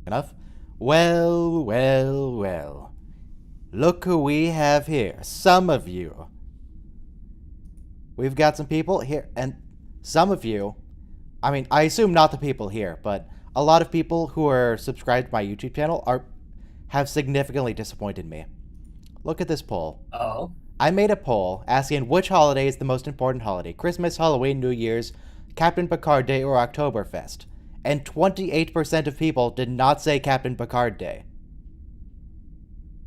Enough? Well, well, well. Look who we have here. Some of you. We've got some people here, and some of you, I mean, I assume not the people here, but a lot of people who are subscribed to my YouTube channel have significantly disappointed me. Look at this poll. Oh. I made a poll asking which holiday is the most important holiday. Christmas, Halloween, New Year's, Captain Picard Day, or Oktoberfest. And 28% of people did not say Captain Picard Day.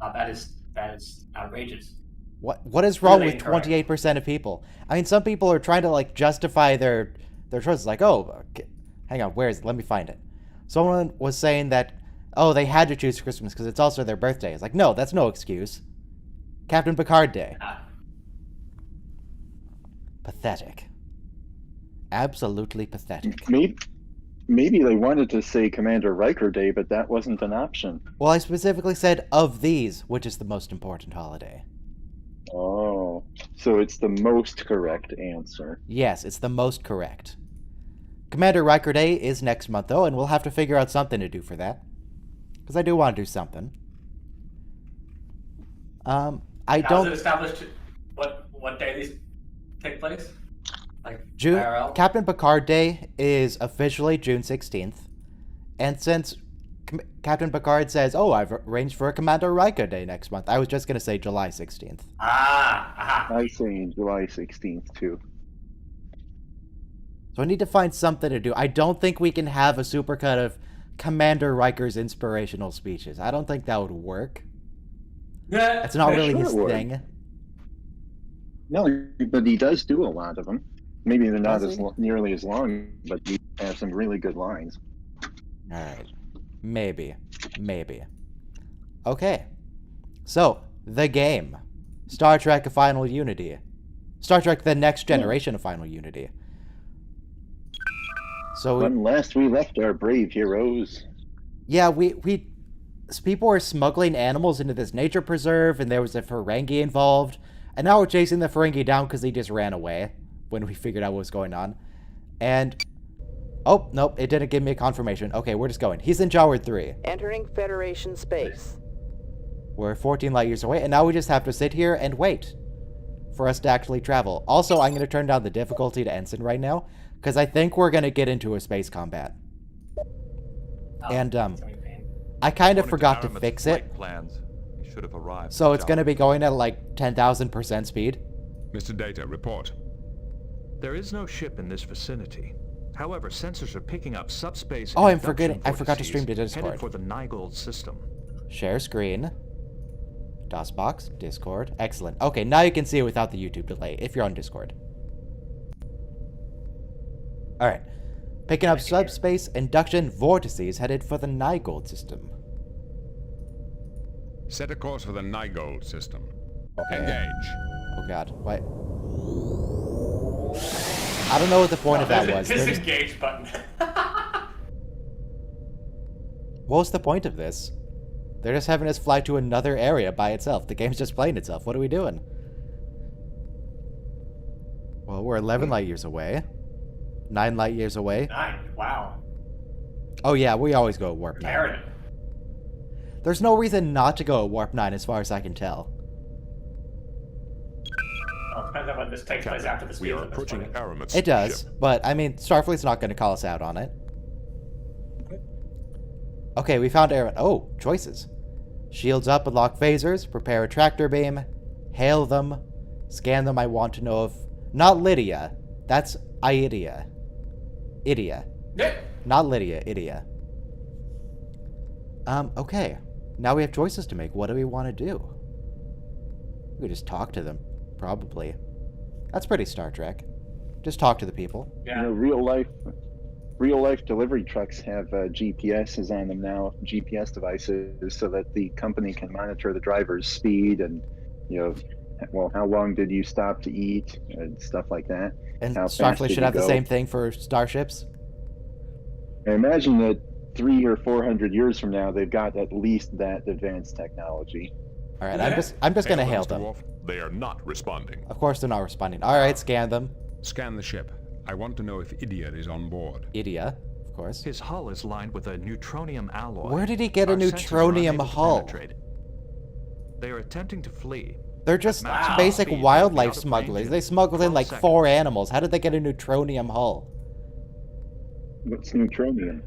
That is outrageous. What is wrong Really with 28% of people? I mean, some people are trying to like justify their choices. Like, oh, hang on, where is it? Let me find it. Someone was saying that, oh, they had to choose Christmas because it's also their birthday. It's like, no, that's no excuse. Captain Picard Day. Pathetic. Absolutely pathetic. Maybe they wanted to say Commander Riker Day, but that wasn't an option. Well, I specifically said of these, which is the most important holiday. Oh, so it's the most correct answer. Yes, it's the most correct. Commander Riker Day is next month, though, and we'll have to figure out something to do for that. Because I do want to do something. How is it established what day these take place? Like June. IRL? Captain Picard Day is officially June 16th. And since Captain Picard says, oh, I've arranged for a Commander Riker Day next month, I was just going to say July 16th. I say July 16th, too. So I need to find something to do. I don't think we can have a supercut of Commander Riker's inspirational speeches. I don't think that would work. Yeah. That's not really his would. thing. No, but he does do a lot of them. Maybe they're not nearly as long, but he has some really good lines. Alright. Maybe. Okay. So, the game. Star Trek: Final Unity. Star Trek: The Next Generation of Final Unity. So when last we left our brave heroes. Yeah, people were smuggling animals into this nature preserve, and there was a Ferengi involved. And now we're chasing the Ferengi down because he just ran away when we figured out what was going on. And... oh, nope, it didn't give me a confirmation. Okay, we're just going. He's in Jaward 3. Entering Federation space. We're 14 light years away, and now we just have to sit here and wait for us to actually travel. Also, I'm going to turn down the difficulty to Ensign right now, because I think we're going to get into a space combat. And, I kind of forgot to fix it. Should have arrived. So it's going to be going at like 10,000% speed. Mr. Data, report. There is no ship in this vicinity. However, sensors are picking up subspace. Oh, I forgot to stream to Discord. Headed for the Nygold system. Share screen. DOSBox, Discord. Excellent. Okay, now you can see it without the YouTube delay if you're on Discord. Alright. Picking up subspace induction vortices headed for the Nygold system. Set a course for the Nygold system. Okay. Engage. Oh god, what? I don't know what the point of that was. Disengage button. What was the point of this? They're just having us fly to another area by itself. The game's just playing itself. What are we doing? Well, we're 11 light years away. 9 light years away. 9? Wow. Oh yeah, we always go at warp 9. Narrative. There's no reason not to go at warp 9 as far as I can tell. Well, it depends on when this takes place after the speed. We are approaching Aramit's It does, ship. but I mean, Starfleet's not going to call us out on it. Okay, we found Aramet. Oh, choices. Shields up and lock phasers. Prepare a tractor beam. Hail them. Scan them. I want to know if... not Lydia. That's Idia. Idia. Yeah. Not Lydia. Idia. Okay. Now we have choices to make. What do we want to do? We could just talk to them. Probably. That's pretty Star Trek. Just talk to the people. Yeah. You know, real life delivery trucks have GPSs on them now, GPS devices, so that the company can monitor the driver's speed and, you know, well, how long did you stop to eat and stuff like that. And how fast Starfleet did should you have the go? same thing for starships. I imagine that 300 or 400 years from now, they've got at least that advanced technology. All right, I'm just gonna hail Mr. them. Worf, they are not responding. Of course they're not responding. All right, scan them. Scan the ship. I want to know if Idiot is on board. Idia, of of course. His hull is lined with a neutronium alloy. Where did he get a Our sensors are neutronium unable to hull? penetrate it. They are attempting to flee. They're just Wow. basic Speed, wildlife out of smugglers. range They in smuggled in 12 like seconds. 4 animals. How did they get a neutronium hull? What's neutronium?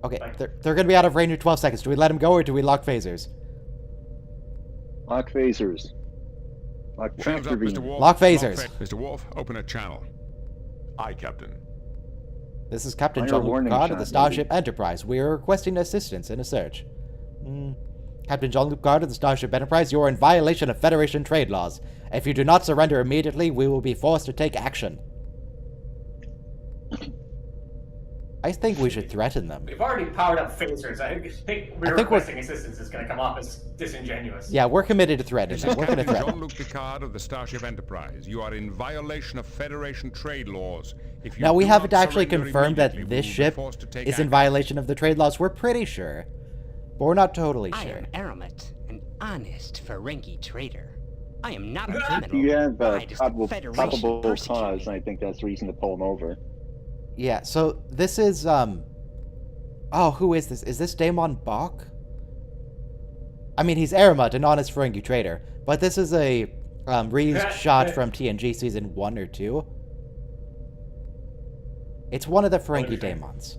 Okay, they're gonna be out of range in 12 seconds. Do we let them go or do we lock phasers? Lock phasers. Lock Shields tractor up, Mr. beam. Worf. Lock phasers. Mr. Worf, open a channel. Aye, Captain. This is Captain Fire Jean-Luc warning Picard of the shot, Starship Enterprise. We are requesting assistance in a search. Captain Jean-Luc Picard of the Starship Enterprise, you are in violation of Federation trade laws. If you do not surrender immediately, we will be forced to take action. I think we should threaten them. We've already powered up phasers. I think requesting assistance is going to come off as disingenuous. Yeah, we're committed to threatening This them. is We're going to Captain threaten them. Jean-Luc Picard of the Starship Enterprise. You are in violation of Federation trade laws. If you Now, we do haven't not actually surrender confirmed that immediately, this we will be ship forced to take is in action. violation of the trade laws. We're pretty sure. But we're not totally I sure. am Aramat, an honest Ferengi trader. I am not a criminal. You have Why does the probable Federation persecute cause, me? and I think that's reason to pull him over. Yeah, so this is, oh, who is this? Is this Damon Bach? I mean, he's Aramat, an honest Ferengi trader. But this is a reused shot from TNG Season 1 or 2. It's one of the Ferengi daemons.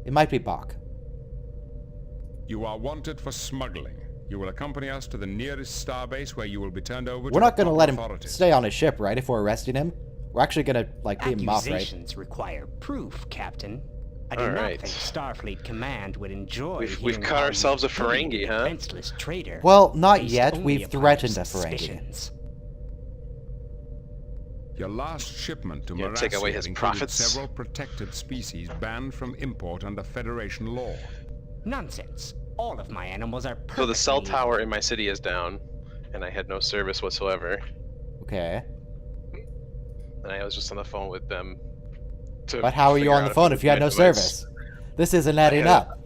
It might be Bach. You are wanted for smuggling. You will accompany us to the nearest starbase where you will be turned over to We're not the going to proper let him authorities. stay on his ship, right, if we're arresting him? We're actually going to, like, beam him off, right? Accusations require proof, Captain. I do All not right. think Starfleet Command would enjoy We've hearing caught how ourselves you a Ferengi, killed huh? defenseless traitor. Well, not based yet. only We've upon threatened a Ferengi. suspicions. Your last shipment to Yeah, Marassia take away his included profits. several protected species banned from import under Federation law. Nonsense. All of my animals are perfectly So the cell legal. tower in my city is down, and I had no service whatsoever. Okay. And I was just on the phone with them. But how are you figure on out the phone we if you had could no get device. service? This isn't adding had- up.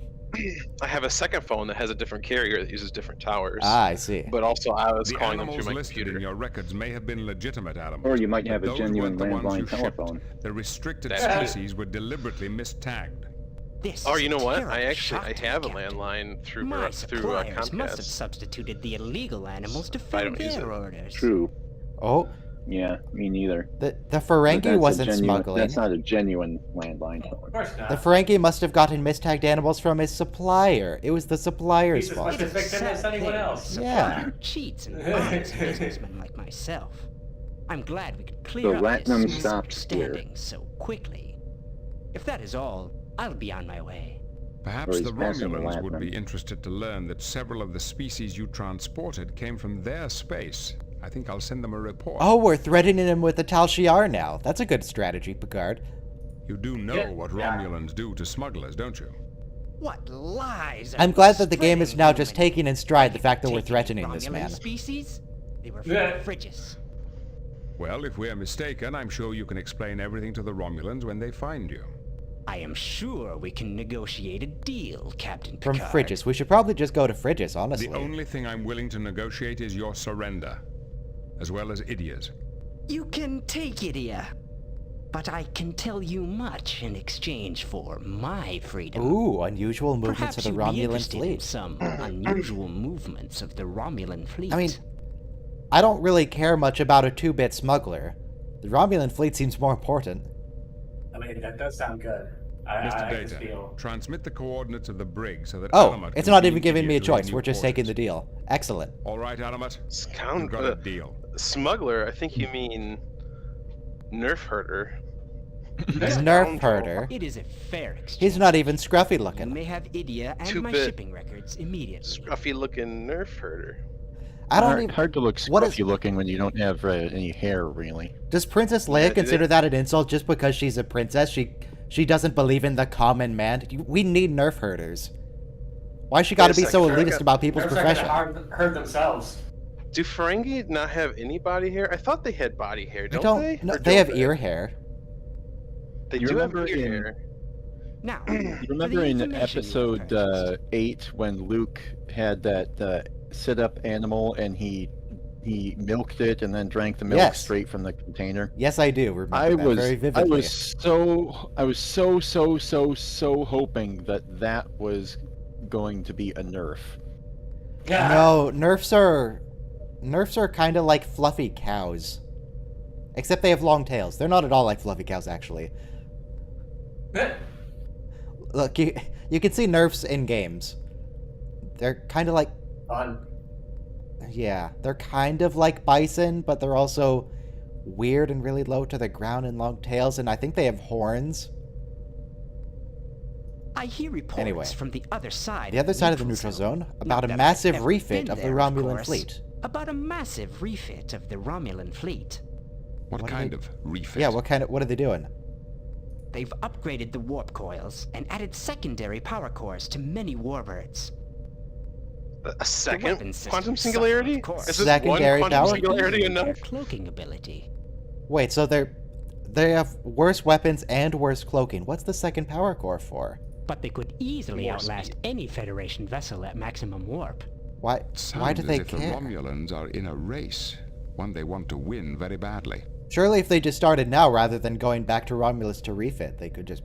I have a second phone that has a different carrier that uses different towers. Ah, I see. But also, I was The calling them through animals my listed computer. in your records may have been legitimate animals. Or you might but have a those genuine weren't the ones you landline shipped. telephone. The restricted Yeah. species were deliberately mistagged. This Oh, is you know a what? terrible I have shock a to me, Captain. landline through My through suppliers must have Comcast. substituted the illegal animals to I fill don't use their it. orders. True. Oh, Yeah, me neither. the But Ferengi that's a wasn't genuine- smuggling. That's not a genuine landline Of phone. course not. The Ferengi must have gotten mistagged animals from his supplier. It was the supplier's He's as fault. much a victim as anyone else. Yeah. Cheats and honest businessmen like myself. I'm glad we could clear The up Latinum this stops here. misunderstanding so quickly. If that is all, I'll be on my way. Perhaps he's the passing the Romulans would be Latinum. interested to learn that several of the species you transported came from their space. I think I'll send them a report. Oh, we're threatening him with the Tal Shiar now. That's a good strategy, Picard. You do know Yeah. what Romulans do to smugglers, don't you? What lies are I'm you glad that the game is spreading, now just Roman? taking in stride the fact that we're Taking threatening this Romulan man. species? They were Yeah. Frigis. Well, if we're mistaken, I'm sure you can explain everything to the Romulans when they find you. I am sure we can negotiate a deal, Captain From Picard. Frigis. We should probably just go to Frigis, honestly. The only thing I'm willing to negotiate is your surrender, as well as Idia's. You can take Idia, but I can tell you much in exchange for my freedom. Ooh, unusual movements Perhaps of the you'd be Romulan interested in fleet. some unusual movements of the Romulan fleet. I mean, I don't really care much about a 2-bit smuggler. The Romulan fleet seems more important. I mean, that does sound good. Mr. I just Data, feel. transmit the coordinates of the brig so that Oh, Alamat it's can not beam even giving me a Idia to his choice. new We're just taking the quarters. deal. Excellent. All right, Alamat. We've Scound got a deal. smuggler. I think you mean nerf herder. Nerf herder. it is a fair exchange. He's not even scruffy You looking. may have Idia and my 2-bit. shipping records immediately. Scruffy looking nerf herder. I don't hard, even. hard to look what is- scruffy looking when you don't have any hair, really. Does Princess Yeah, Leia do consider they- that an insult just because she's a princess? She doesn't believe in the common man. We need nerf herders. Why she got to Wait a be so second, elitist about people's Nerfs are gonna profession? hurt themselves. Do Ferengi not have any body hair? I thought they had body hair, I don't, don't. they? No, Or they don't have ear hair. They You do have remember ear in- hair. Now, You remember in episode 8 when Luke had that sit-up animal and he he milked it and then drank the milk Yes. straight from the container. Yes, I do remember I that very was vividly. so hoping that was going to be a nerf. Yeah. No, Nerfs are kind of like fluffy cows. Except they have long tails. They're not at all like fluffy cows, actually. Look, you can see Nerfs in games. They're kind of like... Fun. Yeah, they're kind of like bison, but they're also weird and really low to the ground and long tails, and I think they have horns. I hear reports Anyway. from the other side. The other side of the neutral zone about a Not that massive I've refit been of the there, of Romulan course. fleet. About a massive refit of the Romulan fleet. What What are kind they- of refit? Yeah, what are they doing? They've upgraded the warp coils and added secondary power cores to many warbirds. A second weapon quantum systems singularity? suffer, of course. Is this Secondary one quantum power? singularity Their enough? cloaking ability. Wait, so they have worse weapons and worse cloaking. What's the second power core for? But they could easily More outlast speed. any Federation vessel at maximum warp. Why Sounds do as they if the care? Romulans are in a race, one they want to win very badly. Surely if they just started now rather than going back to Romulus to refit, they could just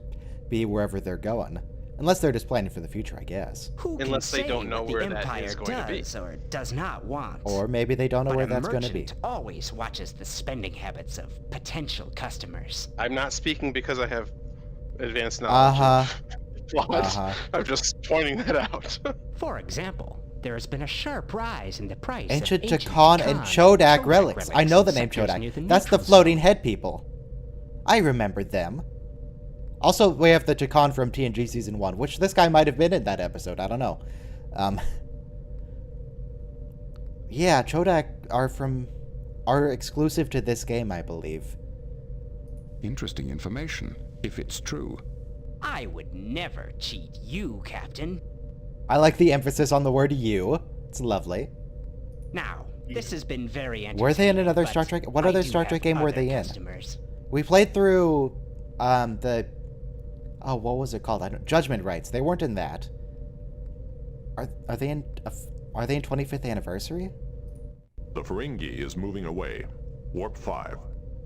be wherever they're going. Unless they're just planning for the future, I guess. Who can Unless they say don't know what where the that Empire is going to be. does or does not want? Or maybe they don't know But where a that's going to be. merchant always watches the spending habits of potential customers. I'm not speaking because I have advanced knowledge. Uh-huh. What? Uh-huh. I'm just pointing that out. For example, there has been a sharp rise in the price Ancient of Takan and Chodak relics. I know the name sectors near Chodak. That's the neutral floating zone. head people. I remember them. Also, we have the Takan from TNG Season 1, which this guy might have been in that episode. I don't know. Yeah, Chodak are exclusive to this game, I believe. Interesting information, if it's true. I would never cheat you, Captain. I like the emphasis on the word you. It's lovely. Now, this has been very entertaining. Were they in another but Star Trek? What I other do Star have Trek game were other they in? customers. We played through what was it called? I don't Judgment Rights. They weren't in that. Are they in 25th anniversary? The Ferengi is moving away. Warp 5.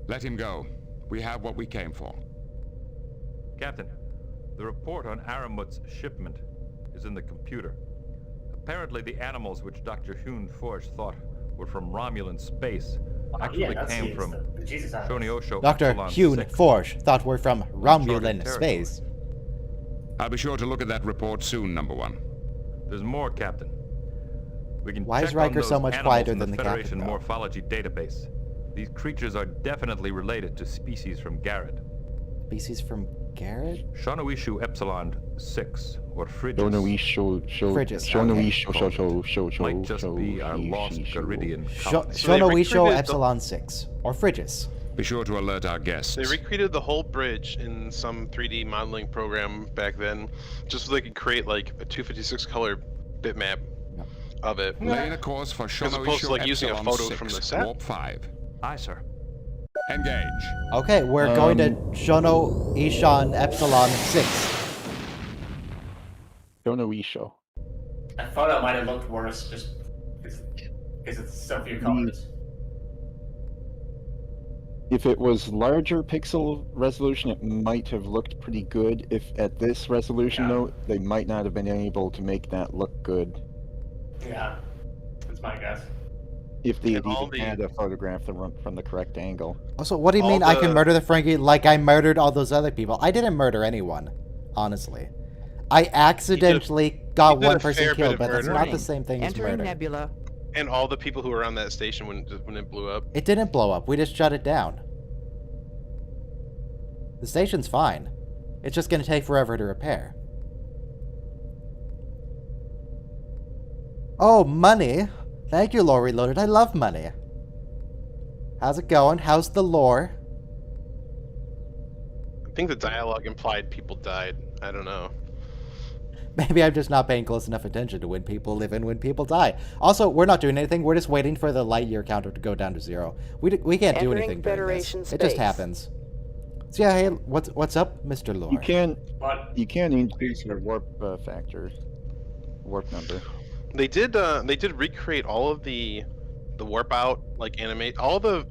Let him go. We have what we came for. Captain, the report on Aramut's shipment is in the computer. Apparently the animals which Dr. Hune Forge thought were from Romulan space actually came from the Jesus Shoniosho Dr. Epsilon Hune 6. Forge thought we're from Romulan territory. space. I'll be sure to look at that report soon, number one. There's more, Captain. We can Why is check Riker on so those much animals quieter in than the captain, Federation though? morphology database. These creatures are definitely related to species from Garrett. Species from Garrett? Shanoishu Epsilon 6, or Frigis. Frigis, Might just be our lost Garidian colony. So they Shonoisho recruited the- Epsilon 6. Or Frigis. Be sure to alert our guests. They recreated the whole bridge in some 3D modeling program back then, just so they could create like a 256 color bitmap of it. Laying a course for As opposed to, Shanoisho like, using a Epsilon photo 6, from the set. Warp 5. Aye, sir. Engage. Okay, we're going to Shono Ishan Epsilon 6. Shoniosho. I thought it might have looked worse just because it's so few colors. If it was larger pixel resolution, it might have looked pretty good. If at this resolution, Yeah. though, they might not have been able to make that look good. Yeah, that's my guess. If they had And all even the- had a photograph from the correct angle. Also, what do you All mean I can the- murder the Ferengi like I murdered all those other people? I didn't murder anyone, honestly. I accidentally got you did one a person fair bit killed, of but that's not murdering. the same thing as Entering murder. Nebula. And all the people who were on that station when it blew up. It didn't blow up. We just shut it down. The station's fine. It's just going to take forever to repair. Oh, money. Thank you, Lore Reloaded. I love money. How's it going? How's the lore? I think the dialogue implied people died. I don't know. Maybe I'm just not paying close enough attention to when people live and when people die. Also, we're not doing anything. We're just waiting for the light year counter to go down to 0. We can't do Entering anything during Federation this. It just space. happens. So yeah, hey, what's up, Mr. Lore? You can But increase your warp factor, warp number. They did recreate all of the the warp out, like animate, all the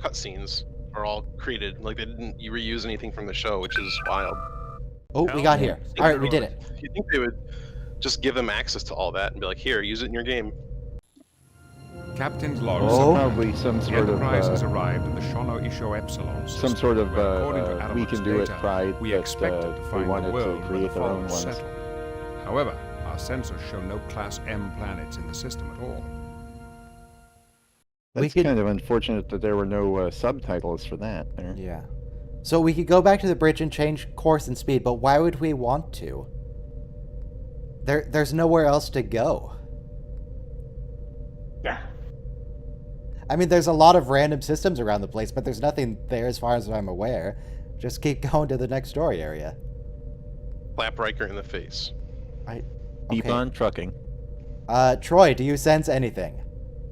cutscenes are all created. Like they didn't reuse anything from the show, which is wild. Oh, we got here. All right, we did it. You think they would just give them access to all that and be like, here, use it in your game? Captain's logs. Oh. Probably some The sort of Enterprise has arrived at the Shono Isho Epsilon system, some sort of where, according to we Adamant's can do it data, pride we that expected to they find the wanted world to where the create their own followers ones. settled. However, our sensors show no Class M planets in the system at all. We That's could- kind of unfortunate that there were no subtitles for that. There. Yeah. So we could go back to the bridge and change course and speed, but why would we want to? There's nowhere else to go. Yeah. I mean, there's a lot of random systems around the place, but there's nothing there as far as I'm aware. Just keep going to the next story area. Slap Riker in the face. Keep on trucking. Troy, do you sense anything?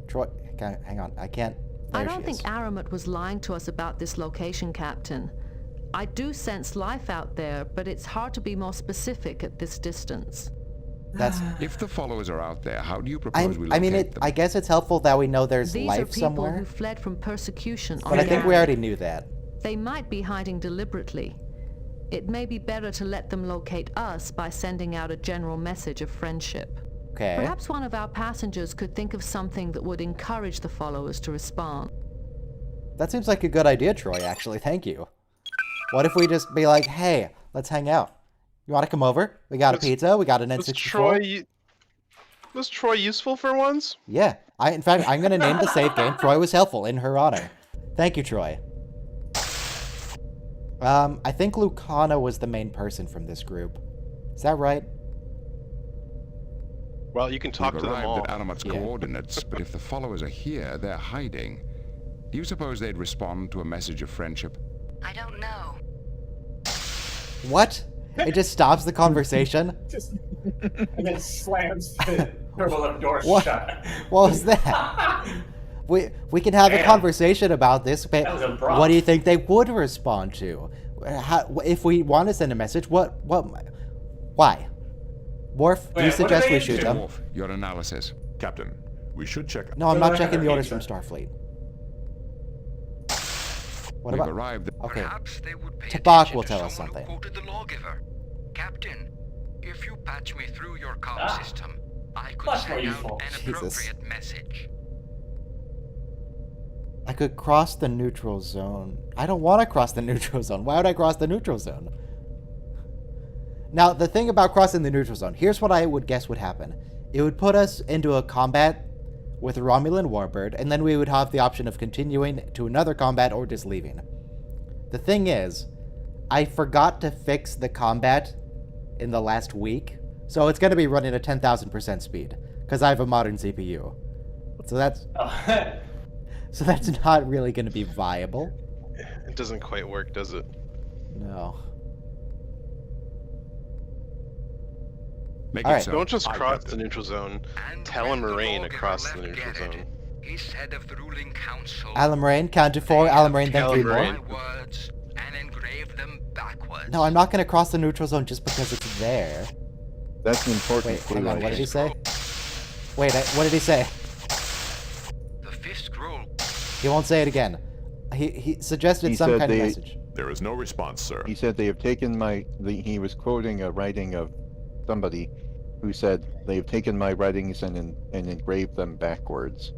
Troy, hang on, I can't. I There don't she think is. Aramat was lying to us about this location, Captain. I do sense life out there, but it's hard to be more specific at this distance. That's. If the followers are out there, how do you propose we locate I mean, them? I guess it's helpful that we know there's These are life people somewhere. who fled from persecution on But I think we Gaia. already knew that. They might be hiding deliberately. It may be better to let them locate us by sending out a general message of friendship. Okay. Perhaps one of our passengers could think of something that would encourage the followers to respond. That seems like a good idea, Troy, actually. Thank you. What if we just be like, hey, let's hang out. You want to come over? We got a pizza. We got an N64. Was Troy useful for once? Yeah. In fact, I'm going to name the save game Troy Was Helpful in her honor. Thank you, Troy. I think Lucana was the main person from this group. Is that right? Well, you can talk We've to them arrived all. at Adamat's coordinates, but if the followers are here, they're hiding. Do you suppose they'd respond to a message of friendship? I don't know. What? It just stops the conversation? And then slams the turbo door What? shut. What was that? We can have a conversation about this, but That was abrupt. what do you think they would respond to? If we want to send a message, why? Worf, do you Wait, what suggest do we they shoot do? them? Worf, your analysis. Captain, we should check. No, I'm Well, not I checking had the a orders from pizza. Starfleet. What We've about... arrived. Okay. Perhaps they would pay Tabak attention will to tell us someone who something. quoted the lawgiver. Captain, if you patch me through your comm system, I could Much more send useful. out an Jesus. appropriate message. I could cross the neutral zone. I don't want to cross the neutral zone. Why would I cross the neutral zone? Now, the thing about crossing the neutral zone, here's what I would guess would happen. It would put us into a combat with a Romulan warbird, and then we would have the option of continuing to another combat or just leaving. The thing is, I forgot to fix the combat in the last week, so it's going to be running at 10,000% speed, because I have a modern CPU. So that's... So that's not really going to be viable. It doesn't quite work, does it? No. Make All it right. so. Don't just cross the neutral zone. Tell when the Moraine lawgiver across the left neutral Garrett, zone. he said of the ruling council, Alamarine, count to 4. Alamarine, then 3 more. Alamarine. my words and engrave them backwards. No, I'm not going to cross the neutral zone just because it's there. That's an important Wait, clue. hang on, I what did he think. say? Wait, what did he say? The fifth scroll. He won't say it again. He suggested He some said kind of they- message. There is no response, sir. He said they have taken he was quoting a writing of somebody who said they have taken my writings and engraved them backwards.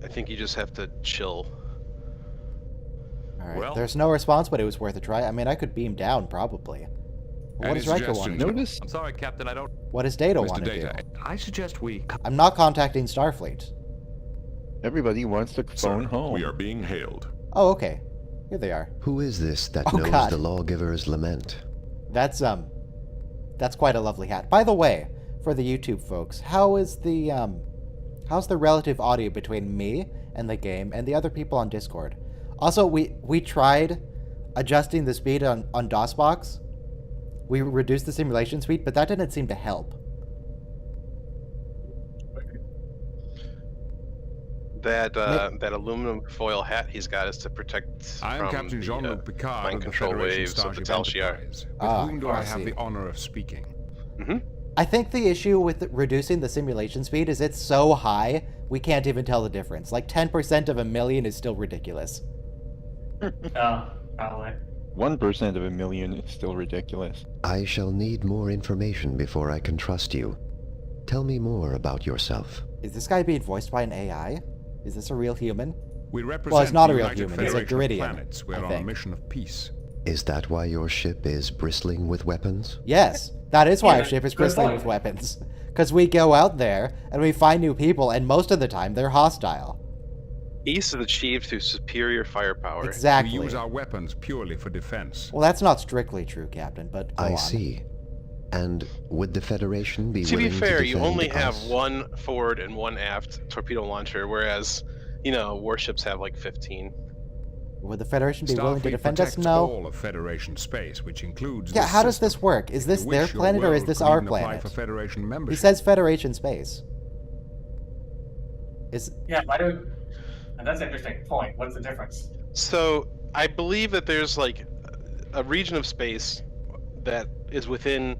I think you just have to chill. Alright, Well- there's no response, but it was worth a try. I mean, I could beam down, probably. What Any does Riker want to suggestions? do? Notice I'm sorry, Captain, I don't... What does Data Mr. want to do? Data. I suggest we... I'm not contacting Starfleet. everybody wants to phone Sir, home. we are being hailed. Oh, okay. Here they are. Who is this that Oh, knows God. the lawgiver's lament? That's quite a lovely hat. By the way, for the YouTube folks, how's the relative audio between me and the game and the other people on Discord? Also, we tried adjusting the speed on DOSBox. We reduced the simulation speed, but that didn't seem to help. That aluminum foil hat he's got is to protect I am from Captain the, Jean-Luc Picard mind of the control Federation waves of the Starship Tal Shiar. Enterprise. With Ah, whom do I I have see. the honor of speaking? Mm-hmm. I think the issue with reducing the simulation speed is it's so high we can't even tell the difference. Like 10% of a million is still ridiculous. Probably. 1% of a million is still ridiculous. I shall need more information before I can trust you. Tell me more about yourself. Is this guy being voiced by an AI? Is this a real human? We represent Well, it's not the a real United human. It's a Federation of Geridian, Planets. We're I on a think. mission of peace. Is that why your ship is bristling with weapons? Yes, that is why Yeah, our ship is good bristling point. with weapons. Because we go out there and we find new people, and most of the time they're hostile. Peace is achieved through superior firepower. Exactly. We use our weapons purely for defense. Well, that's not strictly true, Captain, but go I on. see. And would the Federation be To be willing fair, to you defend only have us? one forward and one aft torpedo launcher, whereas, warships have like 15. Would the Federation be willing to Starfleet defend us? protects No. all of Federation space, which includes Yeah, this how does system. this work? Is If this you their wish, your planet or is world this could our even apply planet? for Federation membership. He says Federation space. Yeah, why do... And that's an interesting point. What's the difference? So, I believe that there's like a region of space that is within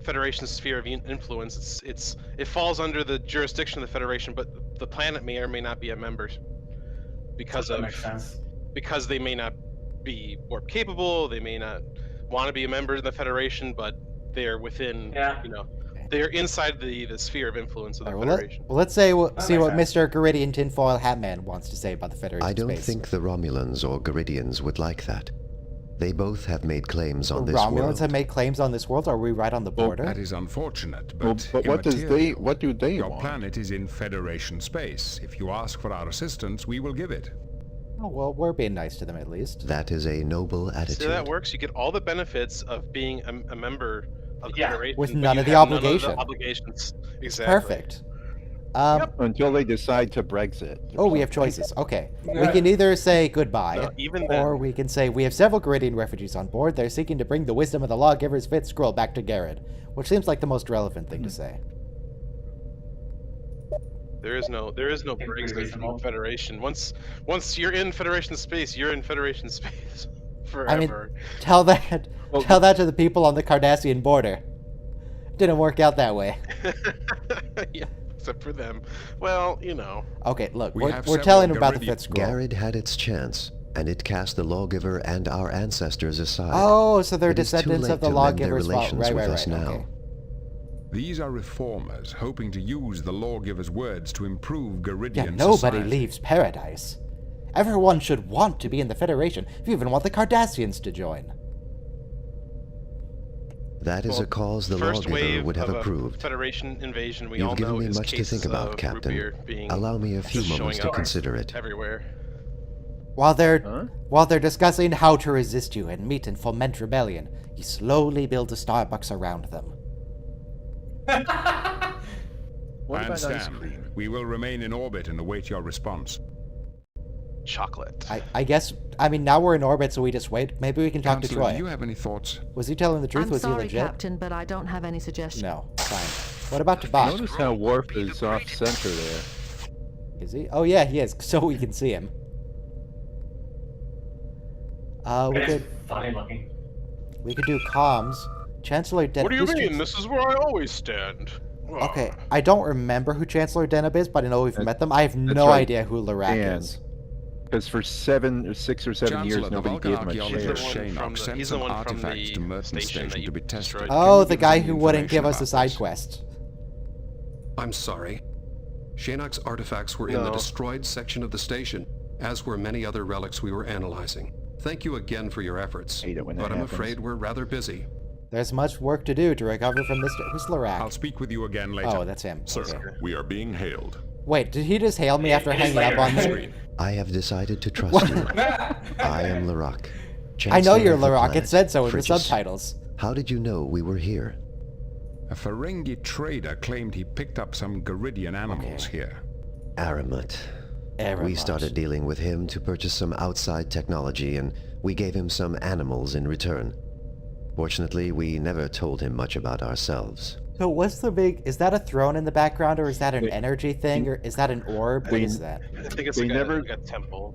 Federation's sphere of influence. It falls under the jurisdiction of the Federation, but the planet may or may not be a member because That makes sense. because they may not be warp capable, they may not want to be a member of the Federation, but they're within, they're inside the sphere of influence of the Federation. Let's see what makes Mr. Geridian Tinfoil Hatman wants to say about the Federation I don't space. think the Romulans or Geridians would like that. They both have made claims on The this Romulans world. have made claims on this world. Are we right on the border? That is unfortunate, Well, but, but what do they Your want? planet is in Federation space. If you ask for our assistance, we will give it. Oh, well, we're being nice to them at least. That is a noble See attitude. how that works? You get all the benefits of being a member of the Federation, with but none you of the have obligation. None of the obligations. Exactly. Perfect. Until they decide to Brexit. Oh, we have choices. Okay. We can either say goodbye, No, even or then. we can say we have several Geridian refugees on board. They're seeking to bring the wisdom of the lawgiver's fifth scroll back to Garrett, which seems like the most relevant thing to say. There is no Brexit from Federation. Once you're in Federation space, you're in Federation space forever. I mean, tell that to the people on the Cardassian border. Didn't work out that way. Yeah, except for them. Well, Okay, look, We we're have telling several them about the Geridian- fifth scroll. Garrett had its chance, and it cast the lawgiver and our ancestors aside. Oh, so they're It is too descendants late of the to mend their lawgiver's fault. relations Right, with right, us right. now. Okay. These are reformers hoping to use the lawgiver's words to improve Geridian Yeah, nobody society. leaves paradise. Everyone should want to be in the Federation. If you even want the Cardassians to join. That is a cause the first lawgiver wave would have of a approved. Federation invasion we You've all given know me is much to cases think about, of Captain. root beer being Allow me a few just moments showing to up consider it. everywhere. While they're discussing how to resist you and meet and foment rebellion, you slowly build a Starbucks around them. What I about ice understand. cream? We will remain in orbit and await your response. Chocolate. I guess, now we're in orbit, so we just wait. Maybe we can talk to Counselor, Troy. do you have any thoughts? Was he telling the truth? I'm Was he sorry, legit? Captain, but I don't have any suggestions. No, fine. What about Tabak? Notice how Worf is off center there. Is he? Oh yeah, he is, so we can see him. We It's could funny looking. do comms. Chancellor Deneb. What do you who's mean? Chancellor- This is where I always stand. Okay, I don't remember who Chancellor Deneb is, but I know we've met them. I have no right. idea who Larac And- is. Because for 6 or 7 years, Chancellor, the nobody Vulcan gave him a archaeologist chance. Shaynock sent he's the some one from artifacts the to Merton station Station that to you be tested. destroyed. Oh, Can the you give guy us any who wouldn't give information us the about side this? quest. I'm sorry. Shaynock's artifacts were in the No. destroyed section of the station, as were many other relics we were analyzing. Thank you again for your efforts, Hate it when that but I'm happens. afraid we're rather busy. There's much work to do to recover from this. Who's Larac? I'll speak with you again later. Oh, that's him. Sir, Okay. we are being hailed. Wait, did he just hail me after It is hanging up later. on me? Screen. I have decided to trust you. I am Larac. I know you're Chancellor of the Larac. It planet, said so in the Frigis. subtitles. How did you know we were here? A Ferengi trader claimed he picked up some Geridian animals here. Aramut. We Aramut. started dealing with him to purchase some outside technology, and we gave him some animals in return. Fortunately, we never told him much about ourselves. So what's the big... Is that a throne in the background, or is that an They- energy thing, or is that an orb? What they- is that? I think it's They like, never- like a temple.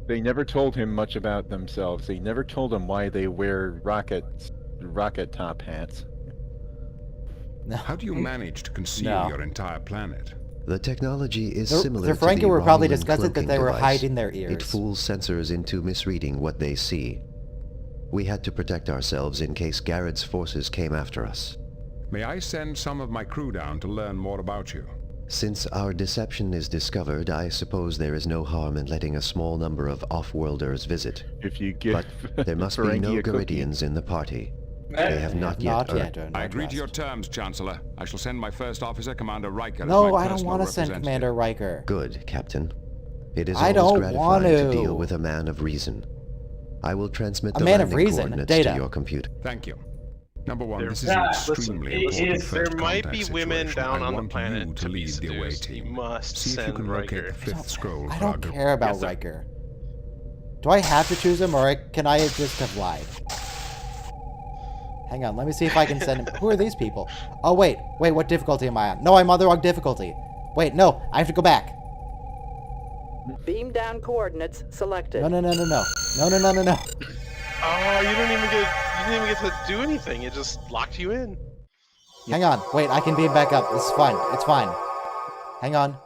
They never told him much about themselves. They never told him why they wear rocket top hats. How do you manage to conceal No. your entire planet? The technology is The similar to Ferengi the were probably Romulan discussing that they cloaking were device. hiding their ears. It fools sensors into misreading what they see. We had to protect ourselves in case Garrett's forces came after us. May I send some of my crew down to learn more about you? Since our deception is discovered, I suppose there is no harm in letting a small number of off-worlders visit. If you give But there must be Ferengi no a cookie. Garidians in the party. They have not yet earned. I agree to your terms, Chancellor. I shall send my first officer, Commander Riker, as No, my I don't personal want to send representative. Commander Riker. Good, Captain. It is I always don't gratifying want to to. deal with a man of reason. I will transmit A the man of landing reason, coordinates data. to your computer. Thank you. Number one, this is There- an listen, extremely it important is- first there might contact be women situation. down I on the want planet you to be lead the away seduced. team. You must See if you send can locate Riker. the fifth scroll. I for our don't group. care about Yes, sir. Riker. Do I have to choose him, or can I just have lied? Hang on, let me see if I can send him. Who are these people? Oh, wait, what difficulty am I on? No, I'm on the wrong difficulty. Wait, no, I have to go back. Beam down coordinates selected. No. Oh, you didn't even get to do anything. It just locked you in. Hang on, wait, I can beam back up. This is fine, it's fine. Hang on.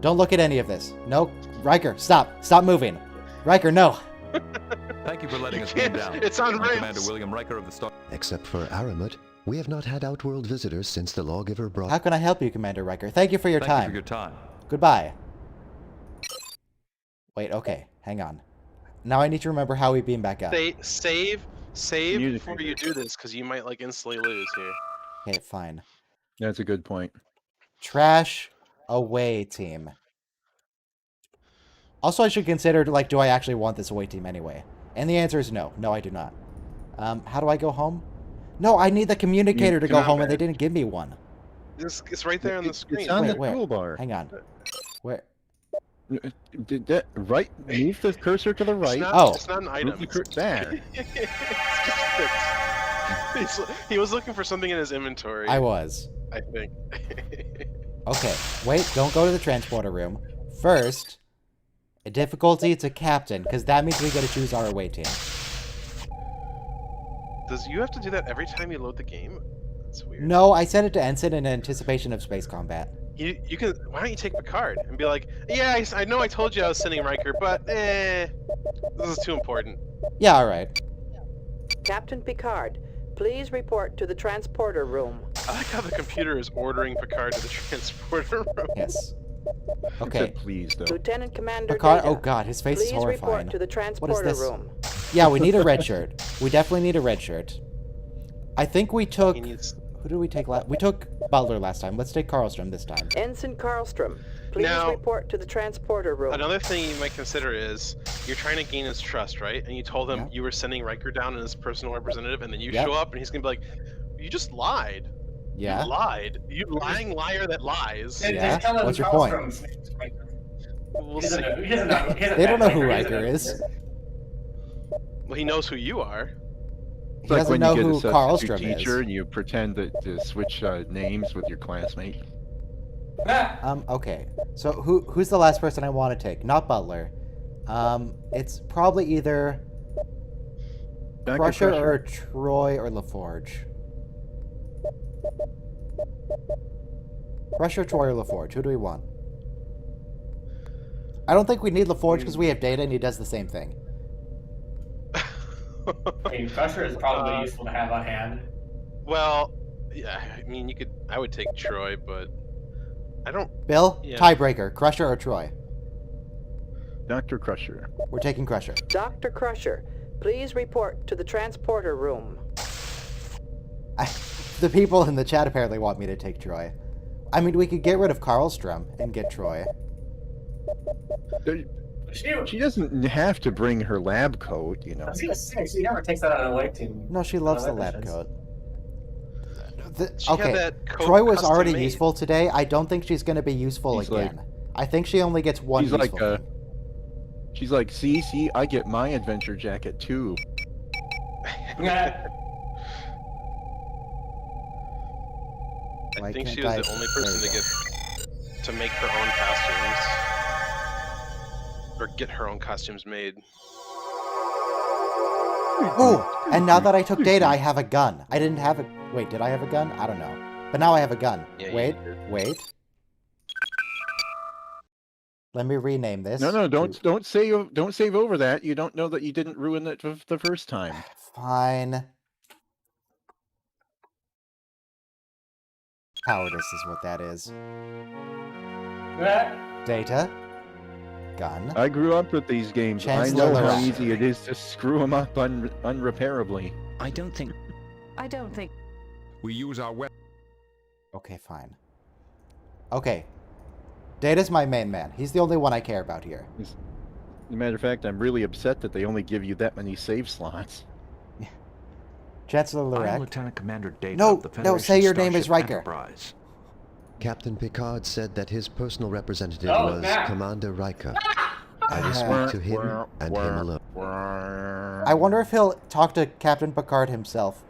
Don't look at any of this. No, Riker, stop moving. Riker, no. Thank you for letting us beam down. It's on I'm ramps. Commander William Riker of the Star. Except for Aramut, we have not had outworld visitors since the lawgiver brought... How can I help you, Commander Riker? Thank you for your Thank you time. for your time. Goodbye. Wait, okay, hang on. Now I need to remember how we beam back up. Save Music before you do this, because you might like instantly lose here. Okay, fine. That's a good point. Trash away team. Also, I should consider, like, do I actually want this away team anyway? And the answer is no. No, I do not. How do I go home? No, I need the communicator to go home, and they didn't give me one. It's right there on the screen. It's on the Where? toolbar. Hang on. Where? Did that right? Move the cursor to the right. It's not an item. Move the there. He was looking for something in his inventory. I was. I think. Okay, wait, don't go to the transporter room. First, a difficulty to captain, because that means we get to choose our away team. Does you have to do that every time you load the game? That's weird. No, I set it to ensign in anticipation of space combat. You can. Why don't you take Picard and be like, yeah, I know I told you I was sending Riker, but this is too important. Yeah, alright. Captain Picard, please report to the transporter room. I like how the computer is ordering Picard to the transporter room. Yes. It Okay. said please though. Lieutenant Commander Picard, Data, oh god, his face is please horrifying. report to the What is transporter this? room. Yeah, we need a red shirt. We definitely need a red shirt. I think we took... Who did we take last? We took Butler last time. Let's take Karlstrom this time. Ensign Karlstrom, please Now- report to the transporter room. Another thing you might consider is you're trying to gain his trust, right? And you told him Yeah. you were sending Riker down as personal representative, and then you Yep. show up, and he's gonna be like, "You just lied. Yeah? You lied. You lying liar that lies." Yeah? Just tell him What's your point? Karlstrom's name is Riker. We'll He doesn't see. know- he doesn't know- he doesn't They don't know know who Riker Riker is. is. Well, he knows who you are. He It's like doesn't when know you get who a substitute Karlstrom teacher is. and you pretend to switch names with your classmate. Okay. So who's the last person I want to take? Not Butler. It's probably either Dr. Crusher Crusher. or Troy or LaForge. Crusher, Troy, or LaForge. Who do we want? I don't think we need LaForge because we have Data and he does the same thing. I mean, Crusher is probably useful to have on hand. Well, yeah. I mean, you could. I would take Troy, but I don't. Bill, Yeah. tiebreaker. Crusher or Troy? Dr. Crusher. We're taking Crusher. Dr. Crusher, please report to the transporter room. The people in the chat apparently want me to take Troy. I mean, we could get rid of Karlstrom and get Troy. She doesn't have to bring her lab coat, you know. I was gonna say, she never takes that on a away team. No, she loves the on lab missions. coat. She had Okay, that coat Troy was custom already made. useful today. I don't think she's going to be useful She's like- again. I think she only gets one She's useful like, thing. she's like, see, I get my adventure jacket too. Yeah. I Why think can't she was I- the only there person you to get to make her own costumes or get her own costumes made. Ooh, and now that I took Data, I have a gun. I didn't have a... Wait, did I have a gun? I don't know. But now I have a gun. Yeah, you wait. Let me rename this. No, don't save over that. You don't know that you didn't ruin it the first time. Fine. Cowardice is what that is. Data. Gun. I grew up with these games. Chancellor I know how Lorraine. easy it is to screw them up unrepairably. I don't think... We use our weapon. Okay, fine. Okay. Data's my main man. He's the only one I care about here. As a matter of fact, I'm really upset that they only give you that many save slots. Chancellor Lorraine. I'm Lieutenant Commander Data No, of the Federation no, say your name is Starship Riker. Enterprise. Captain Picard said that his personal representative Oh, was snap. Commander Riker. I will speak to him and him alone. I wonder if he'll talk to Captain Picard himself.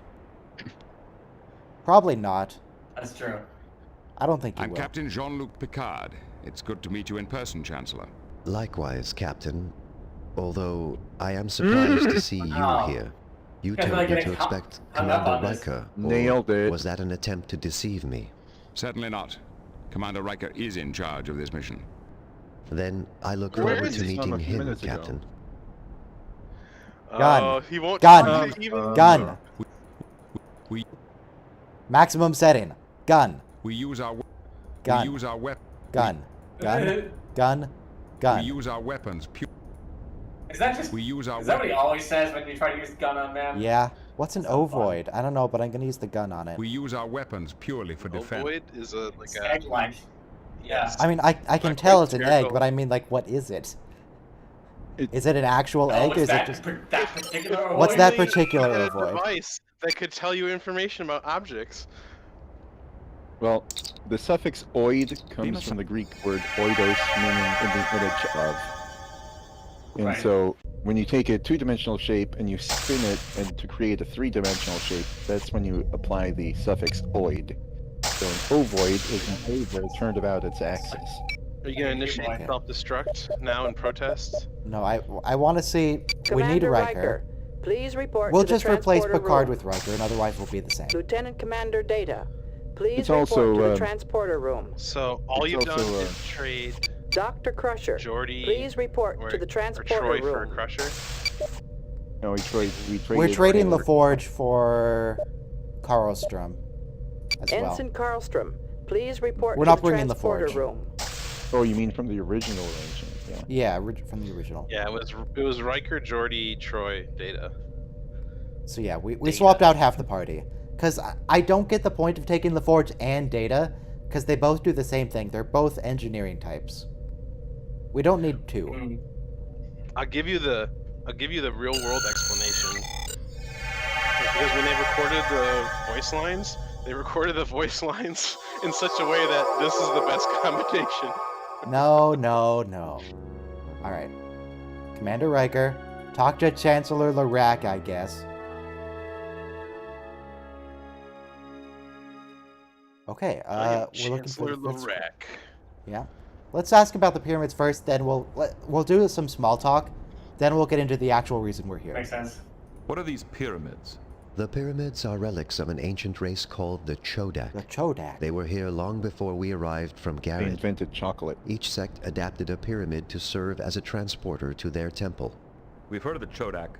Probably not. That's true. I don't think he I'm will. Captain Jean-Luc Picard. It's good to meet you in person, Chancellor. Likewise, Captain. Although I am surprised to see you Oh. here. You Guys are told me getting to expect hung up Commander on this. Riker. or Nailed it. Was that an attempt to deceive me? Certainly not. Commander Riker is in charge of this mission. Then I look Where forward is to he? meeting A few him, minutes ago. Captain. Gun. He won't Gun. even... Gun. We Maximum setting. Gun. we use our Gun. we use our weapon. Gun. Gun. Gun. We Gun. use our weapons. Is that just? We use our Is that what he always says when you try to use gun on man? Yeah. What's an ovoid? I don't know, but I'm gonna use the gun on it. We use our weapons purely for defense. Ovoid is a like a Egg-like. Yeah. I mean, I can Not tell quite it's an egg, spherical. but I mean, like, what is it? It- Is it an actual Oh, egg? it's Is it that, just... that particular What's ovoid? that Only particular a ovoid? device that could tell you information about objects. Well, the suffix oid comes from the Greek word oidos, meaning in the image of. And Right. so when you take a two-dimensional shape and you spin it and to create a three-dimensional shape, that's when you apply the suffix oid. So an ovoid is an oval turned about its axis. Are you gonna initiate Okay. self-destruct now in protest? No, I want to see... we need Commander Riker. Please report We'll to the just replace transporter Picard room. with Riker, and otherwise we'll be the same. Lieutenant Commander Data, please It's report also, to the transporter room. So all It's you've done also, is trade Dr. Crusher, Jordy please report or, to the or transporter Troy for a room. crusher. No, we traded. We're trading for- LaForge for Karlstrom as well. Ensign Karlstrom, please report We're to not the bringing the transporter Forge. room. Oh, you mean from the original arrangement? Yeah. Yeah, from the original. Yeah, it was Riker, Jordy, Troy, Data. So yeah, we Data. swapped out half the party. Because I don't get the point of taking LaForge and Data, because they both do the same thing. They're both engineering types. We don't need two. I'll give you the real world explanation. Because when they recorded the voice lines, they recorded the voice lines in such a way that this is the best combination. No, no, no. Alright. Commander Riker, talk to Chancellor Lorraine, I guess. Okay, we're looking for Chancellor the fifth- Lorraine. Yeah. Let's ask about the pyramids first, then we'll do some small talk, then we'll get into the actual reason we're here. Makes sense. What are these pyramids? The pyramids are relics of an ancient race called the Chodak. The Chodak. They were here long before we arrived from They Garrett. invented chocolate. Each sect adapted a pyramid to serve as a transporter to their temple. We've heard of the Chodak,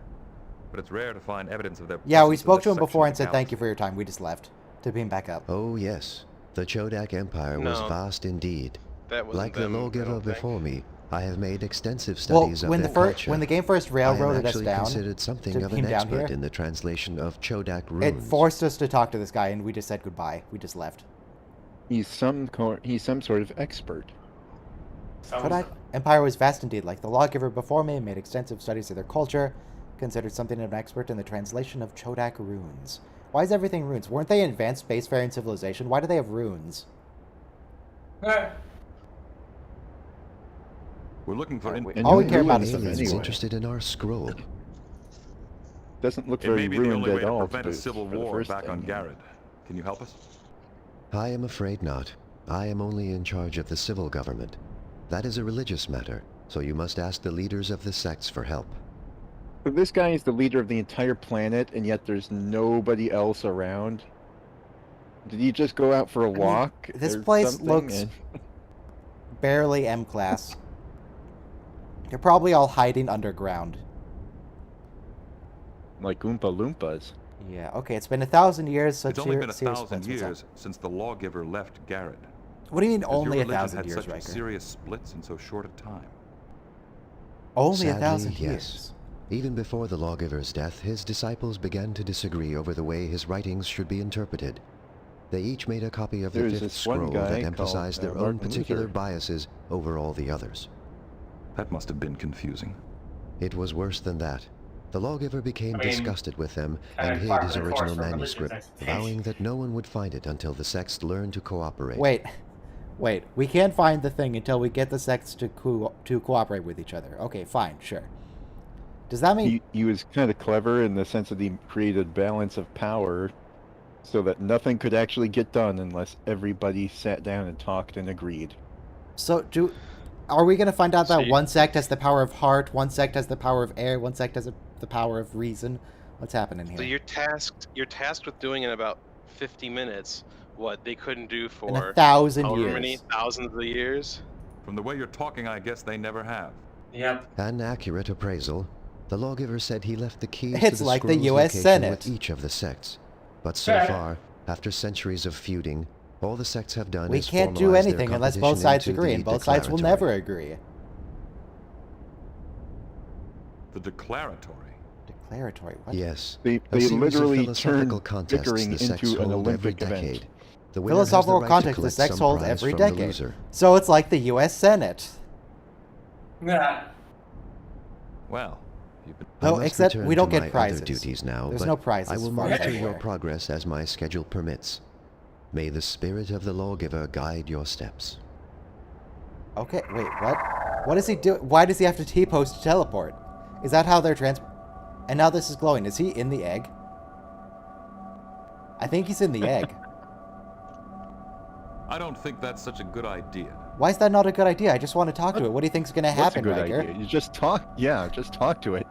but it's rare to find evidence of their Yeah, we presence in spoke this to him section before of and the said thank you galaxy. for your time. We just left to beam back up. Oh yes, the Chodak Empire was No. vast indeed. That wasn't Like the them, I lawgiver don't think. before me, I have made extensive Well, studies of when their the culture. when the game first I railroaded am us actually down, considered something to of beam an down expert here, in the translation of Chodak it runes. forced us to talk to this guy, and we just said goodbye. We just left. He's some sort of expert. Kodak Empire was vast indeed. Like the lawgiver before me, made extensive studies of their culture, considered something of an expert in the translation of Chodak runes. Why is everything runes? Weren't they an advanced spacefaring civilization? Why do they have runes? We're looking for... And all we who care about ruins is them aliens anyway? interested in our scroll. Doesn't look It very may be the ruined only way at to all. prevent a civil for the war first back on thing. Garrett. Can you help us? I am afraid not. I am only in charge of the civil government. That is a religious matter, so you must ask the leaders of the sects for help. So this guy is the leader of the entire planet, and yet there's nobody else around. Did he just go out for a walk? This or place something? looks And- barely M-class. They're probably all hiding underground. Like Oompa Loompas. Yeah, okay, it's been 1,000 years, so It's only been serious 1,000 splits, what's up? years since the lawgiver left Garrett. What do you mean Because only your religion 1,000 had years, such Riker? serious splits in so short a time. Only Sadly, 1,000 yes. years. Even before the lawgiver's death, his disciples began to disagree over the way his writings should be interpreted. They each made a copy of the There's fifth this one scroll guy that called, emphasized their own Martin particular Luther. biases over all the others. That must have been confusing. It was worse than that. The lawgiver became disgusted with them kind and of hid part his of the course original for religious manuscript, exaltation. vowing that no one would find it until the sects learned to cooperate. Wait, we can't find the thing until we get the sects to cooperate with each other. Okay, fine, sure. Does that mean... He was kind of clever in the sense that he created balance of power so that nothing could actually get done unless everybody sat down and talked and agreed. So, are we going to find out that See? one sect has the power of heart, one sect has the power of air, one sect has the power of reason? What's happening here? So you're tasked with doing in about 50 minutes what they couldn't do for In 1,000 however years. many thousands of years. From the way you're talking, I guess they never have. Yep. An accurate appraisal. The lawgiver said he left the keys It's to the like the scroll's US location Senate. with each of the sects. But so Fair. far, after centuries of feuding, all the sects have done We is can't do formalize their anything unless both competition sides into agree, the and both sides will declaratory. never agree. The declaratory. Declaratory? What? Yes. They A series of literally philosophical turned contests bickering the sects into an hold every Olympic event. decade. The winner has the Philosophical right to context the collect sex some holds prize every from the decade. loser. So it's like the US Senate. Yeah. Well, you've been... I No, must except return we don't to get my prizes. other duties now, There's but no prizes I will as far as monitor I'm your aware. progress as my schedule permits. May the spirit of the lawgiver guide your steps. Okay, wait, what? What does he do? Why does he have to T-pose to teleport? Is that how they're And now this is glowing. Is he in the egg? I think he's in the egg. I don't think that's such a good idea. Why is that not a good idea? I just want to talk to it. What do you think's going to What's a happen, good Riker? idea? You just talk. Yeah, just talk to it.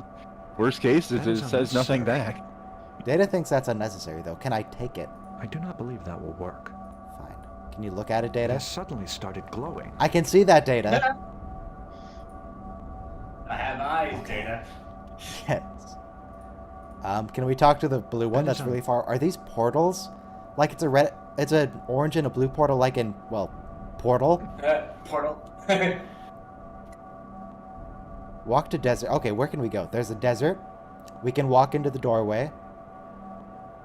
Worst case is That it is says nothing unnecessary. back. Data thinks that's unnecessary, though. Can I take it? I do not believe that will work. Fine. Can you look at it, It Data? has suddenly started glowing. I can see that, Data. I have eyes, Data. Yes. Can we talk to the blue one? That is That's really far. Are these portals? Like it's an orange and a blue portal, like in, well, Portal? Portal. Walk to desert. Okay, where can we go? There's a desert. We can walk into the doorway.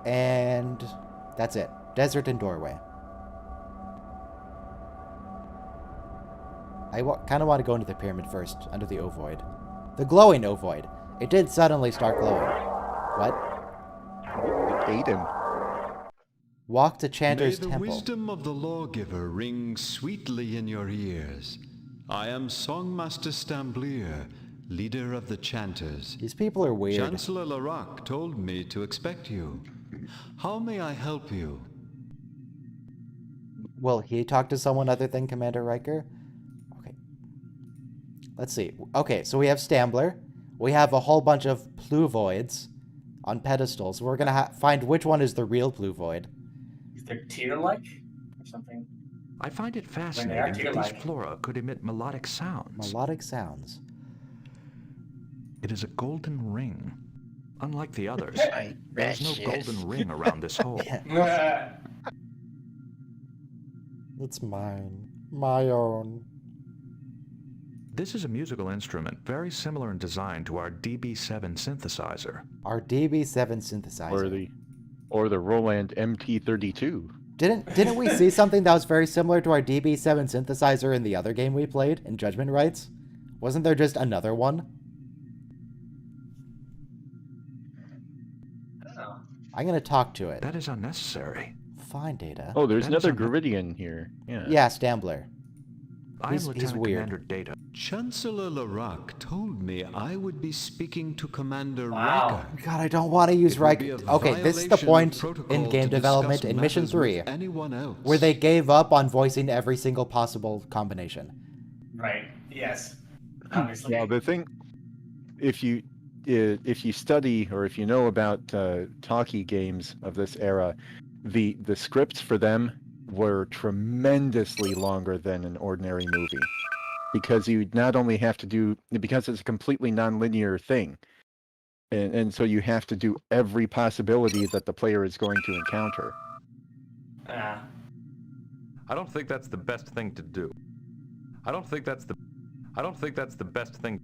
And that's it. Desert and doorway. I kind of want to go into the pyramid first, under the ovoid. The glowing ovoid. It did suddenly start glowing. What? It ate him. Walk to Chanter's May the temple. wisdom of the lawgiver ring sweetly in your ears. I am Songmaster Stamblier, leader of the chanters. These people are weird. Chancellor Larak told me to expect you. How may I help you? Will he talk to someone other than Commander Riker? Okay. Let's see. Okay, so we have Stambler. We have a whole bunch of pluvoids on pedestals. We're going to find which one is the real pluvoid. Is there teeter-like or something? I find it When they fascinating are that these teeter-like. flora could emit melodic sounds. Melodic sounds. It is a golden ring. Unlike the others, Hey, there's no golden ring around this hole. It's mine. My own. This is a musical instrument very similar in design to our DB7 synthesizer. Our DB7 synthesizer. Or the Roland MT32. Didn't we see something that was very similar to our DB7 synthesizer in the other game we played, in Judgment Rights? Wasn't there just another one? I'm gonna talk to it. That is unnecessary. Fine, Data. Oh, there's That is another un- Geridian here. Yeah. Yeah, Stambler. I am He's Lieutenant weird. Commander Data. Chancellor Larak told me I would be speaking to Commander Wow. Riker. God, I don't want to use It would be Riker. a Okay, this is the violation point of protocol in game to development discuss in Mission matters 3, with anyone else. where they gave up on voicing every single possible combination. Right. Yes. Obviously. Well, the thing, if you study or if you know about talkie games of this era, the scripts for them were tremendously longer than an ordinary movie. because you not only have to do, because it's a completely non-linear thing, and so you have to do every possibility that the player is going to encounter. Yeah. I don't think that's the best thing to do. I don't think that's the best thing.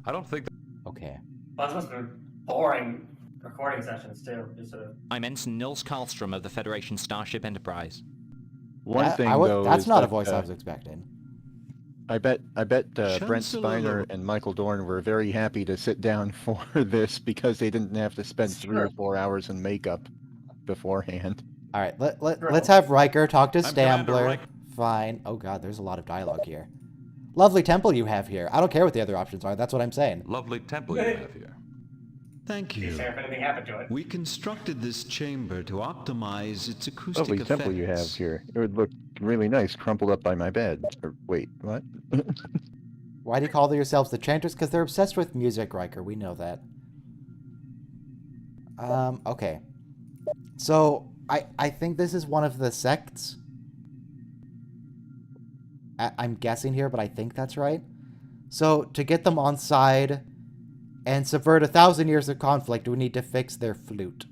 I don't think Okay. Well, it's supposed to be boring recording sessions too. Just sort of. I'm Ensign Nils Karlstrom of the Federation Starship Enterprise. One thing though that's is not that, a voice I was expecting. I bet Brent Chancellor Spiner and Michael Dorn were very happy to sit down for this because they didn't have to spend 3 or 4 hours in makeup beforehand. All right, let's have Riker talk to Commander Stambler. Riker. Fine. Oh god, there's a lot of dialogue here. Lovely temple you have here. I don't care what the other options are. That's what I'm saying. Lovely temple you have here. Thank you. If anything happened to it. We constructed this chamber to optimize its acoustic Lovely effects. temple you have here. It would look really nice crumpled up by my bed. Or, wait, what? Why do you call yourselves the Chanters? Because they're obsessed with music, Riker. We know that. Okay. So, I think this is one of the sects. I'm guessing here, but I think that's right. So, to get them on side and subvert 1,000 years of conflict, we need to fix their flute.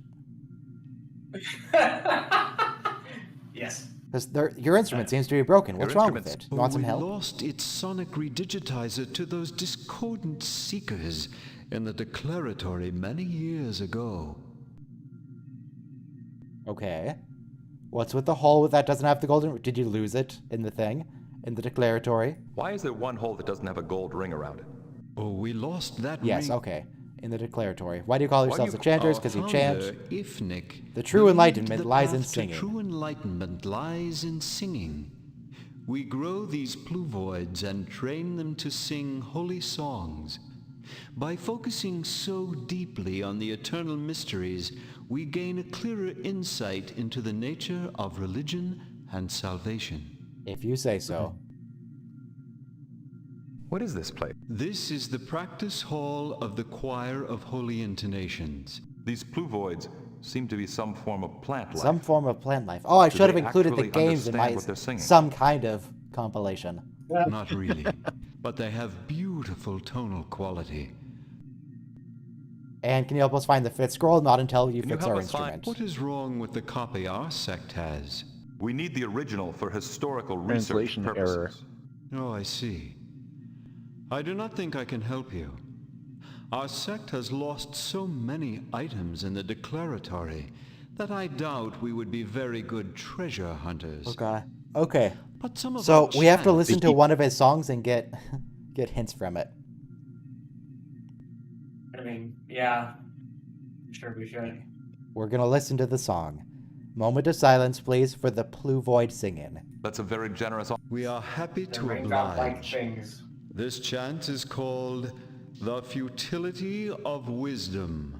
Yes. Because your instrument seems to be broken. What's wrong with it? You want some help? We lost its sonic redigitizer to those discordant seekers in the declaratory many years ago. Okay. What's with the hole that doesn't have the golden... Did you lose it in the thing? In the declaratory? Why is there one hole that doesn't have a gold ring around it? Oh, we lost that yes, ring. Okay. In the declaratory. Why do you call yourselves the Chanters? Because you chant. Ifnik, The true enlightenment the lies in path to singing. True enlightenment lies in singing. We grow these pluvoids and train them to sing holy songs. By focusing so deeply on the eternal mysteries, we gain a clearer insight into the nature of religion and salvation. If you say so. What is this place? This is the practice hall of the Choir of Holy Intonations. These pluvoids seem to be some form of plant life. Some form of plant life. Oh, I Do should have they included the actually games in my understand what they're singing? some kind of compilation. Not really, but they have beautiful tonal quality. And can you help us find the fifth scroll? Not until you fix our instrument. What is wrong with the copy our sect has? We need the original for historical Translation research error. purposes. Oh, I see. I do not think I can help you. Our sect has lost so many items in the declaratory that I doubt we would be very good treasure hunters. Okay. Okay. But some of So our we have to chant- listen to one of his songs and get hints from it. I mean, yeah. Sure, we should. We're gonna listen to the song. Moment of silence, please, for the pluvoid singing. That's a very generous. We are happy to raindrop like oblige. things. This chant is called The Futility of Wisdom.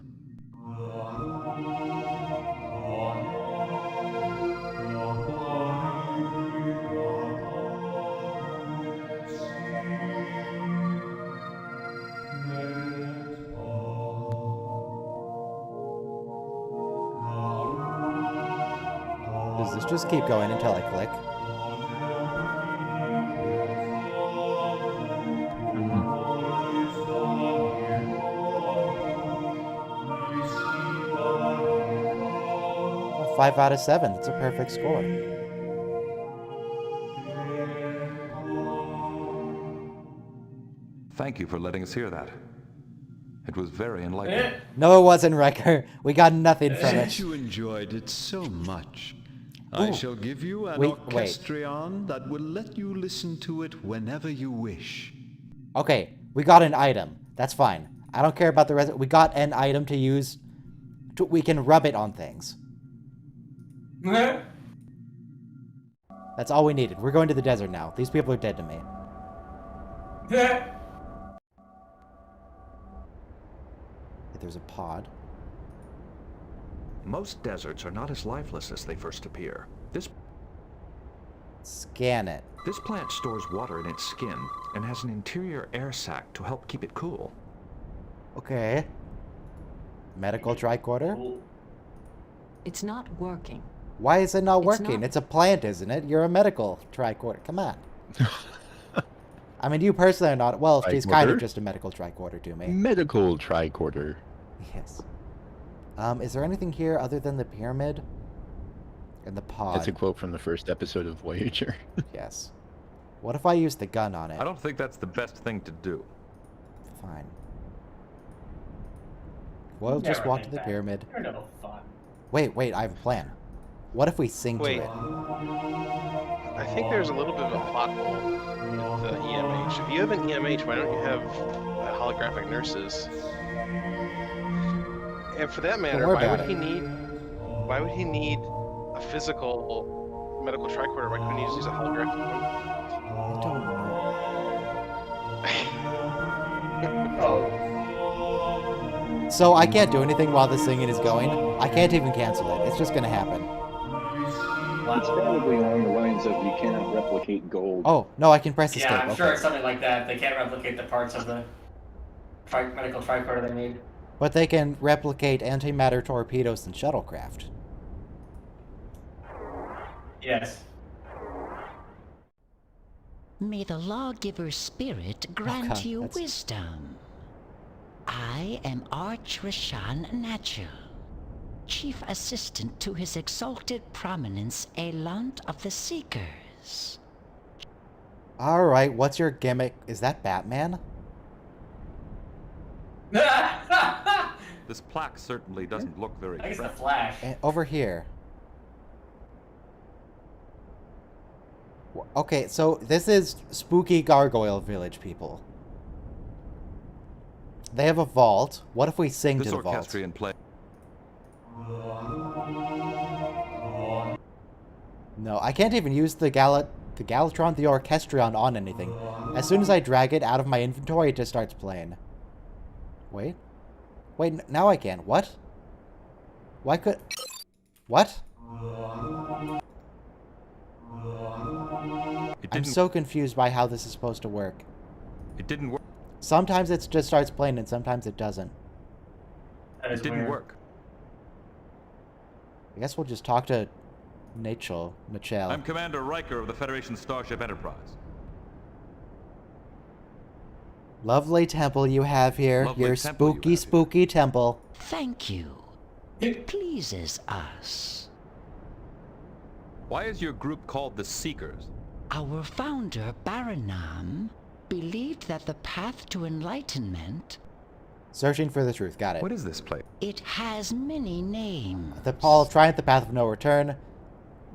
Does this just keep going until I click? Oh, 5 out of 7. That's a perfect score. Thank you for letting us hear that. It was very enlightening. No, it wasn't, Wrecker. We got nothing from Since it. you enjoyed it so much, I Ooh. shall give you an Wait. orchestrion that will let you listen to it whenever you wish. Okay, we got an item. That's fine. I don't care about the rest. We got an item to use. We can rub it on things. That's all we needed. We're going to the desert now. These people are dead to me. There's a pod. Most deserts are not as lifeless as they first appear. Scan it. This plant stores water in its skin and has an interior air sac to help keep it cool. Okay. Medical tricorder? It's not working. Why is it not It's working? not- It's a plant, isn't it? You're a medical tricorder. Come on. I mean, you personally are not. Well, she's kind of Tricorder? just a medical tricorder to me. Medical tricorder. Yes. Is there anything here other than the pyramid? And the pod? That's a quote from the first episode of Voyager. Yes. What if I use the gun on it? I don't think that's the best thing to do. Fine. We'll just walk to the pyramid. You're no fun. Wait, I have a plan. What if we sing Wait. to it? I think there's a little bit of a plot hole with the EMH. If you have an EMH, why don't you have holographic nurses? And for that matter, why would he need a physical medical tricorder? Why couldn't he just use a holographic one? I don't know. So I can't do anything while the singing is going. I can't even cancel it. It's just gonna happen. It's probably along the lines of you cannot replicate gold. Oh, no, I can press escape. Yeah, I'm sure Okay. it's something like that. They can't replicate the parts of the medical tricorder they need. But they can replicate antimatter torpedoes and shuttlecraft. Yes. May the lawgiver's spirit grant God, you that's- wisdom. I am Arch Rashan Natural, Chief Assistant to His Exalted Prominence, Elant of the Seekers. Alright, what's your gimmick? Is that Batman? This plaque certainly doesn't look very I guess the friendly. Flash. Over here. Okay, so this is Spooky Gargoyle Village, people. They have a vault. What if we sing This to the vault? orchestrion play. No, I can't even use the Galatron, the Orchestrion on anything. As soon as I drag it out of my inventory, it just starts playing. Wait. Wait, now I can. What? Why could... What? I'm so confused by how this is supposed to work. It didn't work. Sometimes it just starts playing and sometimes it doesn't. It didn't work. I guess we'll just talk to Mitchell. I'm Commander Riker of the Federation Starship Enterprise. Lovely temple you have here. Lovely Your temple you spooky, spooky temple. Thank you. It pleases us. Why is your group called the Seekers? Our founder, Baranam, believed that the path to enlightenment... Searching for the truth. Got it. What is this place? It has many names. The Paul of Triumph, the Path of No Return.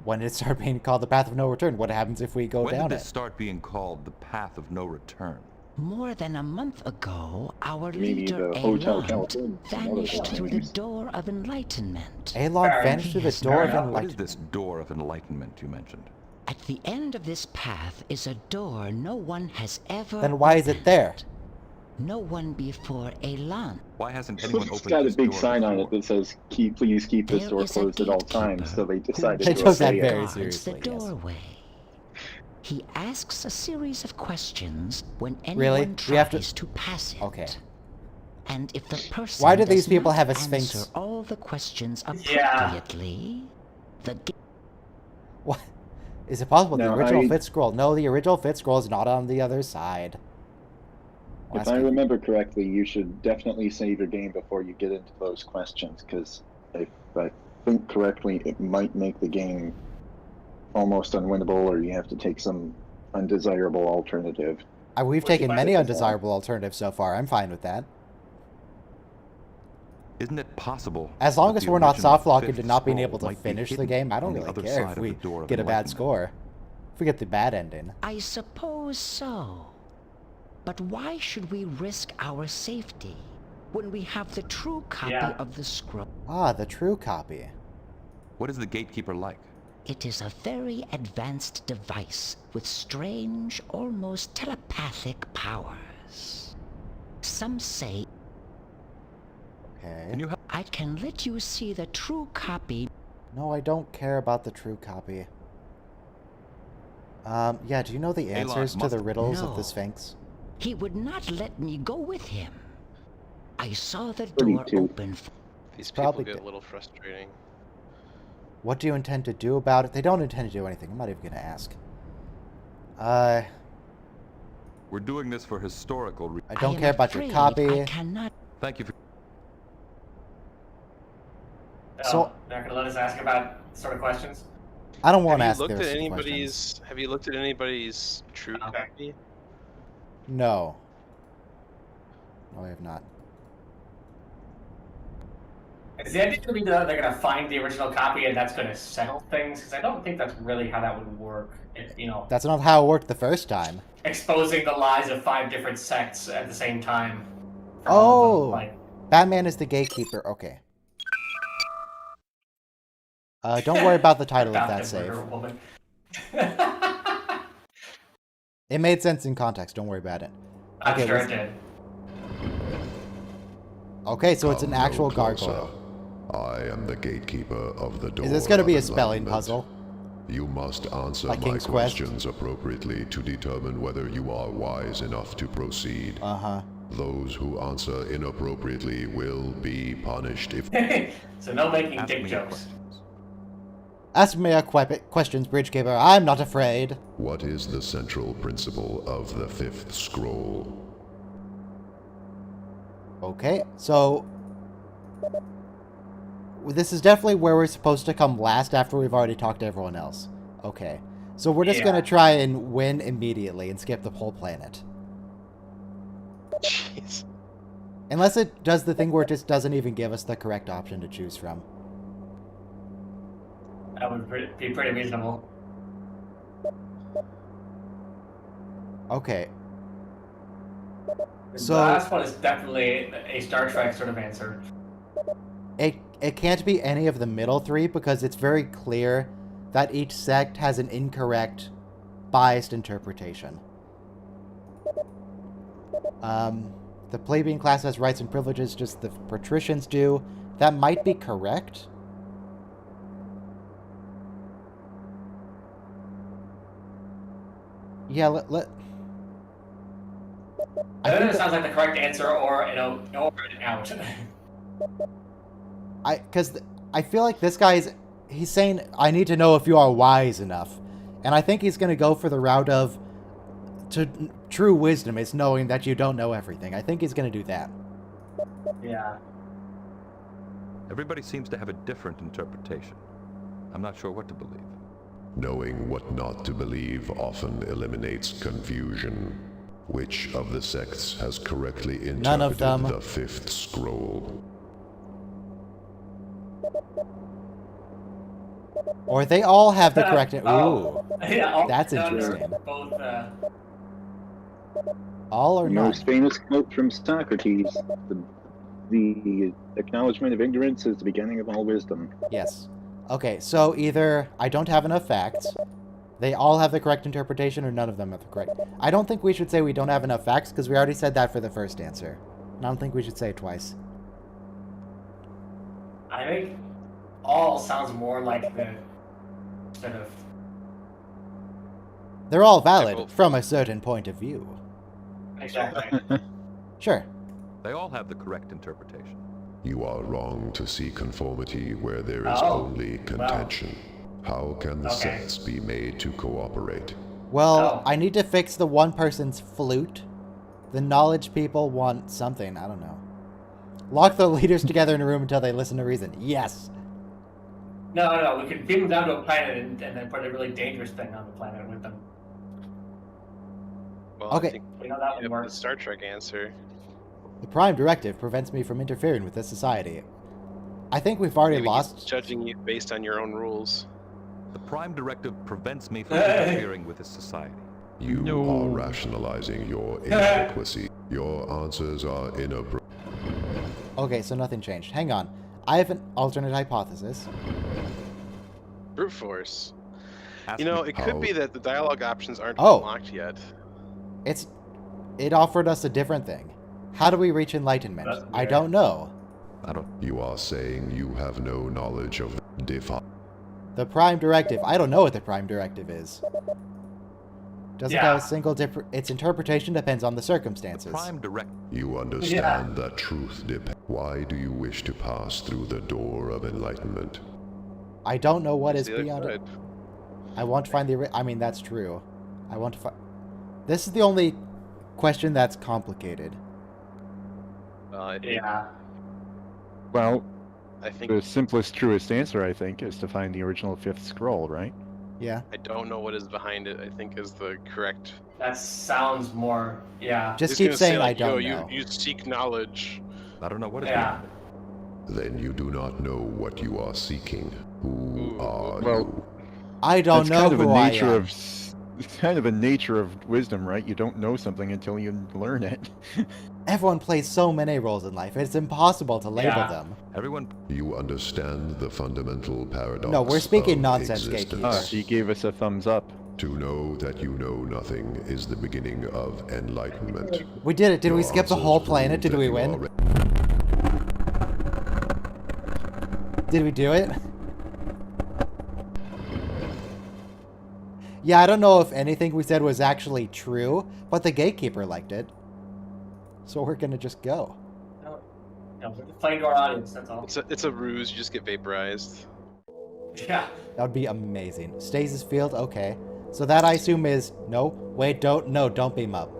When did it start being called the Path of No Return? What happens if we go When down did it? this start being called the Path of No Return? More than a month ago, our Maybe leader, the Hotel Elant, California. vanished through the door of enlightenment. Elon vanished through the door of What is enlightenment. this door of enlightenment you mentioned? At the end of this path is a door no one has ever Then why is it there? No one before Elan. Why hasn't anyone It's opened got a this big door sign on before? it that says, please keep this There door is a closed at all gatekeeper times, so they decided They to took that obey very it. Guards seriously, the yes. doorway. He asks a series of questions when anyone Really? tries We have to pass it. Okay. And if the person Why do these does people not have a sphinx? answer all the questions Yeah. appropriately, the What? Is it possible? The No, original Fit Scroll. No, the original Fit Scroll is not on the other side. Well, If that's I good. remember correctly, you should definitely save your game before you get into those questions, because if I think correctly, it might make the game almost unwinnable, or you have to take some undesirable alternative. We've Well, you taken might many as well. undesirable alternatives so far. I'm fine with that. Isn't it possible? As long that as the we're not original soft locked fifth into not being scroll able to might be finish the hidden game, I don't on the really other care side if of we the door of get a bad enlightenment? score. If we get the bad ending. I suppose so. But why should we risk our safety when we have the true copy of the scroll? Ah, the true copy. What is the gatekeeper like? It is a very advanced device with strange, almost telepathic powers. Some say Okay. I can let you see the true copy. No, I don't care about the true copy. Yeah, do you know the answers to the riddles of the No. Sphinx? He would not let me go with him. I saw the Pretty door too. open. These people Probably get did. a little frustrating. What do you intend to do about it? They don't intend to do anything. I'm not even going to ask. We're doing this for historical reasons. I don't care about your copy. I cannot. Thank you for... So they're not gonna let us ask about sort of questions. I don't want to ask Have you those looked at questions. anybody's? Have you looked at anybody's true copy? No. No, I have not. Is the idea going to be that they're going to find the original copy and that's going to settle things? Because I don't think that's really how that would work. You know, That's not how it worked the first time. exposing the lies of 5 different sects at the same time. Oh, Like, Batman is the gatekeeper. Okay. Don't worry about the title of that save. It made sense in context. Don't worry about it. I'm Okay, sure it did. Okay, so it's an Come no actual closer. gargoyle. I am the gatekeeper of the door. Is this going to be a of spelling enlightenment. puzzle? You must answer Like my King's Quest? questions appropriately to determine whether you are wise enough to proceed. Uh-huh. Those who answer inappropriately will be punished if... So no making dick jokes. Ask me a questions, Bridgekeeper. I'm not afraid. What is the central principle of the fifth scroll? Okay, so... This is definitely where we're supposed to come last after we've already talked to everyone else. Okay. So we're just going to try and win immediately and skip the whole planet. Jeez. Unless it does the thing where it just doesn't even give us the correct option to choose from. That would be pretty reasonable. Okay. The So last one is definitely a Star Trek sort of answer. it can't be any of the middle three because it's very clear that each sect has an incorrect, biased interpretation. The plebeian class has rights and privileges just the patricians do. That might be correct. Yeah, let Either it sounds like the correct answer or, you know, or an out. Because I feel like this guy's, he's saying, I need to know if you are wise enough. And I think he's going to go for the route of, true wisdom is knowing that you don't know everything. I think he's going to do that. Yeah. Everybody seems to have a different interpretation. I'm not sure what to believe. Knowing what not to believe often eliminates confusion. Which of the sects has correctly None of them. interpreted the fifth scroll? Or they all have the correct... Ooh. Yeah, That's interesting. Both, All or none. Most famous quote from Socrates: "The acknowledgement of ignorance is the beginning of all wisdom." Yes. Okay, so either I don't have enough facts, they all have the correct interpretation, or none of them have the correct. I don't think we should say we don't have enough facts, because we already said that for the first answer. I don't think we should say it twice. I think all sounds more like the sort of... They're all valid from a certain point of view. Exactly. Sure. They all have the correct interpretation. You are wrong to see conformity where there is Oh, only contention. How can the sects be made to cooperate? Well, I need to fix the one person's flute. The knowledge people want something. I don't know. Lock the leaders together in a room until they listen to reason. Yes. No, we could beam them down to a planet and then put a really dangerous thing on the planet with them. Well, Okay. I think We know that you would have work. the Star Trek answer. The Prime Directive prevents me from interfering with this society. I think we've already Maybe lost... he's judging you based on your own rules. The Prime Directive prevents me from interfering with this society. You are rationalizing your inadequacy. Your answers are inappropriate. Okay, so nothing changed. Hang on. I have an alternate hypothesis. Brute force. You know, it could be that the dialogue options aren't Oh. unlocked yet. It offered us a different thing. How do we reach enlightenment? I don't know. You are saying you have no knowledge of The Prime Directive. I don't know what the Prime Directive is. Doesn't have a single different... Its interpretation depends on the circumstances. You understand that truth depends. Why do you wish to pass through the door of enlightenment? I don't know what is The other beyond it. side. I want to find the... I mean, that's true. I want to find... This is the only question that's complicated. Yeah. Well, I think the simplest, truest answer, I think, is to find the original fifth scroll, right? Yeah. I don't know what is behind it. I think is the correct. That sounds more. Yeah. Just It's keep gonna saying say, like, I don't yo, know. You seek knowledge. I don't know what is Yeah. behind it. Then you do not know what you are seeking. Who are Well, you? I don't That's know kind of who a I nature am. of it's kind of a nature of wisdom, right? You don't know something until you learn it. Everyone plays so many roles in life. It's impossible to label them. Everyone. You understand the fundamental paradox. No, we're speaking of nonsense, existence. gatekeeper. He gave us a thumbs up. To know that you know nothing is the beginning of enlightenment. We did it. Did we Your skip the answers whole prove planet? Did that we you win? are Did we do it? Yeah, I don't know if anything we said was actually true, but the gatekeeper liked it. So we're gonna just go. No, we're playing to our audience, that's all. It's a ruse. You just get vaporized. Yeah. That would be amazing. Stasis field, okay. So that I assume is no. Wait, don't beam up.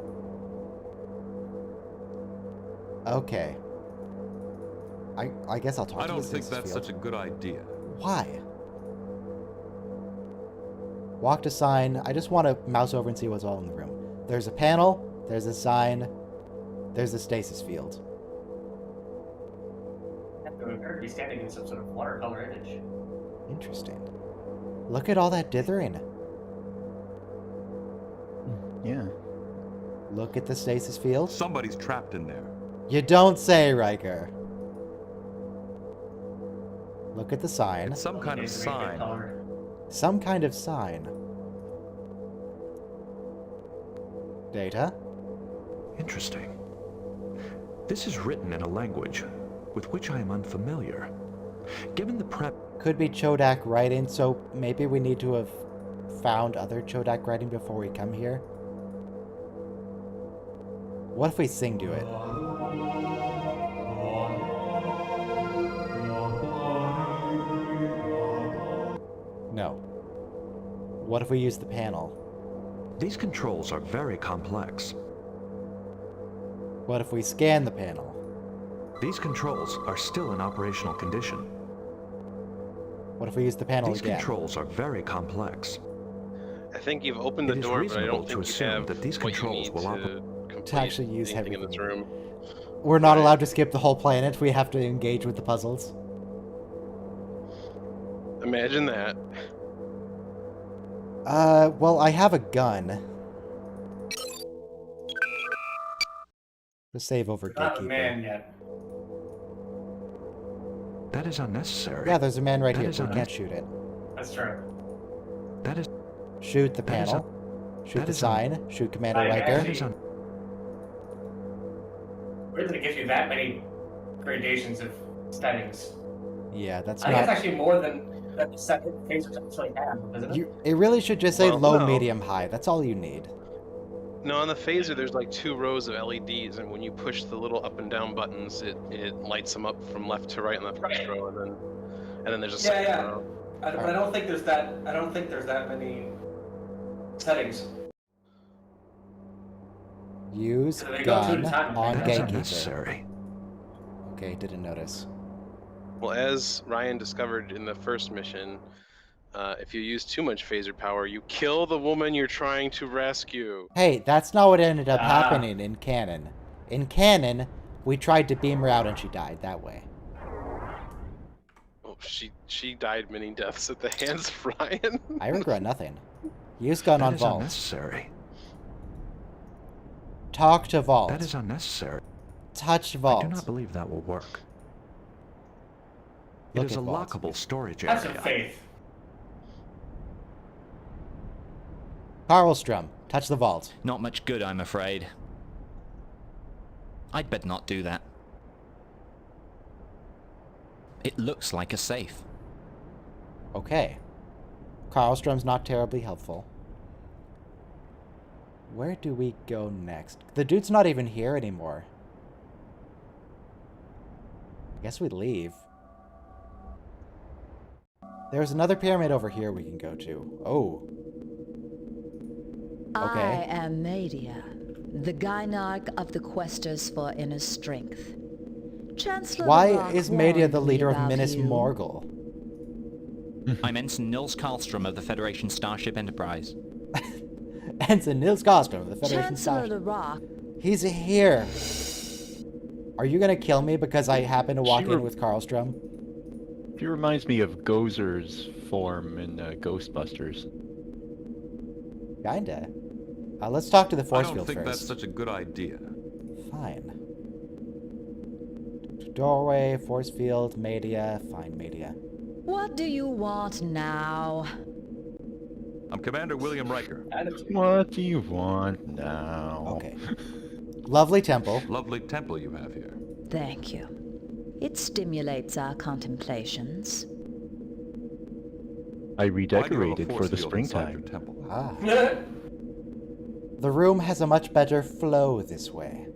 Okay. I guess I'll talk I to don't the think stasis that's field. such a good idea. Why? Walk to sign. I just want to mouse over and see what's all in the room. There's a panel. There's a sign. There's a stasis field. It would appear to be standing in some sort of watercolor image. Interesting. Look at all that dithering. Yeah. Look at the stasis field. Somebody's trapped in there. You don't say, Riker. Look at the sign. It's some kind of sign. Some kind of sign. Data. Interesting. This is written in a language with which I am unfamiliar. Given the prep... Could be Chodak writing, so maybe we need to have found other Chodak writing before we come here. What if we sing to it? No. What if we use the panel? These controls are very complex. What if we scan the panel? These controls are still in operational condition. What if we use the panel These again? controls are very complex. I think you've opened the It is door, but I reasonable don't to think you assume have that these what you controls need will to complete To actually use anything in everything. this room. We're not allowed to skip the whole planet. We have to engage with the puzzles. Imagine that. Well, I have a gun. To save over Not a gatekeeper. man yet. That is unnecessary. Yeah, there's a man right That here. is We can't shoot it. That's true. That is... Shoot the That is panel. Shoot that the is sign. Shoot Commander I Riker. imagine- Weird that it gives you that many gradations of settings. Yeah, that's I think not... it's actually more than the second phasers actually have, isn't it? It really should just say Well, low, no. medium, high. That's all you need. No, on the phaser, there's like 2 rows of LEDs, and when you push the little up and down buttons, it lights them up from left to right on the first row, and then there's a second Yeah. row. But I don't think there's that. I don't think there's that many settings. Use So they go two at a gun time, on I think. That is gatekeeper. unnecessary. Okay, didn't notice. Well, as Ryan discovered in the first mission, if you use too much phaser power, you kill the woman you're trying to rescue. Hey, that's not what ended up happening in canon. In canon, we tried to beam her out and she died that way. Oh, she died many deaths at the hands of Ryan. I regret nothing. Use gun That on is Vault. unnecessary. Talk to Vault. That is unnecessary. Touch I Vault. do not believe that will work. Look It is at a Vault. lockable storage Have area. some faith. Carlstrom, touch the Vault. Not much good, I'm afraid. I'd better not do that. It looks like a safe. Okay. Carlstrom's not terribly helpful. Where do we go next? The dude's not even here anymore. I guess we leave. There's another pyramid over here we can go to. Oh. Okay. I am Nadia, the Gynarch of the Questers for Inner Strength. Chancellor Why Rock is Media warned the me leader of about Minas you. Morgul? I'm Ensign Nils Karlstrom of the Federation Starship Enterprise. Ensign Nils Karlstrom of the Federation Chancellor Starship. Rock. He's here. Are you gonna kill me because I happen to walk in with Karlstrom? He reminds me of Gozer's form in Ghostbusters. Kinda. Let's talk to the force I don't field think first. that's such a good idea. Fine. Doorway, force field, media. Fine, media. What do you want now? I'm Commander William Riker. What do you want now? Okay. Lovely temple. Lovely temple you have here. Thank you. It stimulates our contemplations. I redecorated for the springtime. Ah. The room has a much better flow this way.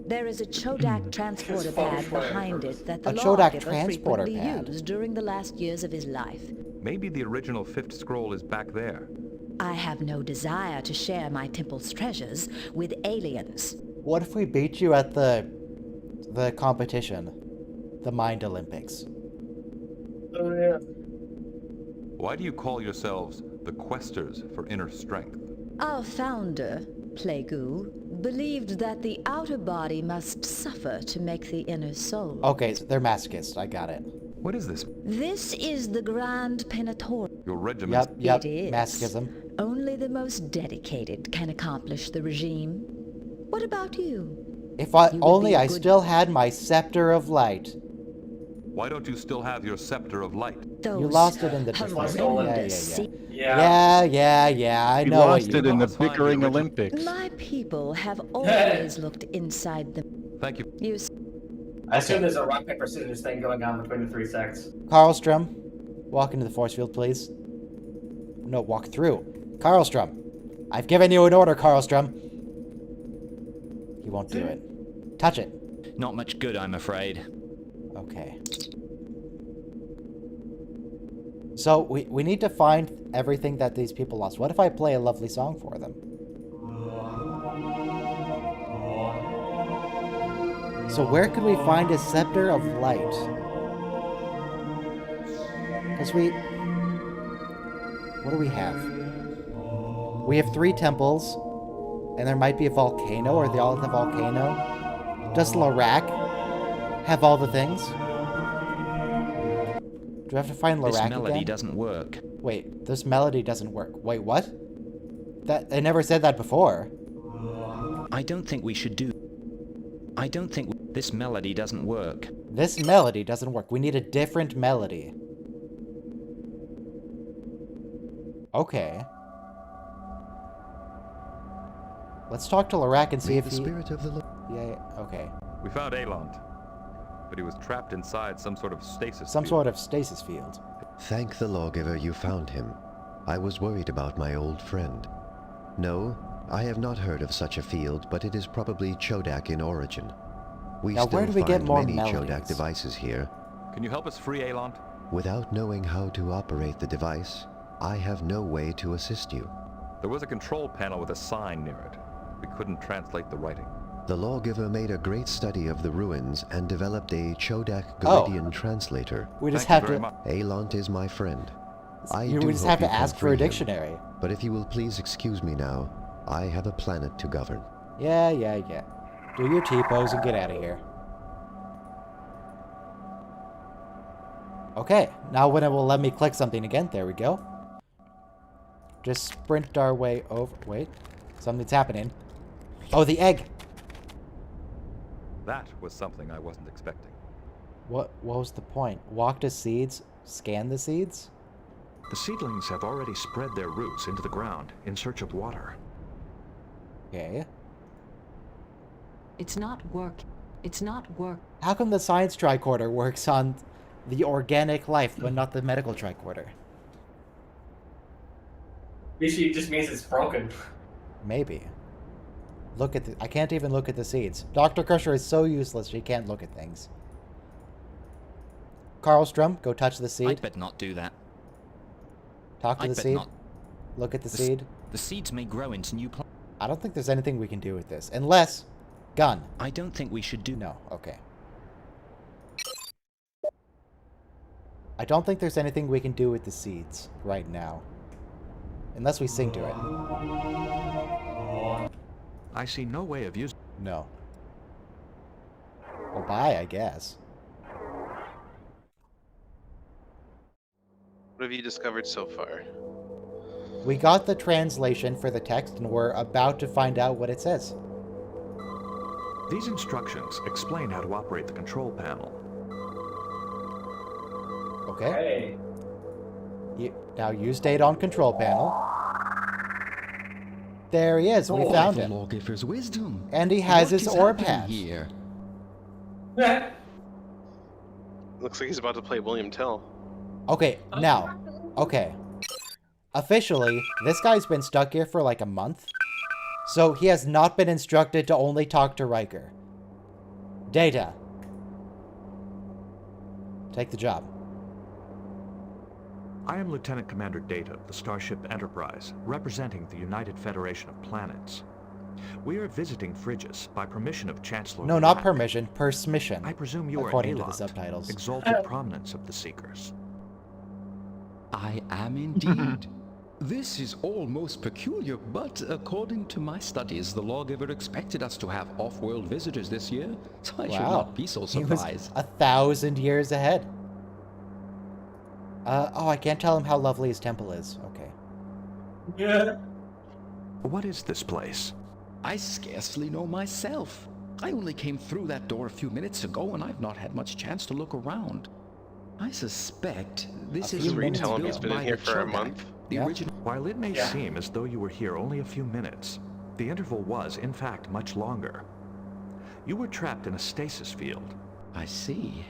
There is a Chodak transporter pad behind it that the A Chodak lawgiver transporter frequently pad? used during the last years of his life. Maybe the original fifth scroll is back there. I have no desire to share my temple's treasures with aliens. What if we beat you at the competition? The Mind Olympics. Oh, yeah. Why do you call yourselves the Questers for Inner Strength? Our founder, Plagu, believed that the outer body must suffer to make the inner soul. Okay, so they're masochists. I got it. What is this? This is the Grand Penator. Your regiment? Yep, It is. masochism. Only the most dedicated can accomplish the regime. What about you? If I You would only be a I good- still had my scepter of light. Why don't you still have your scepter of light? You lost it in the horrendous Yeah, I You know lost what you it in the lost. bickering Olympics. My people have always looked inside them. Thank you. You I assume there's a rock, paper, scissors thing going on between the three sects. Karlstrom, walk into the force field, please. No, walk through. Karlstrom, I've given you an order, Karlstrom. He won't do it. Touch it. Not much good, I'm afraid. Okay. So, we need to find everything that these people lost. What if I play a lovely song for them? So where could we find a scepter of light? Because what do we have? We have 3 temples, and there might be a volcano, or they all have a volcano. Does Larak have all the things? Do I have to find Larak This melody again? doesn't work. Wait, this melody doesn't work. Wait, what? I never said that before. I don't think we should do... I don't think... This melody doesn't work. This melody doesn't work. We need a different melody. Okay. Let's talk to Larak and see if the he... spirit of the Yeah, okay. We found Elant, but he was trapped inside some sort of stasis Some field. sort of stasis field. Thank the lawgiver you found him. I was worried about my old friend. No, I have not heard of such a field, but it is probably Chodak in origin. We Now, still where do we find get more many melodies? Chodak devices here. Can you help us free Elant? Without knowing how to operate the device, I have no way to assist you. There was a control panel with a sign near it. We couldn't translate the writing. The lawgiver made a great study of the ruins and developed a Chodak Oh. Garidian translator. We just have to... Elant is my friend. We just hope have to you can ask for free a him. dictionary. But if you will please excuse me now, I have a planet to govern. Yeah. Do your T-pose and get out of here. Okay, now when it will let me click something again, there we go. Just sprint our way over. Wait, something's happening. Oh, the egg! That was something I wasn't expecting. What was the point? Walk to seeds, scan the seeds? The seedlings have already spread their roots into the ground in search of water. Okay. It's not work. It's not work. How come the science tricorder works on the organic life, but not the medical tricorder? Maybe it just means it's broken. Maybe. Look at I can't even look at the seeds. Dr. Crusher is so useless she can't look at things. Karlstrom, go touch the seed. I'd better not do that. Talk to I'd the bet seed. not. Look at the seed. The seeds may grow into new plants. I don't think there's anything we can do with this. Unless... Gun. I don't think we should do... No, okay. I don't think there's anything we can do with the seeds right now. Unless we sing to it. I see no way of using... No. Well, bye, I guess. What have you discovered so far? We got the translation for the text, and we're about to find out what it says. These instructions explain how to operate the control panel. Okay. Now use data on control panel. There he is. We found him. Lawgiver's wisdom. And he has What his is orb happening hat. here? Looks like he's about to play William Tell. Okay, now. Okay. Officially, this guy's been stuck here for like a month. So he has not been instructed to only talk to Riker. Data. Take the job. I am Lieutenant Commander Data of the Starship Enterprise, representing the United Federation of Planets. We are visiting Phrygia by permission of Chancellor No, not Larak. permission. Permission. I presume you are according to the Alot, subtitles. exalted prominence of the Seekers. I am indeed. This is all most peculiar, but according to my studies, the lawgiver expected us to have off-world visitors this year, so I should not be so He was surprised. 1,000 years ahead. Oh, I can't tell him how lovely his temple is. Okay. Yeah. What is this place? I scarcely know myself. I only came through that door a few minutes ago, and I've not had much chance to look around. I suspect this is a room telling me built it's been in by here the for a Chodak, month? the original. While it may seem as though you were here only a few minutes, the interval was, in fact, much longer. You were trapped in a stasis field. I see.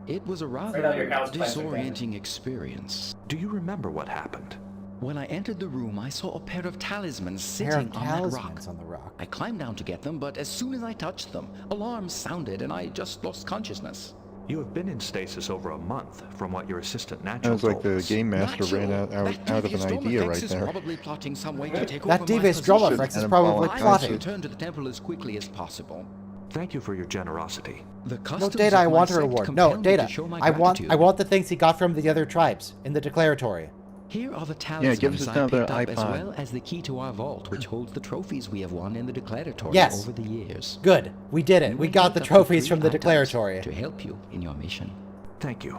It was a rather Right on your house plants are disorienting experience. Do you remember what happened? When I entered the room, I saw a pair of talismans Pair sitting of on that rock. talismans on the rock. I climbed down to get them, but as soon as I touched them, alarms sounded and I just lost consciousness. You have been in stasis over a month, from what your assistant Natural Sounds like told the us. game master ran out of an idea right is there. probably plotting some way to take That over devious my drama position. Frex is probably I plotting. must return to the temple as quickly as possible. Thank you for your generosity. The No, customs Data, of I my want a sect reward. compel No, me Data, to show my I want gratitude. the things he got from the other tribes in the declaratory. Here are the Yeah, talismans give us I another picked up, as iPod. well as the key to our vault, which holds the trophies we have won in the declaratory Yes. over the years. Good. We did it. We got the trophies from the declaratory. To help you in your mission. Thank you.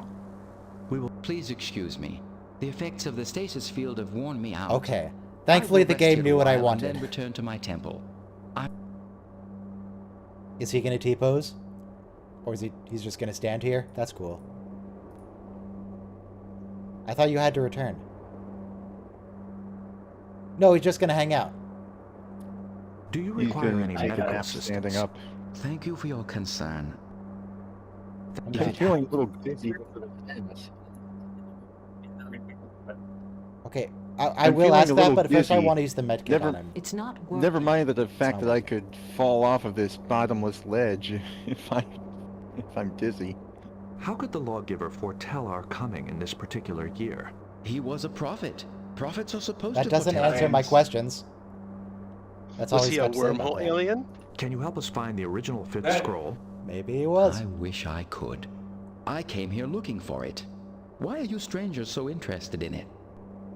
We will. Please excuse me. The effects of the stasis field have worn me out. Okay. Thankfully, the game knew what I wanted. Then return to my temple. Is he gonna T-pose? Or is he's just gonna stand here? That's cool. I thought you had to return. No, he's just gonna hang out. Do you He's require gonna any take a medical nap assistance? standing up. Thank you for your concern. If you're feeling a little dizzy over the fence. Okay, I I'm will feeling ask a that, little but first I dizzy. want to use the medkit Never- on him. It's not working. Never mind the fact that I could fall off of this bottomless ledge if I'm dizzy. How could the lawgiver foretell our coming in this particular year? He was a prophet. Prophets are supposed That to doesn't foretell answer my things. questions. That's all Was he's he a got to say about wormhole that. alien? Can you help us find the original fifth scroll? Maybe he was. I wish I could. I came here looking for it. Why are you strangers so interested in it?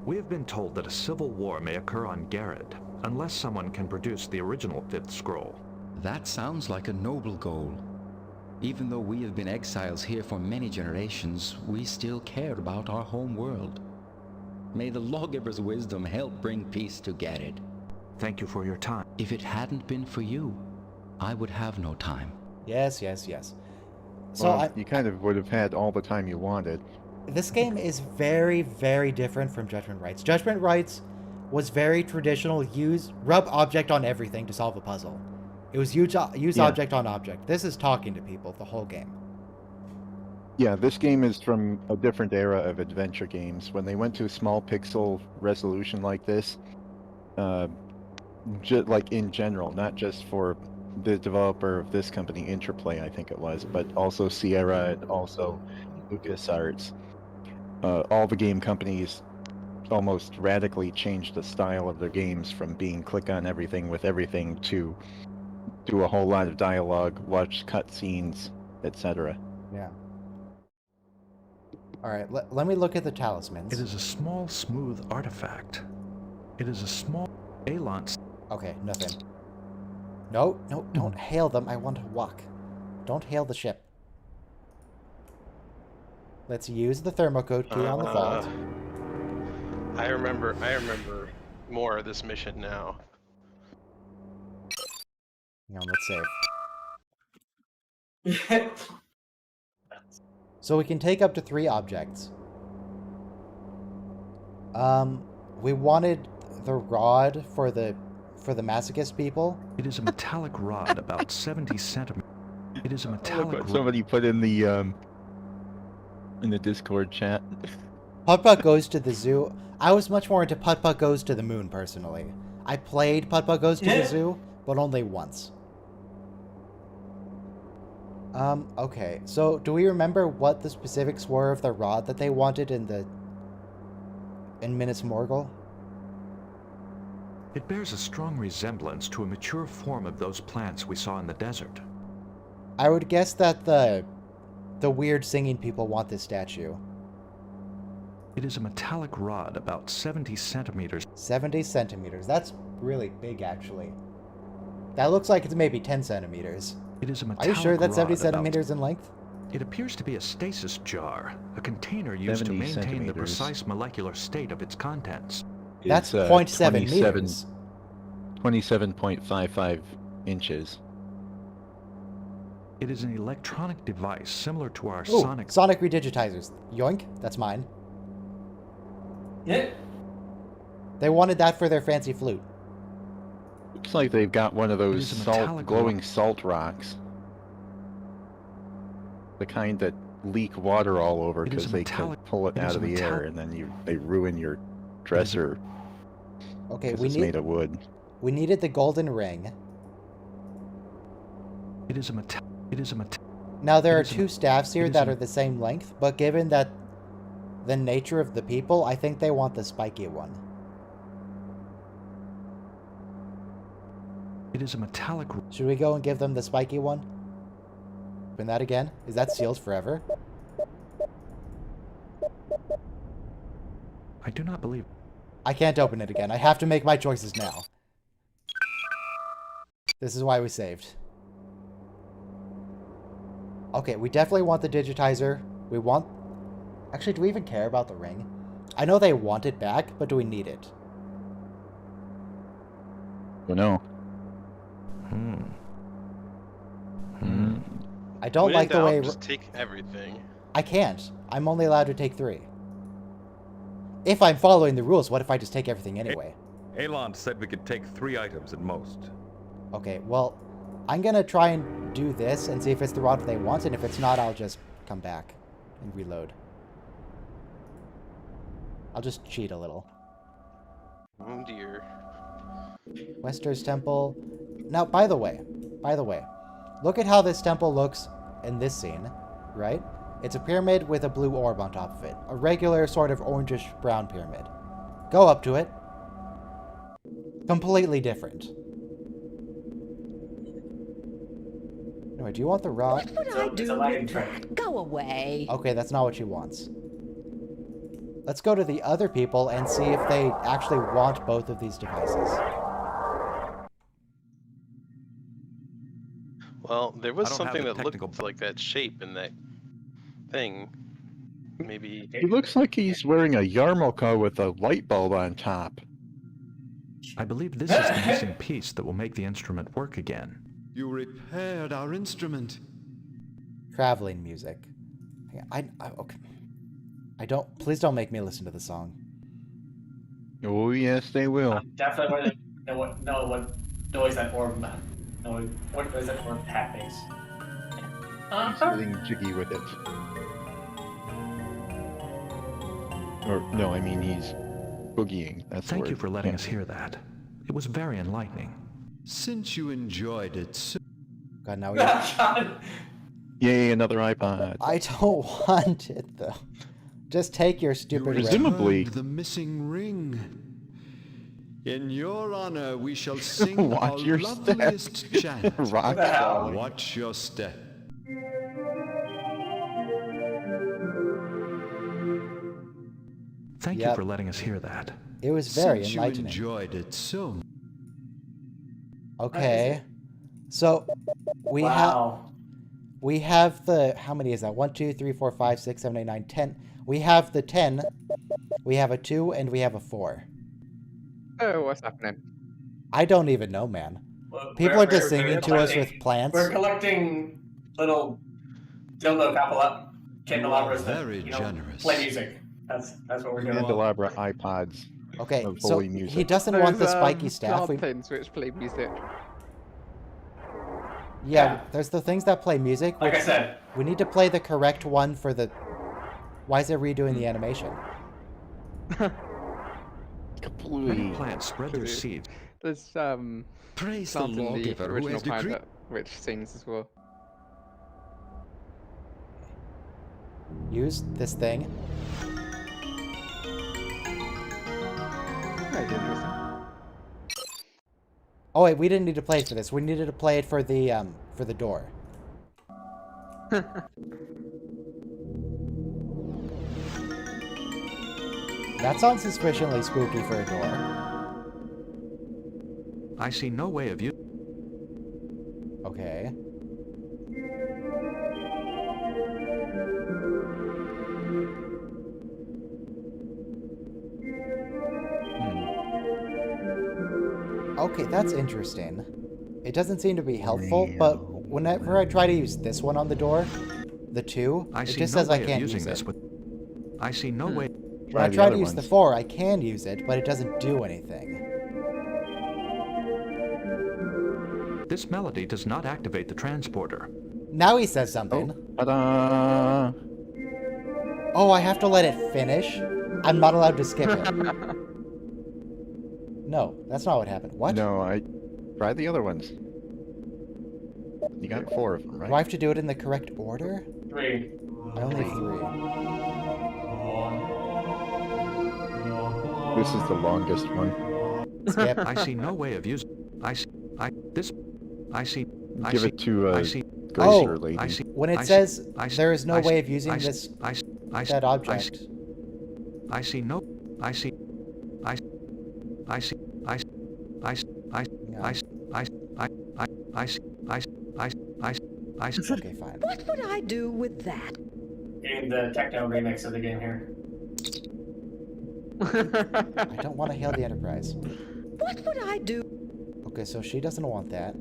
We have been told that a civil war may occur on Garrett, unless someone can produce the original fifth scroll. That sounds like a noble goal. Even though we have been exiles here for many generations, we still care about our home world. May the lawgiver's wisdom help bring peace to Garrett. Thank you for your time. If it hadn't been for you, I would have no time. Yes, yes, yes. So Well, you kind of would have had all the time you wanted. this game is very, very different from Judgment Rights. Judgment Rights was very traditional, rub object on everything to solve a puzzle. It was use Yeah. object on object. This is talking to people the whole game. Yeah, this game is from a different era of adventure games. When they went to a small pixel resolution like this, like in general, not just for the developer of this company, Interplay, I think it was, but also Sierra and also LucasArts. All the game companies almost radically changed the style of their games from being click on everything with everything to do a whole lot of dialogue, watch cutscenes, etc. Yeah. Alright, let me look at the talismans. It is a small, smooth artifact. It is a small Alon. Okay, nothing. No, don't hail them. I want to walk. Don't hail the ship. Let's use the thermocode key on the vault. I remember more of this mission now. Hang on, let's save. So we can take up to 3 objects. We wanted the rod for the masochist people. It is a metallic rod about 70 centimeters. It is a metallic rod. Somebody put in the Discord chat. Putt-Putt Goes to the Zoo. I was much more into Putt-Putt Goes to the Moon, personally. I played Putt-Putt Goes to the Zoo, but only once. Okay. So, do we remember what the specifics were of the rod that they wanted in Minas Morgul? It bears a strong resemblance to a mature form of those plants we saw in the desert. I would guess that the weird singing people want this statue. It is a metallic rod about 70 centimeters. 70 centimeters. That's really big, actually. That looks like it's maybe 10 centimeters. It is a Are metallic you sure that's 70 rod centimeters in length? It appears to be a stasis jar, a container used to maintain the precise molecular state of its contents. That's 0.7 meters. 27.55 inches. It is an electronic device similar to our Ooh, sonic redigitizers. Yoink, that's mine. Yeah. They wanted that for their fancy flute. Looks like they've got one of those glowing salt rocks. The kind that leak water all over because they can pull it out of the air and then they ruin your dresser. Okay, it's made of wood. We needed the golden ring. It is a metal. Now there are 2 staffs here that are the same length, but given that the nature of the people, I think they want the spiky one. It is a metallic. Should we go and give them the spiky one? Open that again. Is that sealed forever? I do not believe. I can't open it again. I have to make my choices now. This is why we saved. Okay, we definitely want the digitizer. We want... Actually, do we even care about the ring? I know they want it back, but do we need it? Don't know. I don't like the way... Just take everything. I can't. I'm only allowed to take 3. If I'm following the rules, what if I just take everything anyway? Alon said we could take 3 items at most. Okay, well, I'm gonna try and do this and see if it's the rod they want, and if it's not, I'll just come back and reload. I'll just cheat a little. Oh dear. Wester's Temple. Now, by the way, look at how this temple looks in this scene, right? It's a pyramid with a blue orb on top of it. A regular sort of orangish-brown pyramid. Go up to it. Completely different. Anyway, do you want the rod? What would I do with that? Go away. Okay, that's not what she wants. Let's go to the other people and see if they actually want both of these devices. Well, there was something that looked like that shape in that thing. Maybe... He looks like he's wearing a yarmulke with a light bulb on top. I believe this is the missing piece that will make the instrument work again. You repaired our instrument. Traveling music. Okay. Please don't make me listen to the song. Oh yes, they will. Definitely want to know what noise that orb what noise that orb makes. He's getting jiggy with it. Or no, I mean he's boogieing. That's the word. Thank you for letting us hear that. It was very enlightening. Since you enjoyed it so... God, now we Yay, another iPod. I don't want it, though. Just take your stupid ring. Presumably. The missing ring. In your honor, we shall sing Watch our your loveliest step. chant. Rock song. Watch your step. Thank you for letting us hear that. It was very Since enlightening. you enjoyed it so. Okay. So we have the, how many is that? 1, 2, 3, 4, 5, 6, 7, 8, 9, 10. We have the 10. We have a 2 and we have a 4. Oh, what's happening? I don't even know, man. Well, People are just singing to us with plants. We're collecting little dildo candelabras that, very generous. play music. That's what we're doing. Candelabra iPods. Okay, of so holy music. he doesn't want the spiky staff. Plant things which play music. Yeah, there's the things that play music. Like I said. We need to play the correct one for the... Why is it redoing the animation? Many plants spread their seeds. There's Praise the plants in lawgiver who original has decreed. pilot, which sings as well. Use this thing. That's interesting. Oh wait, we didn't need to play it for this. We needed to play it for the door. That sounds suspiciously spooky for a door. I see no way of you. Okay. Okay, that's interesting. It doesn't seem to be helpful, but whenever I try to use this one on the door, the 2, it just says I can't use it. I see no way. When I try to use the 4, I can use it, but it doesn't do anything. This melody does not activate the transporter. Now he says something. Ta-da! Oh, I have to let it finish? I'm not allowed to skip it. No, that's not what happened. What? No, I tried the other ones. You got 4 of them, right? Do I have to do it in the correct order? 3. I only have 3. This is the longest one. Skip. I see no way of using. Give it to I see. Glacier Lady. I see. When it I see- says I see- there is no I way see- of using I see- this I see- I see- that I object. see- I see no. I see. I see. I see. I see. I see. I see. I see. I see. I see. I see. Okay, fine. What would I do with that? Getting the techno remix of the game here. I don't want to hail the Enterprise. What would I do? Okay, so she doesn't want that.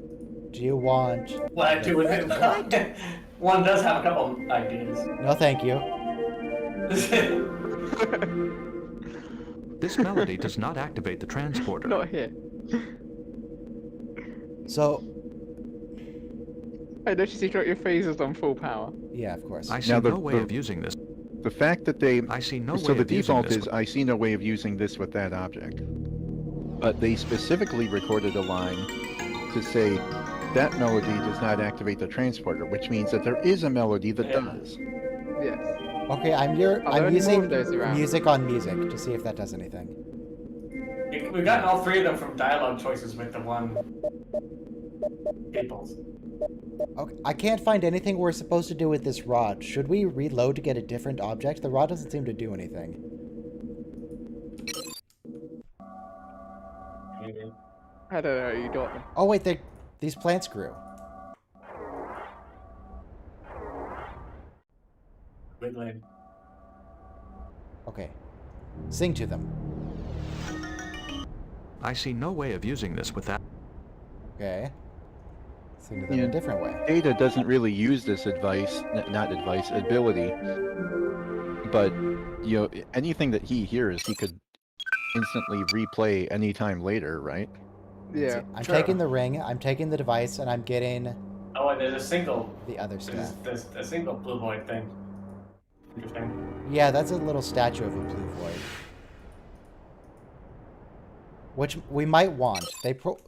Do you want... What I do with it? One does have a couple ideas. No, thank you. This melody does not activate the transporter. Not here. So... I noticed you got your phasers on full power. Yeah, of course. I see no way of using this. The fact that they... I see no So way the of using default this is, I see no way of using this with that object. But they specifically recorded a line to say, that melody does not activate the transporter, which means that there is a melody that does. Yes. Okay, I'm there any using more of those around? music on music to see if that does anything. We've gotten all 3 of them from dialogue choices with the one people's. Okay, I can't find anything we're supposed to do with this rod. Should we reload to get a different object? The rod doesn't seem to do anything. I don't know, you got them. Oh wait, these plants grew. Wiggling. Okay. Sing to them. I see no way of using this with that. Okay. Sing to them a different way. Data doesn't really use this ability. But, you know, anything that he hears, he could instantly replay anytime later, right? Yeah. I'm taking the ring, I'm taking the device, and I'm getting Oh, and there's a single. the other stuff. There's a single blue void thing. Interesting. Yeah, that's a little statue of a blue void. Which we might want.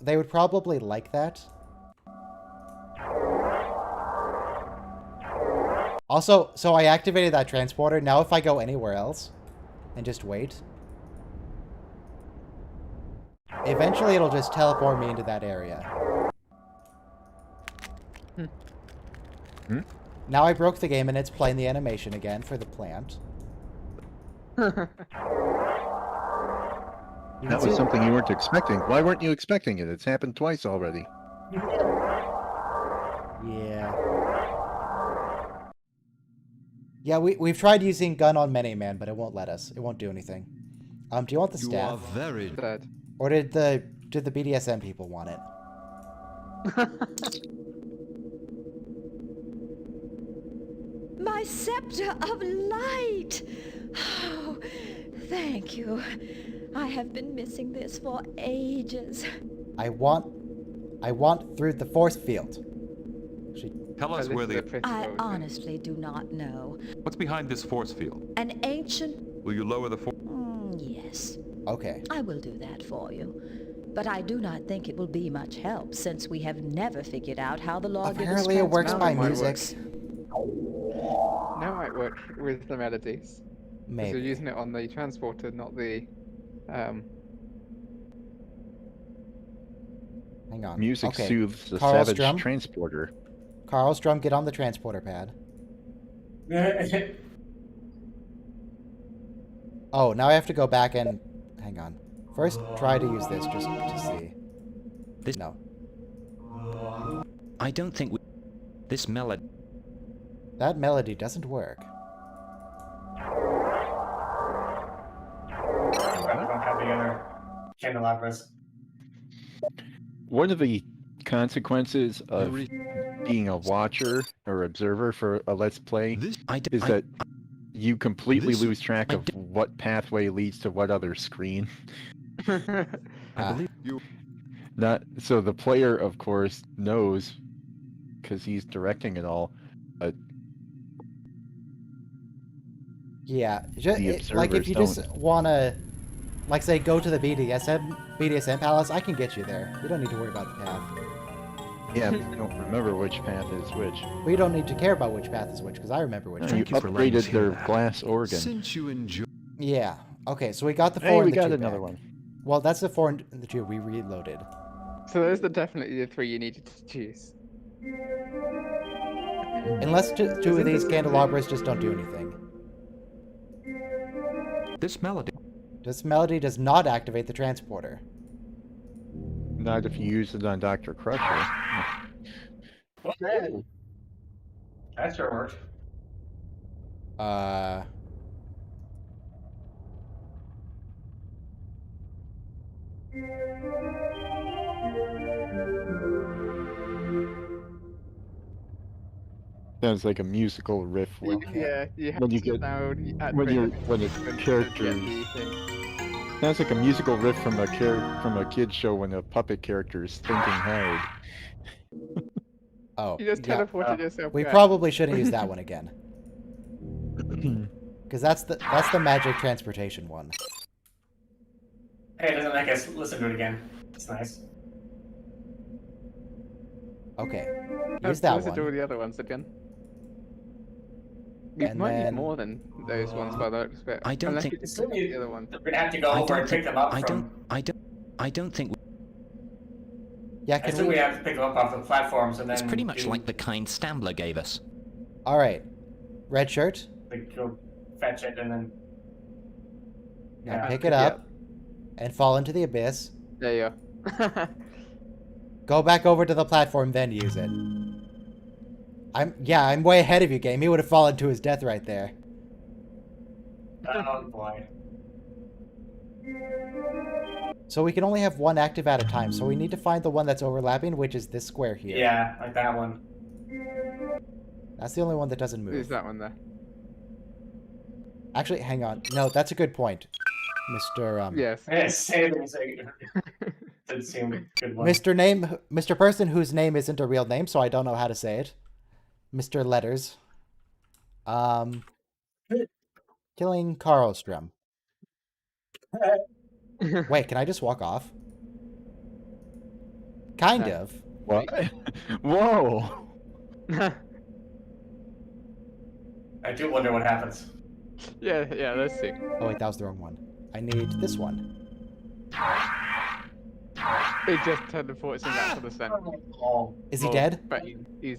They would probably like that. Also, so I activated that transporter. Now if I go anywhere else and just wait, eventually it'll just teleport me into that area. Now I broke the game and it's playing the animation again for the plant. That was something you weren't expecting. Why weren't you expecting it? It's happened twice already. Yeah. Yeah, we've tried using gun on Many-Man, but it won't let us. It won't do anything. Do you want the staff? You are very dead. Or did the BDSM people want it? My scepter of light! Oh, thank you. I have been missing this for ages. I want through the force field. Tell us where the... I honestly do not know. What's behind this force field? An ancient... Will you lower the force... Yes. Okay. I will do that for you. But I do not think it will be much help, since we have never figured out how the lawgivers... Apparently it works by music. That might work with the melodies. Maybe. Because you're using it on the transporter, not the... Hang on. Music Okay. soothes the Carl savage Strum? transporter. Carl Strum, get on the transporter pad. Oh, now I have to go back and... Hang on. First, try to use this just to see. No. I don't think this melody... That melody doesn't work. I don't have the other candelabras. One of the consequences of being a watcher or observer for a Let's Play is that you completely lose track of what pathway leads to what other screen. I believe you... Not so the player, of course, knows because he's directing it all. Yeah, The like if observers you just want to, like say, go to the BDSM Palace, I can get you there. You don't need to worry about the path. Yeah, but you don't remember which path is which. We don't need to care about which path is which, because I remember which path. You upgraded their glass organ. Since you enjoy... Yeah. Okay, so we got the 4 Hey, and we the got 2 another back. one. Well, that's the 4 and the 2 we reloaded. So those are definitely the 3 you needed to choose. Unless 2 of these candelabras just don't do anything. This melody... This melody does not activate the transporter. Not if you use it on Dr. Crusher. Okay. That sure worked. Sounds like a musical riff when, Yeah, you have when you to get now when it's characters. Sounds like a musical riff from a kid's show when a puppet character is thinking hard. Oh, You just teleported yourself we back. probably shouldn't use that one again. Because that's the magic transportation one. Hey, it doesn't make us listen to it again. It's nice. Okay, Let's use that listen to all one. the other ones again. You And might then- need more than those ones by the looks of it. I don't Unless think- you just pick up the other one. We're gonna have to go over and pick them up from... I don't think... Yeah, I can assume we... we have to pick them up off the platforms and then... It's pretty much do- like the kind Stambler gave us. Alright. Red shirt. Like, go fetch it and then... Now pick it up and fall into the abyss. There you are. Go back over to the platform, then use it. I'm way ahead of you, game. He would have fallen to his death right there. Oh boy. So we can only have one active at a time, so we need to find the one that's overlapping, which is this square here. Yeah, like that one. That's the only one that doesn't move. Who's that one there? Actually, hang on. No, that's a good point. Mr. Yes. Didn't seem a good one. Mr. Person whose name isn't a real name, so I don't know how to say it. Mr. Letters. Killing Karlstrom. Wait, can I just walk off? Kind of. What? Whoa! I do wonder what happens. Yeah, let's see. Oh wait, that was the wrong one. I need this one. It just teleports him back to the center. Is he dead? But he's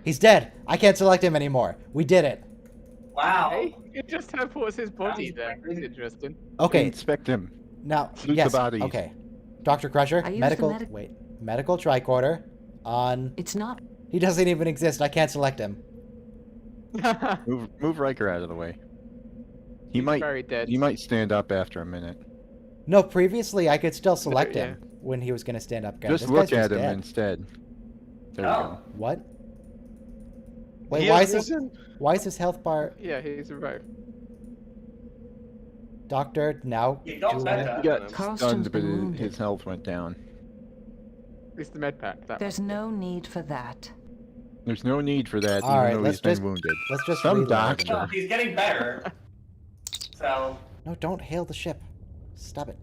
He's dead. I can't select him anymore. We did it. Wow. Hey, it just teleports his body there. That's interesting. Okay. Inspect him. Now, Loot yes. the bodies. Okay. Dr. Crusher, I used medical. the Wait. Medical tricorder on. It's not. He doesn't even exist. I can't select him. Move Riker out of the way. He He's might. very dead. He might stand up after a minute. No, previously I could still select Yeah. him when he was going to stand up. Guys. Just This look guy's at him dead. instead. There we Oh. go. What? Wait, He why has is this? risen. Why is his health bar? Yeah, he's revived. Doctor, now. You don't do you bet wanna- that. He got Carlston's stunned, but been wounded. his health went down. It's the med pack. That There's no need for that. There's no need for that, All even right, though let's he's been just- wounded. Let's just Some reload. doctor. He's getting better. So No, don't hail the ship. Stop it.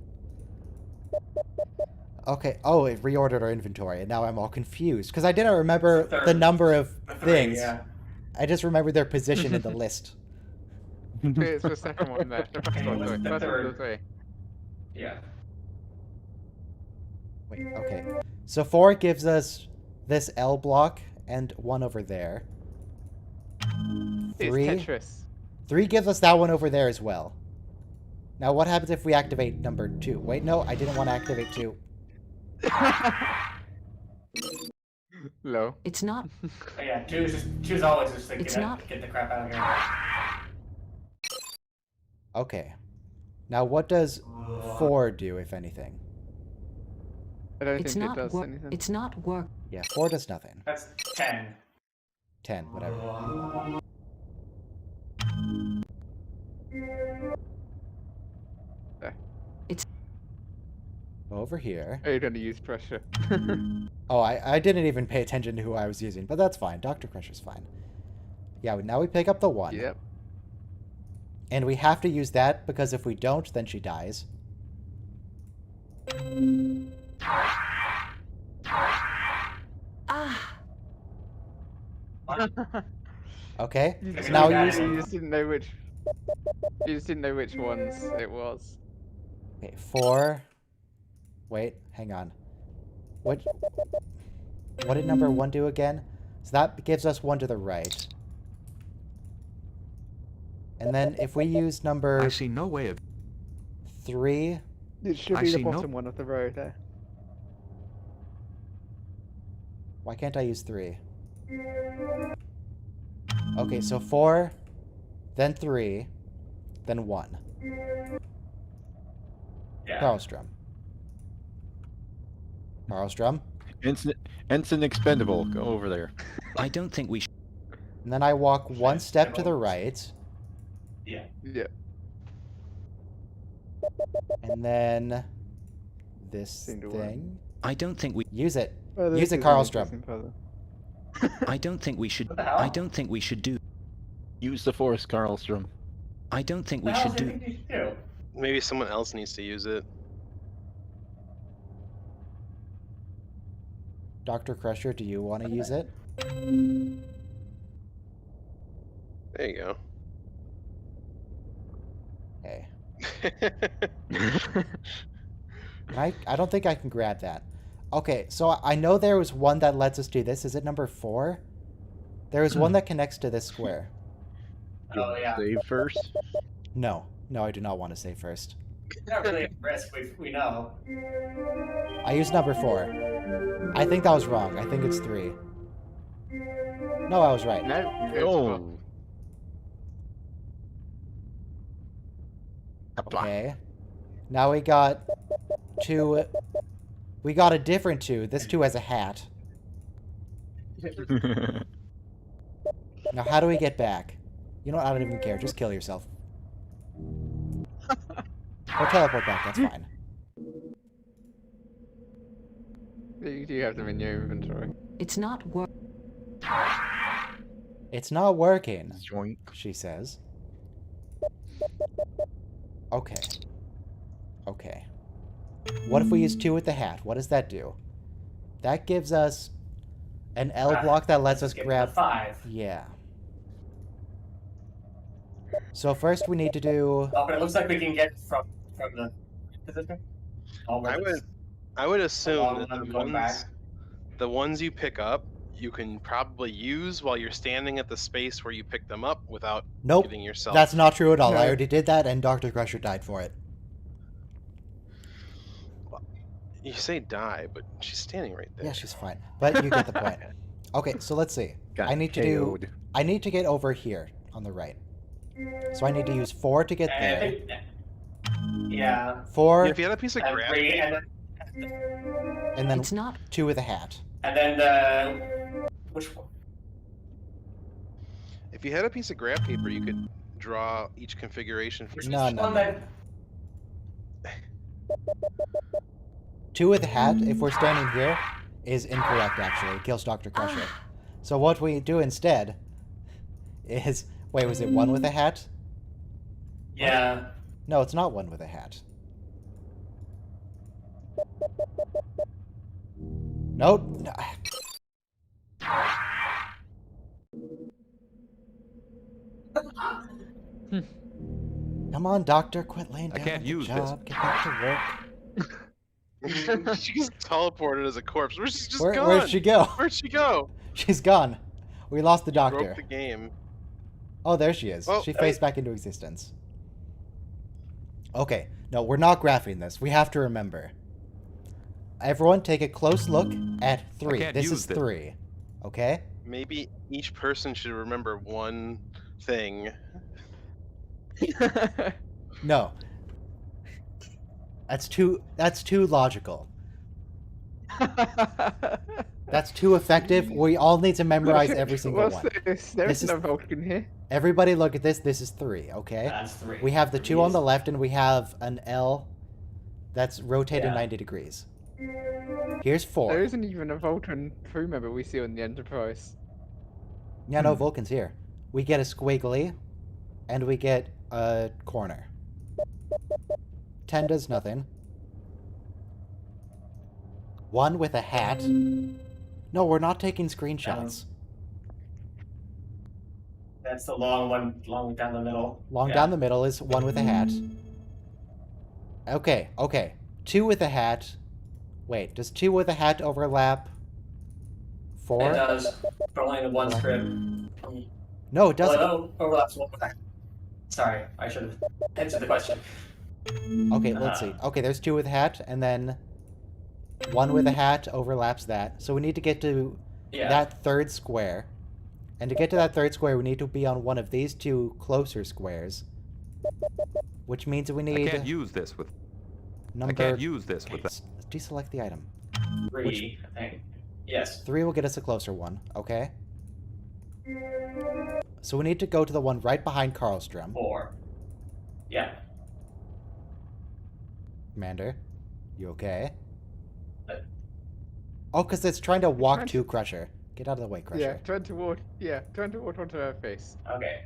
Okay. Oh, it reordered our inventory, and now I'm all confused because I didn't remember the number of things. Yeah. I just remember their position in the list. It's the second one there. The first one, sorry. The First one third. was three. Yeah. Wait. Okay. So 4 gives us this L block and one over there. It's 3. Tetris. 3 gives us that one over there as well. Now, what happens if we activate number 2? Wait, no, I didn't want to activate 2. Low. It's not. Oh, yeah. Two's always just like It's get, not- get the crap out of here. Okay. Now, what does 4 do, if anything? I don't It's think it not. does anything. It's not work. Yeah, 4 does nothing. That's 10. 10, whatever. There. It's. Over here. Oh, you're gonna use pressure. Oh, I didn't even pay attention to who I was using, but that's fine. Dr. Crusher's fine. Yeah, now we pick up the 1. Yep. And we have to use that, because if we don't, then she dies. Ah. Okay, You so just, now you use... just didn't know which. You just didn't know which ones it was. Okay, 4. Wait, hang on. What did number 1 do again? So that gives us 1 to the right. And then if we use number... I see no way of... 3... It should I be the see no- bottom one of the row there. Why can't I use 3? Okay, so 4, then 3, then 1. Yeah. Karlstrom. Karlstrom. Ensign Expendable, go over there. I don't think we should. And then I walk 1 step to the right. Yeah. Yeah. And then... this Seemed to work. thing. I don't think we. Use it. Oh, this Use it, is an Karlstrom. interesting puzzle. I don't think we should. What the hell? I don't think we should do. Use the Force, Karlstrom. I don't think we What the hell should do you do. think you should do? Maybe someone else needs to use it. Dr. Crusher, do you want to use it? There you go. Okay. I don't think I can grab that. Okay, so I know there was one that lets us do this. Is it number 4? There is one that connects to this square. Oh, yeah. Save first. No. No, I do not want to save first. It's not really a risk, we know. I used number 4. I think that was wrong. I think it's 3. No, I was right. No. Oh. Okay. Now we got 2... We got a different 2. This 2 has a hat. Now how do we get back? You know what? I don't even care. Just kill yourself. Or teleport back. That's fine. You do have them in your inventory. It's not work. It's not working, Joink. she says. Okay. Okay. What if we use 2 with the hat? What does that do? That gives us an L block that lets us Give it a grab... 5. Yeah. So first we need to do... Oh, but it looks like we can get from the position. I would assume that going back. the ones you pick up, you can probably use while you're standing at the space where you pick them up without Nope, getting yourself. that's not true at all. No. I already did that, and Dr. Crusher died for it. You say die, but she's standing right there. Yeah, she's fine. But you get the point. Okay, so let's see. I need to get over here on the right. So I need to use 4 to get there. Yeah. 4. If you had a piece of And graph 3, and then It's not. 2 with a hat. and then which one? If you had a piece of graph paper, you could draw each configuration for No, each no, one. no. 2 with a hat, if we're standing here, is incorrect, actually. It kills Dr. Crusher. So what we do instead is... Wait, was it 1 with a hat? Yeah. No, it's not 1 with a hat. Nope. No. Come on, Doctor, quit laying down I can't at the use job. this. Get back to work. She just teleported as a corpse. Where's she just gone? Where'd she go? Where'd she go? She's gone. We lost the Broke doctor. the game. Oh, there she is. Well, She phased back into existence. Okay, no, we're not graphing this. We have to remember. Everyone take a close look at 3. can't This use is this. 3. Okay? Maybe each person should remember one thing. No. That's too logical. That's too effective. We all need to memorize every single What's one. this? There's no Vulcan here. Everybody look at this. This is 3, okay? That's 3. We have the 2 on the left, and we have an L that's rotated Yeah. 90 degrees. Here's 4. There isn't even a Vulcan crew member we see on the Enterprise. Yeah, no, Vulcan's here. We get a squiggly, and we get a corner. 10 does nothing. 1 with a hat. No, we're not taking screenshots. That's the long one, long down the middle. Long Yeah. down the middle is 1 with a hat. Okay, okay. 2 with a hat. Wait, does 2 with a hat overlap? 4? It does, but only in the one script. No, it doesn't. Oh, no, overlaps one with that. Sorry, I should have answered the question. Okay, let's see. Okay, there's 2 with a hat, and then 1 with a hat overlaps that. So we need to get to that 3rd square. And to get to that 3rd square, we need to be on one of these 2 closer squares. Which means we need... I can't use this with. Number... I can't use this with. Deselect the item. 3, I think. Yes. 3 will get us a closer one, okay? So we need to go to the one right behind Karlstrom. 4. Yeah. Commander, you okay? Oh, because it's trying to walk to Crusher. Get out of the way, Crusher. Yeah, turn toward onto her face. Okay.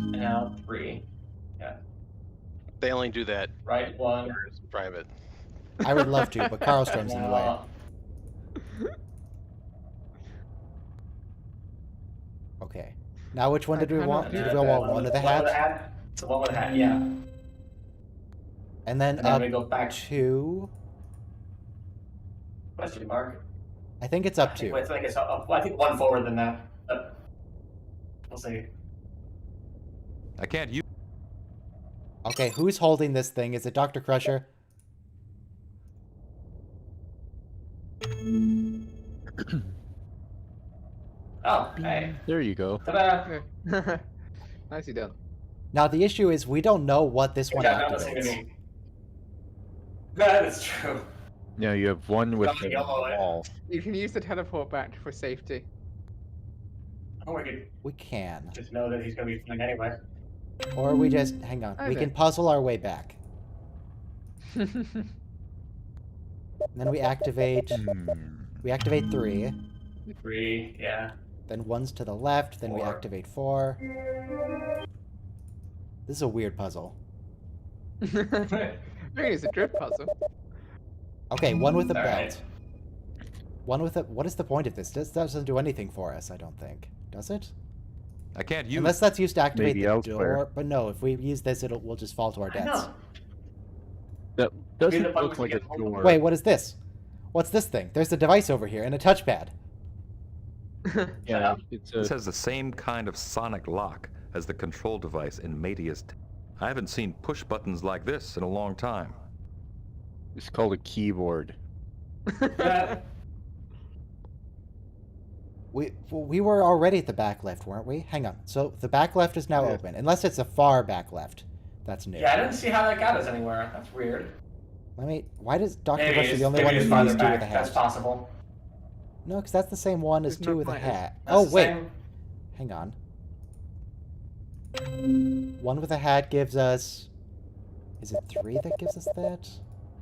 Now 3. Yeah. They only do that. Right, 1. Private. I would love to, but Karlstrom's in the way. Okay. Now which one did we want? Did we want 1 with a hat? It's a 1 with a hat, yeah. And then And then up we go back to... Question mark. I think it's up 2. I think it's up. I think 1 forward than that. We'll see. I can't use. Okay, who's holding this thing? Is it Dr. Crusher? Oh, hey. There you go. Ta-da! Nicely done. Now the issue is we don't know what this one Yeah, that was activates. That is true. Yeah, you have 1 with the Yellow, wall. You can use the teleport back for safety. Oh, we could We can. just know that he's going to be fine anyway. Or we just... Hang on. We Okay. can puzzle our way back. And then we activate... We activate 3. 3, yeah. Then 1's to the left. Then we 4. activate 4. This is a weird puzzle. I think it's a drift puzzle. Okay, 1 with a belt. Alright. 1 with a... What is the point of this? This doesn't do anything for us, I don't think. Does it? I can't use... Unless that's used to activate Maybe the elsewhere. door. But no, if we use this, we'll just fall to our I deaths. know. That Maybe the doesn't button look to like a get hold of door. Wait, what is this? What's this thing? There's a device over here and a touchpad. Yeah, it's This has the same kind of sonic lock as the control device in Matia's... I haven't seen push buttons like this in a long time. It's called a keyboard. We were already at the back left, weren't we? Hang on. So the back left is now open, unless it's a far back left. That's new. Yeah, I didn't see how that got us anywhere. That's weird. Why does Dr. Maybe Rush it's, the only maybe one it's who farther used two back. with a hat? That's possible. No, because that's the same one as There's two no with a point. hat. That's Oh the wait, same. hang on. One with a hat gives us. Is it 3 that gives us that?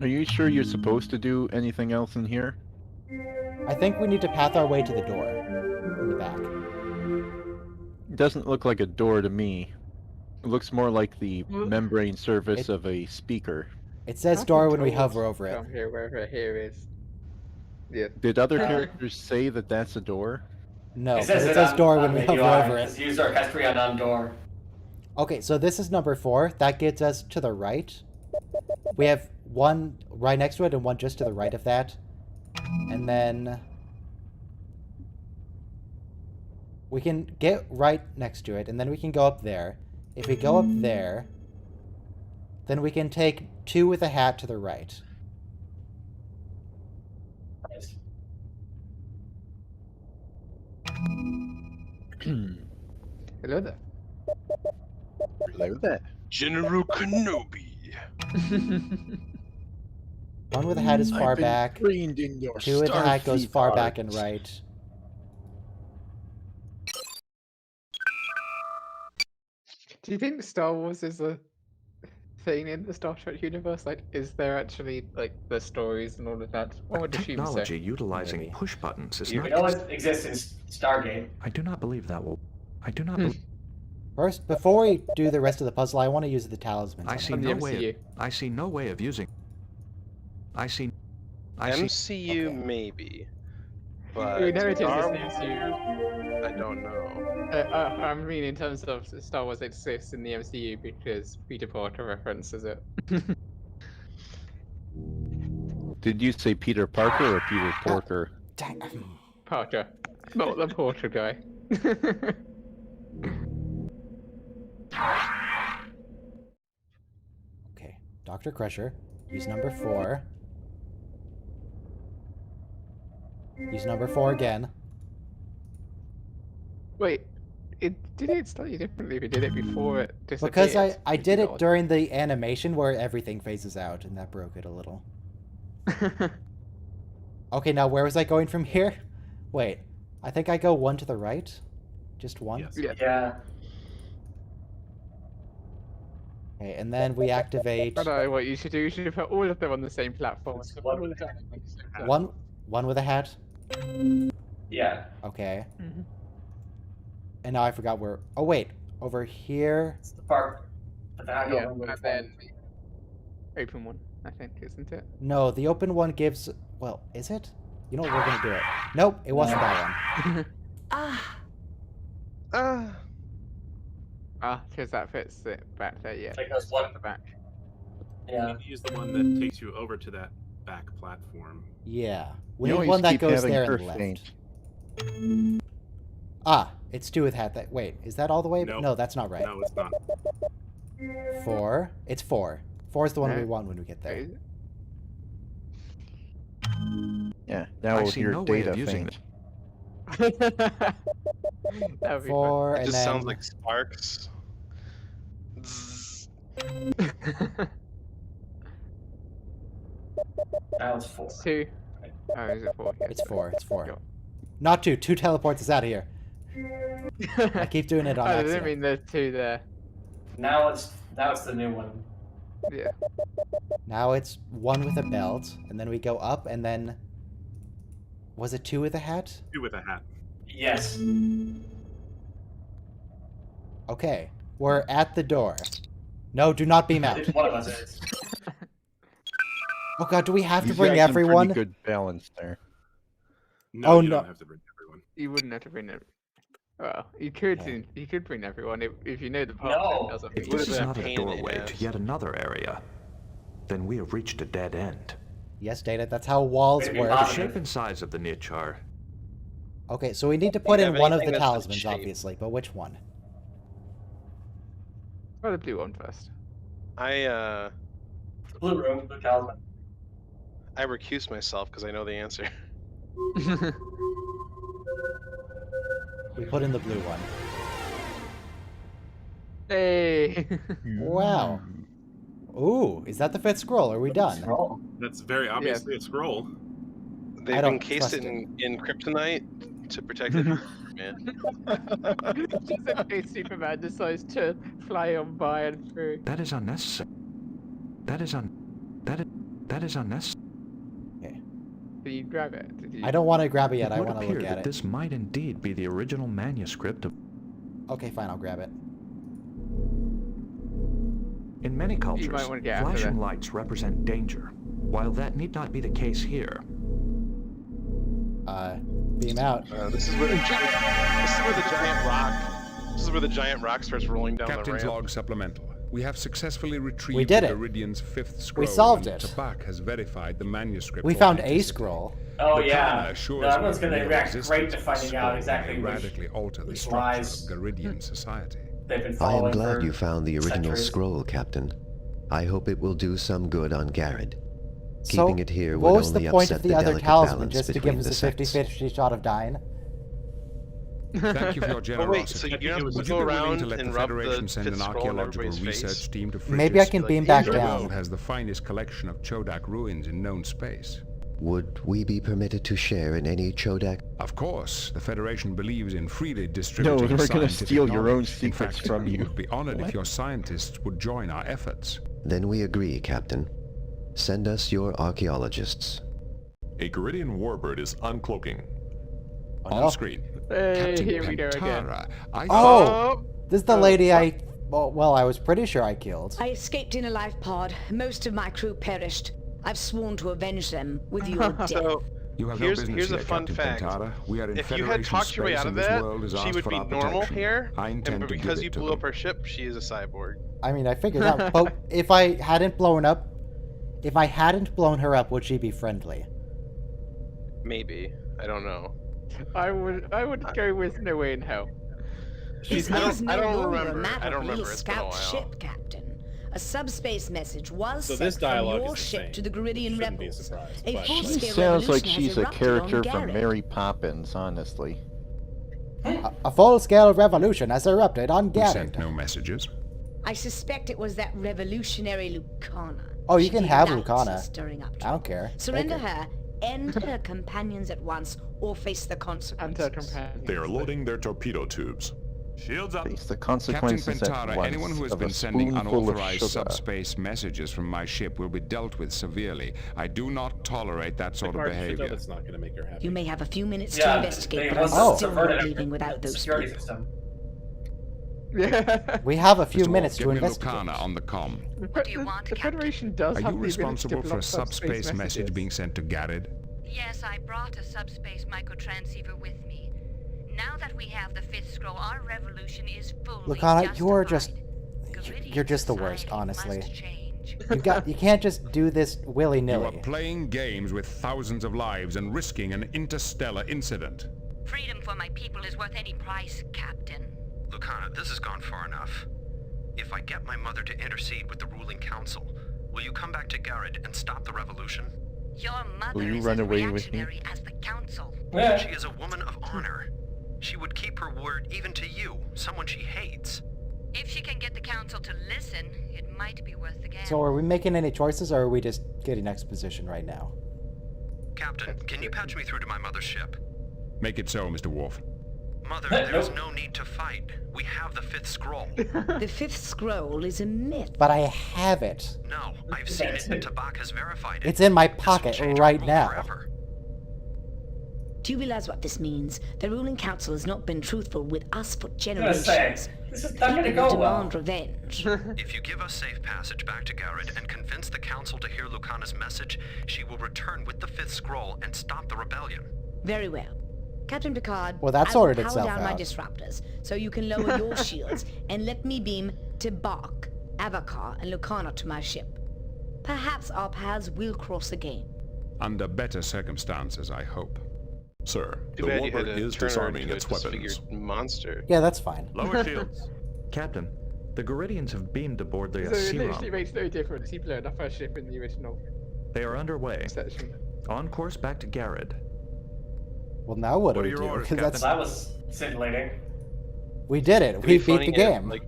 Are you sure you're supposed to do anything else in here? I think we need to path our way to the door in the back. It doesn't look like a door to me. It looks more like the membrane surface of a speaker. It says door when we hover over it. From here, wherever here is. Yeah. Did other characters say that that's a door? No, It but says it says door when we the hover UI. over It's it. use orchestrion on door. Okay, so this is number 4. That gets us to the right. We have one right next to it and one just to the right of that. And then we can get right next to it, and then we can go up there. If we go up there, then we can take 2 with a hat to the right. Hello there. Hello there. General Kenobi. One with a hat is far I've been back. trained in your 2 with a hat goes Starfleet far back and arts. right. Do you think Star Wars is a thing in the Star Trek universe? Like, is there actually like the stories and all of that? One would assume so. Technology utilizing Maybe. push buttons is We not... know it exists in Stargate. I do not believe that will... I do not believe... First, before we do the rest of the puzzle, I want to use the talismans. I on see it. no way... I see no way of using... I see... MCU maybe, but We know it is Star in the MCU. I don't know. I mean, in terms of Star Wars, it exists in the MCU because Peter Porter references it. Did you say Peter Parker or Peter Porker? Parker, not the Porter guy. Okay, Dr. Crusher. Use number 4. Use number 4 again. Wait, did it slightly differently if you did it before it disappeared? Because I did it odd. during the animation where everything phases out, and that broke it a little. Okay, now where was I going from here? Wait, I think I go 1 to the right? Just 1? Yes. Yeah. Okay, and then we activate... I know what you should do. You should put all of them on the same platform. One One with a hat? Yeah. Okay. And now I forgot where... Oh, wait. Over here... It's the part. But then I don't Yeah, remember and which then one. open one, I think, isn't it? No, the open one gives... Well, is it? You know what, we're gonna do it. Nope, it wasn't that one. Because that fits it back there, yeah. Like there's one at the back. Yeah. You need to use the one that takes you over to that back platform. Yeah. We You need always one that keep goes having there her and left. faint. Ah, it's 2 with hat. That Wait, is that all the way? Nope. No, that's not right. No, it's not. 4. It's 4. 4 is the one we Right. want when we get there. Yeah, now I we'll see hear no way data of using faint. That would be 4, It and just then... sounds like sparks. Zzz. That was 4. 2. Oh, is it 4? Yeah, It's 4. It's 4. Go. Not 2. 2 teleports us out of here. I keep doing it on I didn't accident. mean there's 2 there. Now it's the new one. Yeah. Now it's 1 with a belt, and then we go up, and then... Was it 2 with a hat? 2 with a hat. Yes. Okay. We're at the door. No, do not beam out. One of us is. Oh god, do we have to You've bring got some everyone? pretty good balance there. No, Oh, you no. don't have to bring everyone. You wouldn't have to bring it. Well, you could bring everyone if you know the path. No. It doesn't If mean this is been a not a pain in the doorway ass. to yet another area, then we have reached a dead end. Yes, Data, that's how walls Maybe work. The positive. shape and size of the niche are... Okay, so we need to put you in have one of anything the that's the talismans, shape? obviously, but which one? Try the blue one first. Blue room, blue talisman. I recuse myself because I know the answer. We put in the blue one. Hey. Wow. Ooh, is that the 5th scroll? Are we done? Scroll. That's very obviously a scroll. They've don't encased trust it in kryptonite to protect it from Superman. Just in case Superman decides to fly on by and through. That is unnecessary. That is unnecessary. Did you grab it? Did you... I don't want to grab it yet. It I would want to appear look at that it. this might indeed be the original manuscript of... Okay, fine, I'll grab it. In many cultures, might want to get after flashing that. lights represent danger, while that need not be the case here. Beam out. This is where the giant rock starts rolling down Captain's the ramp. log supplemental. We have successfully retrieved We did it. Iridian's 5th scroll. solved and it. Tabak has verified the manuscript. We found a authenticity. scroll. Oh The yeah. Kana assures No, everyone's me gonna the react great existence to of finding the out scroll exactly may which radically alter the which structure lies of Garidian society. they've been I following am glad for you found the original centuries. scroll, Captain. I hope it will do some good on Garrett. So, Keeping it here what would was only the point upset of the the other delicate talisman? balance Just to between give us the a sects. 50-50 shot of dying? Thank you for your Oh generosity. wait, so you're not Would supposed you to go be willing around to let the and rub Federation the send an 5th scroll on archaeological everybody's research face? team to Maybe I Frigis? can Like, beam back "Here's your down. world has the finest collection of Chodak ruins in known space. Would we be permitted to share in any Chodak? Of course, the Federation believes in freely distributing we're gonna scientific steal your own knowledge. secrets In fact, from we you. would be honored What? if your scientists would join our efforts. Then we agree, Captain. Send us your archaeologists. A Garidian warbird is uncloaking. On screen. Hey, Captain here we go again. Pantara, I Oh! This is the lady I... Well, I was pretty sure I killed. I escaped in a life pod. Most of my crew perished. I've sworn to avenge them with your death. So You have here's no business a here, fun Captain fact. Pantara. We are in If you had Federation talked your way space out of and this that, world has she asked would for be our normal protection. here. I intend And to give because it you to blew them. up her ship, she is a cyborg. I mean, I figured out. But if I hadn't blown her up, would she be friendly? Maybe. I don't know. I would go with no way in hell. This I is don't no longer remember. a matter I don't of little remember. It's been a scout while. ship, Captain. A subspace message was So sent this dialogue from your is the ship same. to the Garidian Shouldn't be a rebels. surprise, A but- She full-scale sounds like revolution has she's a erupted character on from Garrett. Mary Poppins, honestly. A full-scale revolution has erupted on We Garrett. sent no messages. I suspect it was that revolutionary Lucana. Oh, you She can have delights in Lucana. stirring up I don't care. Surrender Take her, end her companions at once, or face the consequences. They are loading their torpedo tubes. Shields up. Face the Captain consequences at Pantara, once anyone who has of a been sending spoonful of unauthorized sugar. subspace messages from my ship will be dealt with severely. I do not tolerate that sort of Picard should know behavior. that's not going to make her happy. You may have a few minutes Yeah, to investigate, they but I'm must Oh. still subverted not our leaving without those security people. system. We have a few Mr. minutes Wolf, to get me investigate. Lucana on the comm. The Federation does Are have you the ability to responsible for block a subspace message being sent to Garrett? Yes, I brought a subspace microtransceiver with me. Now that we have the 5th scroll, our revolution is fully Lucana, you're justified. you're just the worst, honestly. You can't just do this You are willy-nilly. playing games with thousands of lives and risking an interstellar incident. Freedom for my people is worth any price, Captain. Lucana, this has gone far enough. If I get my mother to intercede with the ruling council, will you come back to Garrett and stop the revolution? Your mother Will you is run as away with me? reactionary as the council. She is a woman of honor. She would keep her word even to you, someone she hates. If she can get the council to listen, it might be worth the gamble. So are we making any choices, or are we just getting exposition right now? Captain, can you patch me through to my mother's ship? Make it so, Mr. Worf. Mother, there is no need to fight. We have the 5th scroll. The 5th scroll is a myth. But I have it. No, I've seen it and Tabak has verified it. It's in my pocket right now. Do you realize what this means? The ruling council has not been truthful with us for I was generations. gonna say, this is not gonna People go well. demand revenge. If you give us safe passage back to Garrett and convince the council to hear Lucana's message, she will return with the 5th scroll and stop the rebellion. Very well. Captain Picard, Well, that I will sorted power itself down my out. disruptors so you can lower your shields and let me beam Tibak, Avakar, and Lucana to my ship. Perhaps our paths will cross again. Under better circumstances, I hope. Sir, Too the bad you had warbird to is turn her disarming into a its weapons. disfigured monster. Yeah, that's fine. Lower shields. Captain, the Garidians have beamed aboard the So it literally Serum. makes no difference. He blew up our ship in the original They are underway. section. On course back to Garrod. Well, now what do What are we your do? orders, 'Cause Captain? That was scintillating. we did it. It'd We be beat funny the if, game. like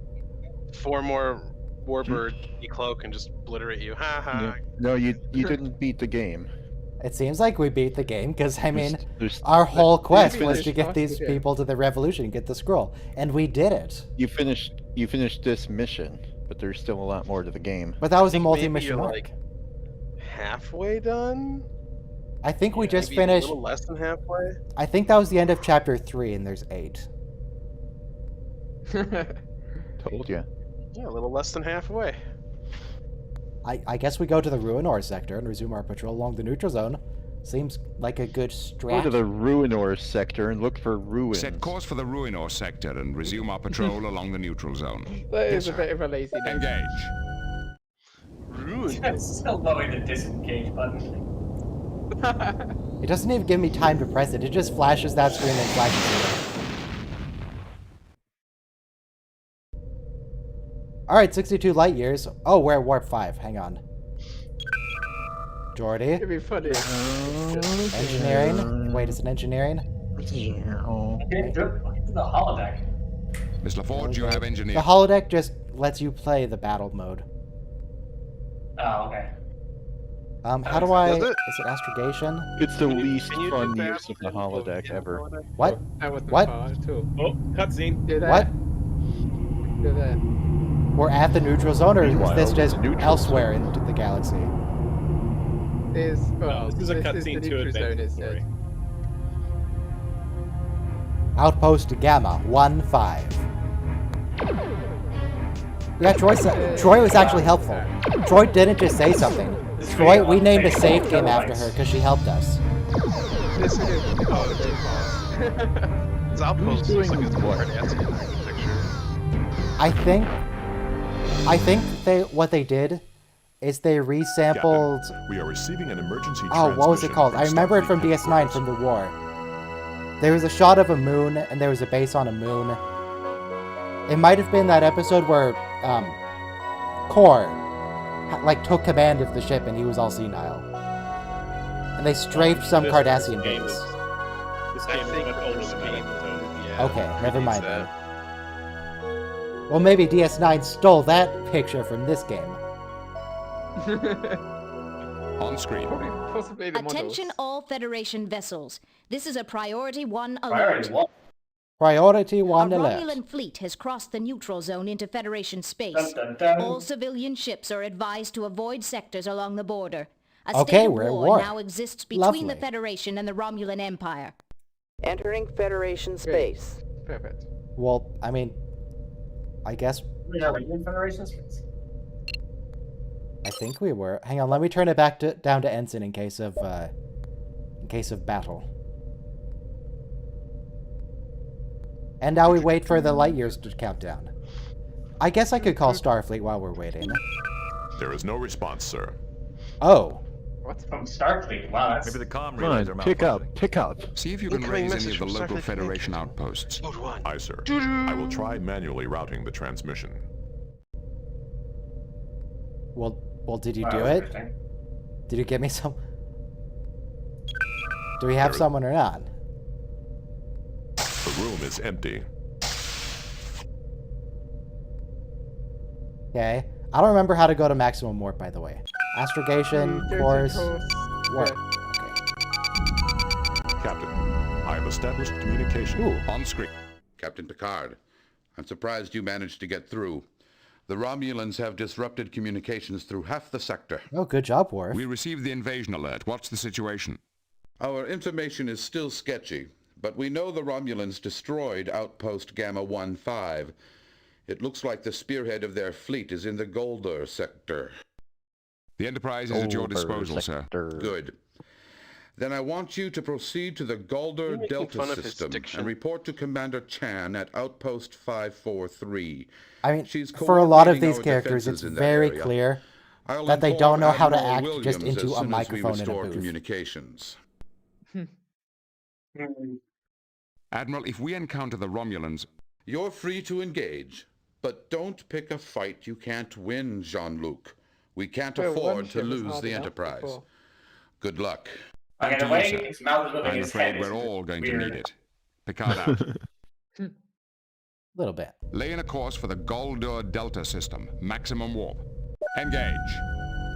4 more warbird decloak and just obliterate you. Ha ha. No, you didn't beat the game. It seems like we beat the game because, I mean, There's- our whole quest was finished to get past these the game. people to the revolution and get the scroll. And we did it. You finished this mission, but there's still a lot more to the game. But that was a Maybe multi-mission you're, arc. like, halfway done? I think we just Maybe a finished... little less than halfway? I think that was the end of chapter 3, and there's 8. Told you. Yeah, a little less than halfway. I guess we go to the Ruinor sector and resume our patrol along the neutral zone. Seems like a good Go strat. to the Ruinor sector and look for ruins. Set course for the Ruinor sector and resume our patrol along the neutral zone. That Yes, is a sir. bit of a lazy name. Engage. Ruined. Still mowing the disengage button. It doesn't even give me time to press it. It just flashes that screen and flashes it. Alright, 62 light years. Oh, we're at warp 5. Hang on. Jordy. It'd be funny. Engineering. Wait, is it engineering? Get to the holodeck. Miss LaForge, you have The engineered. holodeck just lets you play the battle mode. Oh, okay. How do I... Does Is it? it astrogation? It's the Can you- least can you do fun that use of the holodeck ever. What? That wasn't What? hard at all. Oh, cutscene. Do that. What? Do that. We're at the neutral zone, or is Meanwhile, this just neutral elsewhere in the galaxy? Is No, this is a the cutscene to neutral zone, advance it the story. said. Outpost Gamma 1-5. Yeah, Troy was actually helpful. Troy didn't just say something. Troy, we named a save game after her because she helped us. This is This outpost looks like it's Cardassian architecture. I think what they did is they resampled. Captain, we are receiving an emergency Oh, what was it transmission called? I remember it from Starfleet DS9 from the war. There was a shot of a moon, and there was a base on a moon. It might have been that episode where Kor took command of the ship, and he was all senile. And they strafed some This Cardassian game base. is- This I game is think much older this than game, that, so... yeah, Okay, never mind predates then. Well, maybe DS9 stole that picture from this game. On screen. Possibly the Attention models. all Federation vessels. This is a Priority 1 alert. Priority 1. Priority A 1 alert. Romulan fleet has crossed the neutral zone into Federation space. Dun, dun, dun. All civilian ships are advised to avoid sectors along the border. A Okay, state of we're at war war. now exists between Lovely. the Federation and the Romulan Empire. Entering Federation space. Perfect. Well, I mean, I guess We are in Federation space. I think we were. Hang on, let me turn it back down to ensign in case of battle. And now we wait for the light years to count down. I guess I could call Starfleet while we're waiting. There is no response, sir. Oh. What's from Starfleet? Wow, that's... Maybe the comm Come relays on, are pick up, malfunctioning. pick up. See if you can Incoming raise any message of the from local Starfleet Federation Communications. outposts. Mode 1. Aye, sir. I will try manually routing the transmission. Well, did you Wow, do that's it? interesting. Did you get me some? Do we have someone or not? The room is empty. Okay. I don't remember how to go to maximum warp, by the way. Astrogation, course, warp. Okay. Captain, I have established communication. Ooh. On screen. Captain Picard, I'm surprised you managed to get through. The Romulans have disrupted communications through half the sector. Oh, good job, Worf. We received the invasion alert. What's the situation? Our information is still sketchy, but we know the Romulans destroyed Outpost Gamma 1-5. It looks like the spearhead of their fleet is in the Golder sector. The Enterprise is at your disposal, sir. Good. Then I want you to proceed to the Galder You're making Delta fun of his system diction. and report to Commander Chan at Outpost 543. I mean, She's for a lot of coordinating these our characters, defenses it's in that very area. clear I'll that they inform don't know how to Admiral act Williams just into as a soon as we microphone in a restore booth. communications. Hmm. Admiral, if we encounter the Romulans... You're free to engage, but don't pick a fight you can't win, Jean-Luc. We can't Well, one afford to ship was lose hard the enough Enterprise. before. Good luck. Okay, On the to way you, sir. his mouth is moving, I'm his afraid head we're is all going to weird. need it. Picard out. A little bit. Laying a course for the Galder Delta system. Maximum warp. Engage.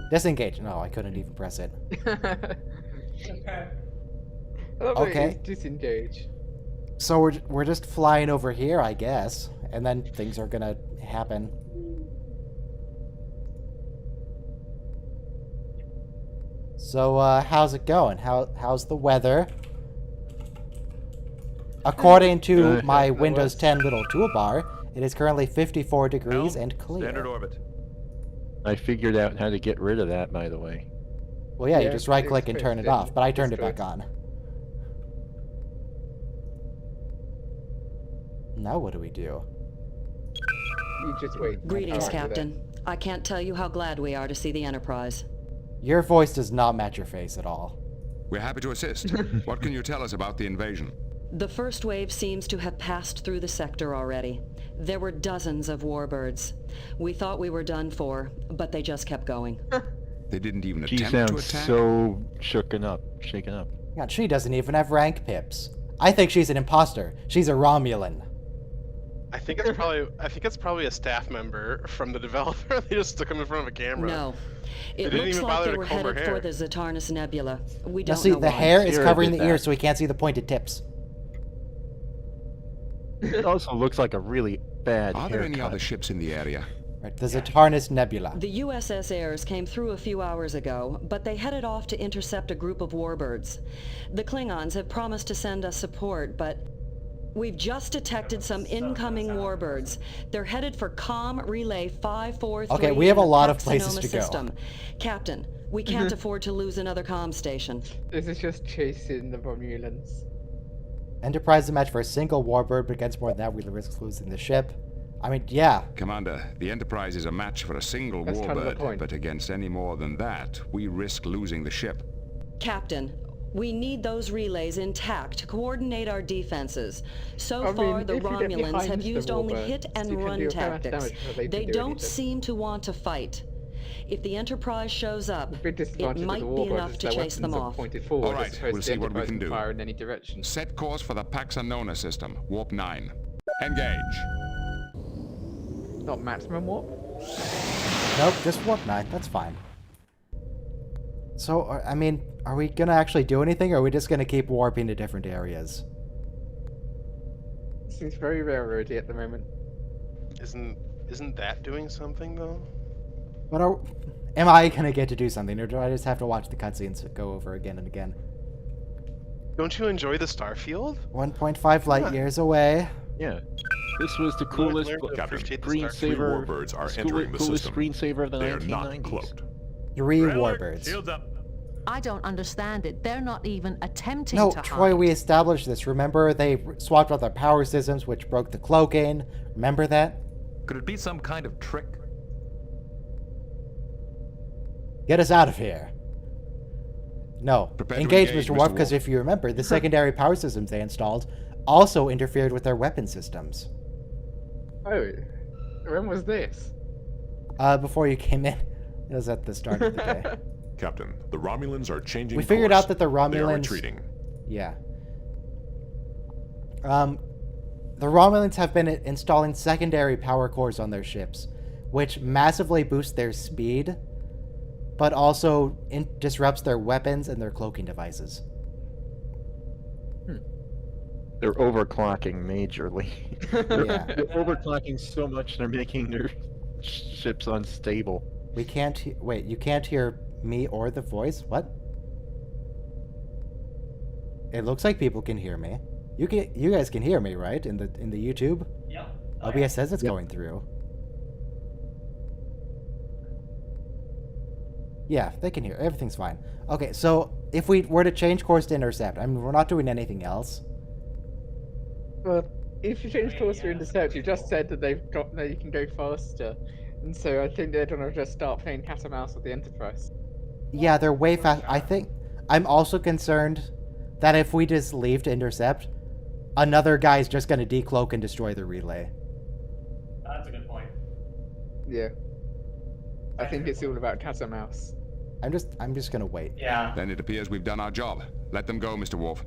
Disengage. No, I couldn't even press it. Okay. Disengage. So we're just flying over here, I guess, and then things are gonna happen. So how's it going? How's the weather? According to my Windows 10 little toolbar, it is currently 54 degrees and clear. Standard orbit. I figured out how to get rid of that, by the way. Well, yeah, you Yeah, just right-click it's and turn it fixed, off, but I turned it it's back on. Now what do we do? You just wait. Greetings, After that. Captain. I can't tell you how glad we are to see the Enterprise. Your voice does not match your face at all. We're happy to assist. What can you tell us about the invasion? The first wave seems to have passed through the sector already. There were dozens of warbirds. We thought we were done for, but they just kept going. They didn't even She attempt to sounds attack? so shaken up. God, she doesn't even have rank pips. I think she's an imposter. She's a Romulan. I think it's probably a staff member from the developer. They just stuck him in front of a camera. No. They It didn't looks even like bother they to were comb her headed hair. for the Zatarnus Nebula. We Now don't see, know the why. hair is Kira covering did the ears that. so we can't see the pointed tips. It also looks like a really bad Are there any haircut. other ships in the area? Right, the Zatarnus Nebula. The USS Ayres came through a few hours ago, but they headed off to intercept a group of warbirds. The Klingons have promised to send us support, but we've just detected some incoming warbirds. They're headed for COM Relay 543. Okay, we have a in the lot of Pax places Sonoma to go. System. Captain, we can't afford to lose another comm station. This is just chasing the Romulans. Enterprise is a match for a single warbird, but against more than that, we risk losing the ship. I mean, yeah. Commander, the Enterprise is a match for a single That's kind of the warbird, point. but against any more than that, we risk losing the ship. Captain, we need those relays intact to coordinate our defenses. So I far, mean, the if you get Romulans behind have the used only warbirds, hit and you can run do how much tactics. damage before they They can do don't anything. seem to want to fight. If the Enterprise shows up, Big it disadvantage might of the be warbirds enough is to their chase them weapons are off. pointed forward, All right, as opposed we'll to see the what we Enterprise can do. fire in any direction. Set course for the Pax Sonoma system, warp 9. Engage. Not maximum warp. Nope, just warp 9. That's fine. So, I mean, are we gonna actually do anything, or are we just gonna keep warping to different areas? Seems very railroady at the moment. Isn't that doing something though? But am I gonna get to do something, or do I just have to watch the cutscenes go over again and again? Don't you enjoy the Starfield? 1.5 light years away. Yeah. This was the coolest learn to Captain, appreciate the three screensaver. warbirds are coolest entering the system. Screensaver of the They are 1990s. not cloaked. 3 warbirds. Shields up. I don't understand it. They're not even attempting No, to Troy, hide. we established this. Remember, they swapped out their power systems, which broke the cloaking. Remember that? Could it be some kind of trick? Get us out of here. No. Prepare to Engage, engage, Mr. Mr. Worf, because Worf. if you remember, the secondary power systems they installed also interfered with their weapon systems. Oh, when was this? Before you came in. It was at the start of the day. Captain, the Romulans are changing We figured course. out that the They are Romulans... retreating. Yeah. The Romulans have been installing secondary power cores on their ships, which massively boosts their speed, but also disrupts their weapons and their cloaking devices. They're overclocking majorly. Yeah. They're overclocking so much they're making their ships unstable. We can't wait, you can't hear me or the voice? What? It looks like people can hear me. You guys can hear me, right? In the YouTube? Yep. OBS says it's going through. Yeah, they can hear. Everything's fine. Okay, so if we were to change course to intercept, I mean, we're not doing anything else. Well, if you change course to intercept, you just said that you can go faster, and so I think they're gonna just start playing cat and mouse with the Enterprise. Yeah, they're way fast. I think I'm also concerned that if we just leave to intercept, another guy's just gonna decloak and destroy the relay. That's a good point. Yeah. I think it's all about cat and mouse. I'm just gonna wait. Yeah. Then it appears we've done our job. Let them go, Mr. Worf.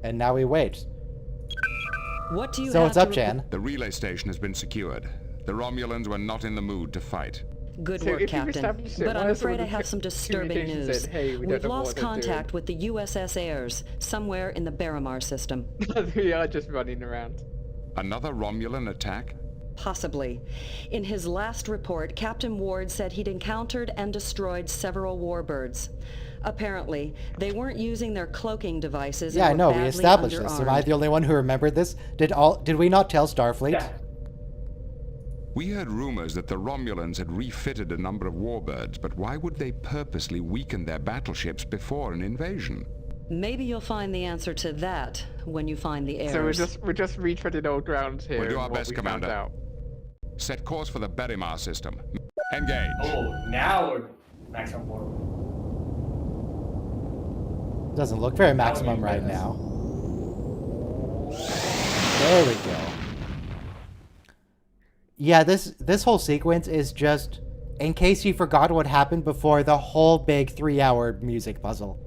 And now we wait. What do you So have what's up, to Jan? The relay station has been secured. The Romulans were not in the mood to fight. Good So work, if you've Captain. established it, But why I'm has afraid I all the have some disturbing communications news. said, "Hey, we don't We've know what lost they're doing"? contact with the USS Ayers, somewhere in the Barrymar system. We are just running around. Another Romulan attack? Possibly. In his last report, Captain Ward said he'd encountered and destroyed several warbirds. Apparently, they weren't using their cloaking devices. Yeah, I and know. were We badly established this. Am I underarmed. the only one who remembered this? Did we not tell Starfleet? Yeah. We heard rumors that the Romulans had refitted a number of warbirds, but why would they purposely weaken their battleships before an invasion? Maybe you'll find the answer to that when you find the Ayers. So we're just retreading old ground here. We'll do and our what best, we found Commander. out. Set course for the Berrimar system. Engage. Oh, now we're maximum warp. Doesn't look very maximum right now. There we go. Yeah, this whole sequence is just in case you forgot what happened before the whole big 3-hour music puzzle.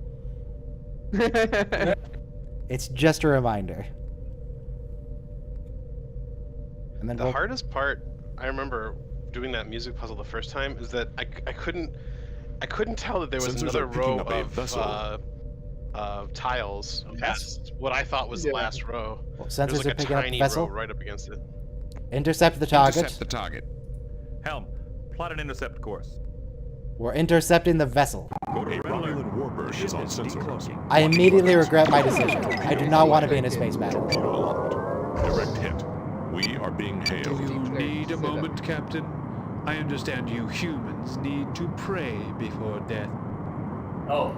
It's just a reminder. And then The hardest part, I remember doing that music puzzle the first time, is that I couldn't tell that there was Sensors another are picking row up a vessel. of tiles past what I thought was the last row. Well, There was sensors like are a picking up the tiny vessel? row right up against it. Intercept the target. Intercept the target. Helm, plot an intercept course. We're intercepting the vessel. A Romulan warbird is on sensors. I immediately regret my decision. I do not want to be in a space battle. Direct hit. We are being Do hailed. you need a moment, Captain? I understand you humans need to pray before death. Oh,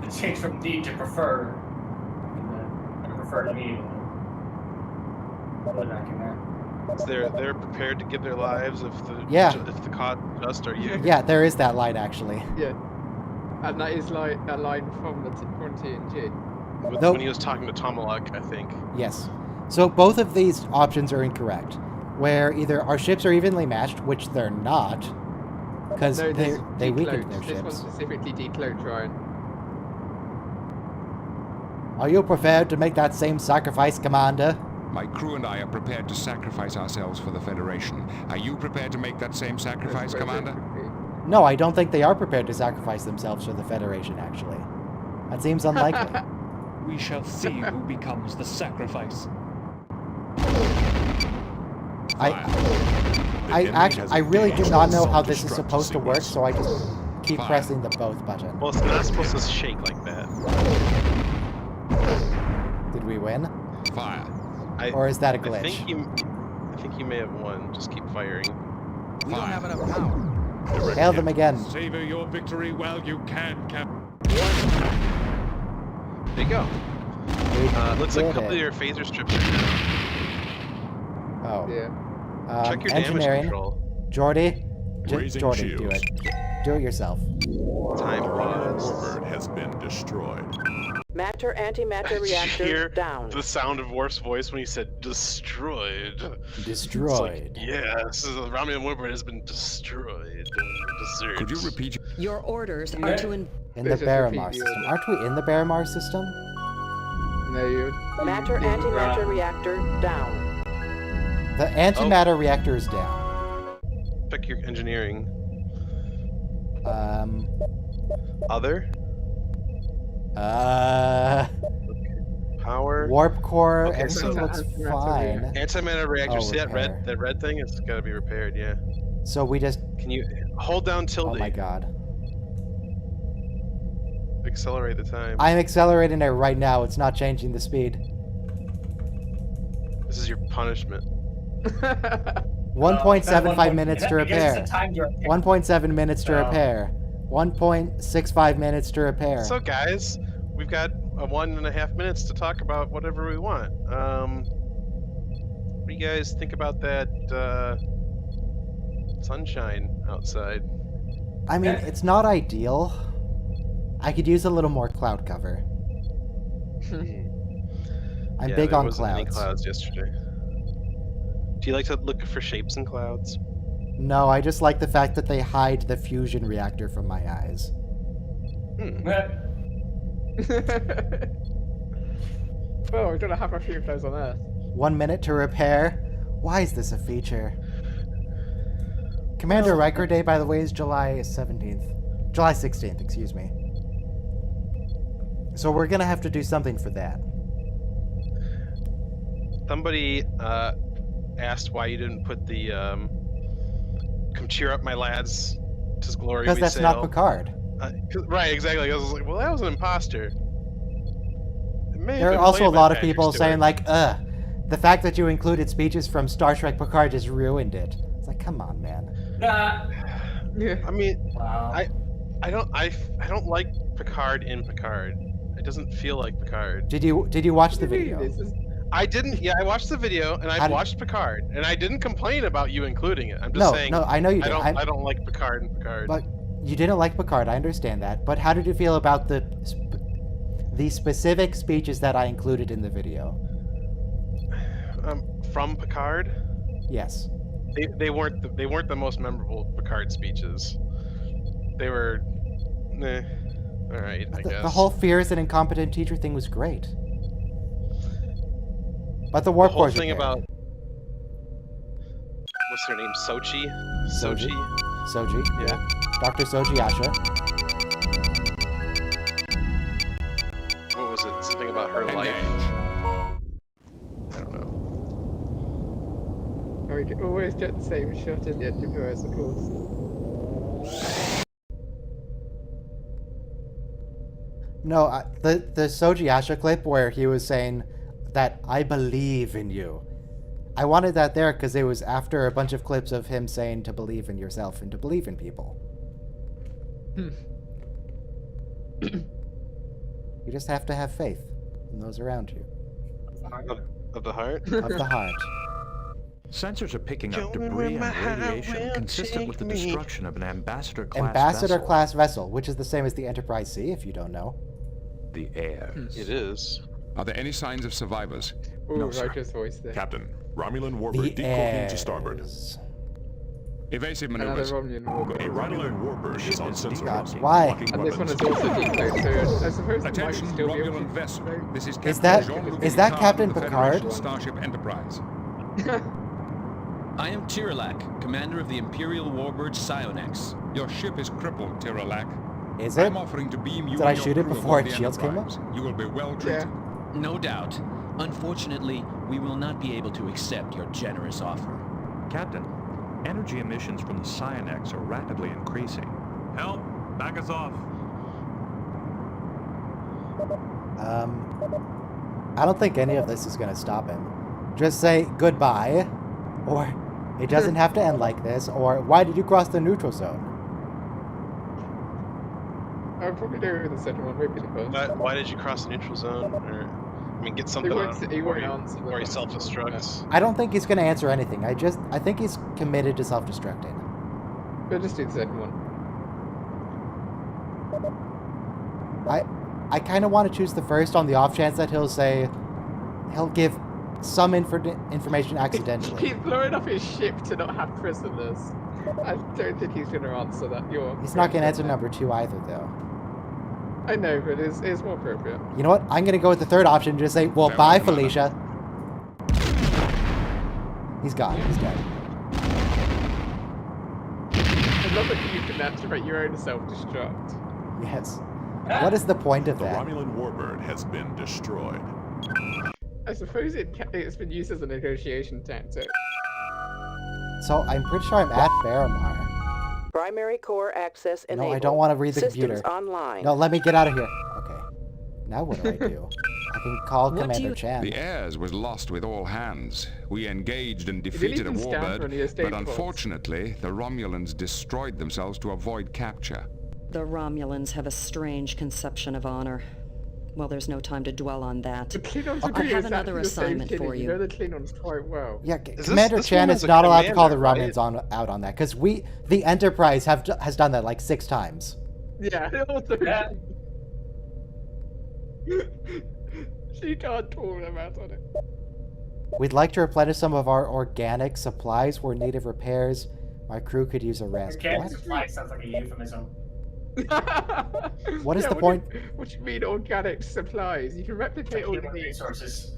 the change from need to prefer. I prefer to need. Put it back in there. They're prepared to give their lives if the cause just are you. Yeah, there is that line actually. Yeah. And that is like a line from TNG. When he was talking to Tomalak, I think. Yes. So both of these options are incorrect. Where either our ships are evenly matched, which they're not, because No, they weakened their This one's ships. specifically decloaked, Ryan. Are you prepared to make that same sacrifice, Commander? My crew and I are prepared to sacrifice ourselves for the Federation. Are you prepared to make that same sacrifice, Commander? No, I don't think they are prepared to sacrifice themselves for the Federation, actually. That seems unlikely. We shall see who becomes the sacrifice. I really do not know how this is supposed to work, so I just keep pressing the both button. Well, it's not supposed to shake like that. Did we win? Fire. Or is that a glitch? I think you may have won. Just keep firing. We don't have enough power. Hail them again. Savor your victory while you can, Captain. There you go. Looks like a did couple of it. your phaser strips are down. Oh. Yeah. Check your damage engineering. control. Jordy? Raising Jordy, do shields. it. Do it yourself. Time Romulan pause. warbird has been destroyed. Matter antimatter Did you reactor hear down. the sound of Worf's voice when he said destroyed? Destroyed. It's like, yes, the Romulan warbird has been destroyed. Desert. Could you repeat? Your orders are to In the This is Barrymar repeat system. the Aren't we in the Barrymar system? No, you. Matter antimatter reactor down. The antimatter reactor is down. Check your engineering. Other? Power? Warp core, Okay, everything so- looks fine. Antimatter reactor. Oh, See that repair. red thing? It's gotta be repaired, yeah. So we just... Can you hold down tilde? Oh my god. Accelerate the time. I'm accelerating it right now. It's not changing the speed. This is your punishment. 1.75 minutes to repair. 1.7 minutes to repair. 1.65 minutes to repair. So, guys, we've got 1.5 minutes to talk about whatever we want. What do you guys think about that sunshine outside? I mean, it's not ideal. I could use a little more cloud cover. I'm big there on wasn't any clouds. clouds yesterday. Do you like to look for shapes in clouds? No, I just like the fact that they hide the fusion reactor from my eyes. Well, we're gonna have a few of those on Earth. 1 minute to repair. Why is this a feature? Commander Riker Day, by the way, is July 17th. July 16th, excuse me. So we're gonna have to do something for that. Somebody asked why you didn't put the "Come cheer up, my lads, 'tis glory we Because that's sail." not Picard. Right, exactly. I was like, well, that was an imposter. There are also a lot of people saying like, the fact that you included speeches from Star Trek Picard just ruined it. It's like, come on, man. Nah. Yeah. I mean, Wow. I don't like Picard in Picard. It doesn't feel like Picard. Did you watch the video? I didn't. Yeah, I watched the video and I watched Picard, and I didn't complain about you including it. I'm just saying. No, I know you didn't. I don't like Picard in Picard. But you didn't like Picard. I understand that. But how did you feel about the specific speeches that I included in the video? From Picard? Yes. They weren't the most memorable Picard speeches. They were, all right, I guess. The whole fear is an incompetent teacher thing was great. But the warp whole core thing about what's her name? Sochi. Soji. Yeah. Dr. Soji Asha. What was it? Something about her life. I don't know. Oh, we can always get the same shot in the universe, of course. No, the Soji Asha clip where he was saying that I believe in you. I wanted that there because it was after a bunch of clips of him saying to believe in yourself and to believe in people. You just have to have faith in those around you. Of the heart? Of the heart. Sensors are picking up debris and radiation consistent with the destruction of an Ambassador-class Ambassador-class vessel, which is the same as the Enterprise C, if you don't know. The heirs. It is. Are there any signs of survivors? Ooh, No, sir. Riker's voice there. Captain, Romulan warbird decloaking to starboard. Evasive Another maneuvers. Romulan warbird. A Romulan warbird is on sensor. Why? And this one is also decloaked, so I suppose it might Attention, still be able Romulan to... vessel. This is Is Captain that- Jean-Luc is that Picard Captain of the Picard? Federation Starship Enterprise. I am Tiralak, commander of the Imperial Warbird Psionex. Your ship is crippled, Tiralak. Is it? I'm offering to beam you Did I and your shoot it crew before aboard the shields came up? Enterprise. You will be well treated. No doubt. Unfortunately, we will not be able to accept your generous offer. Captain, energy emissions from the Psionex are rapidly increasing. Help! Back us off! I don't think any of this is going to stop him. Just say goodbye, or it doesn't have to end like this, or why did you cross the neutral zone? I would probably go with the second one, maybe the first. Why did you cross the neutral zone? Or, I mean, get something won't- on he before won't he, answer before he the- self-destructs. I don't think he's going to answer anything. I think he's committed to self-destructing. But just do the second one. I kind of want to choose the first on the off chance that he'll give some information accidentally. He's blowing up his ship to not have prisoners. I don't think he's going to answer that. He's not going to answer number 2 either, though. I know, but it's more appropriate. You know what? I'm going to go with the third option and just say, well, bye, Felicia. He's gone. He's dead. I love that you can activate your own self-destruct. Yes. What is the point of The that? Romulan warbird has been destroyed. I suppose it's been used as a negotiation tactic. So I'm pretty sure I'm at Barramar. Primary core access enabled. No, I don't want to read the Systems computer. online. No, let me get out of here. Okay. Now what do I do? I can call Commander Chan. The Airs was lost with all hands. We engaged and didn't defeated a even stand for any warbird, escape but pods. unfortunately, the Romulans destroyed themselves to avoid capture. The Romulans have a strange conception of honor. Well, there's no time to dwell on that. The Klingons I would do have another exactly the same assignment thing. for You you. know the Klingons quite well. Yeah, Commander Chan is not allowed to call the Romulans out on that, because the Enterprise, has done that like 6 times. Yeah, also she can't call them out on it. We'd like to replenish some of our organic supplies. We're in need of repairs. My crew could use a rest. Organic What? supply sounds like a euphemism. What is the point? What do you mean organic supplies? You can replicate all Human the resources.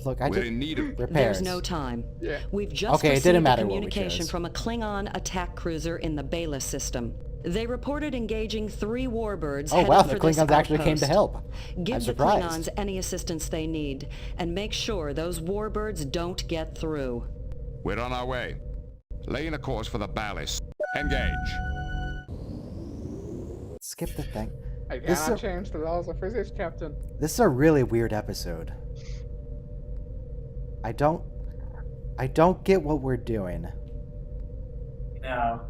Look, We're in need of repairs. There's no time. Yeah. We've just Okay, it received didn't a matter what we communication chose. from a Klingon attack cruiser in the Bayless system. They reported engaging 3 warbirds Oh headed wow, for the this Klingons actually came to outpost. help. Give I'm the surprised. Klingons any assistance they need, and make sure those warbirds don't get through. We're on our way. Laying a course for the ballast. Engage. Skip the thing. I This cannot is change the laws of physics, Captain. This is a really weird episode. I don't get what we're doing. No.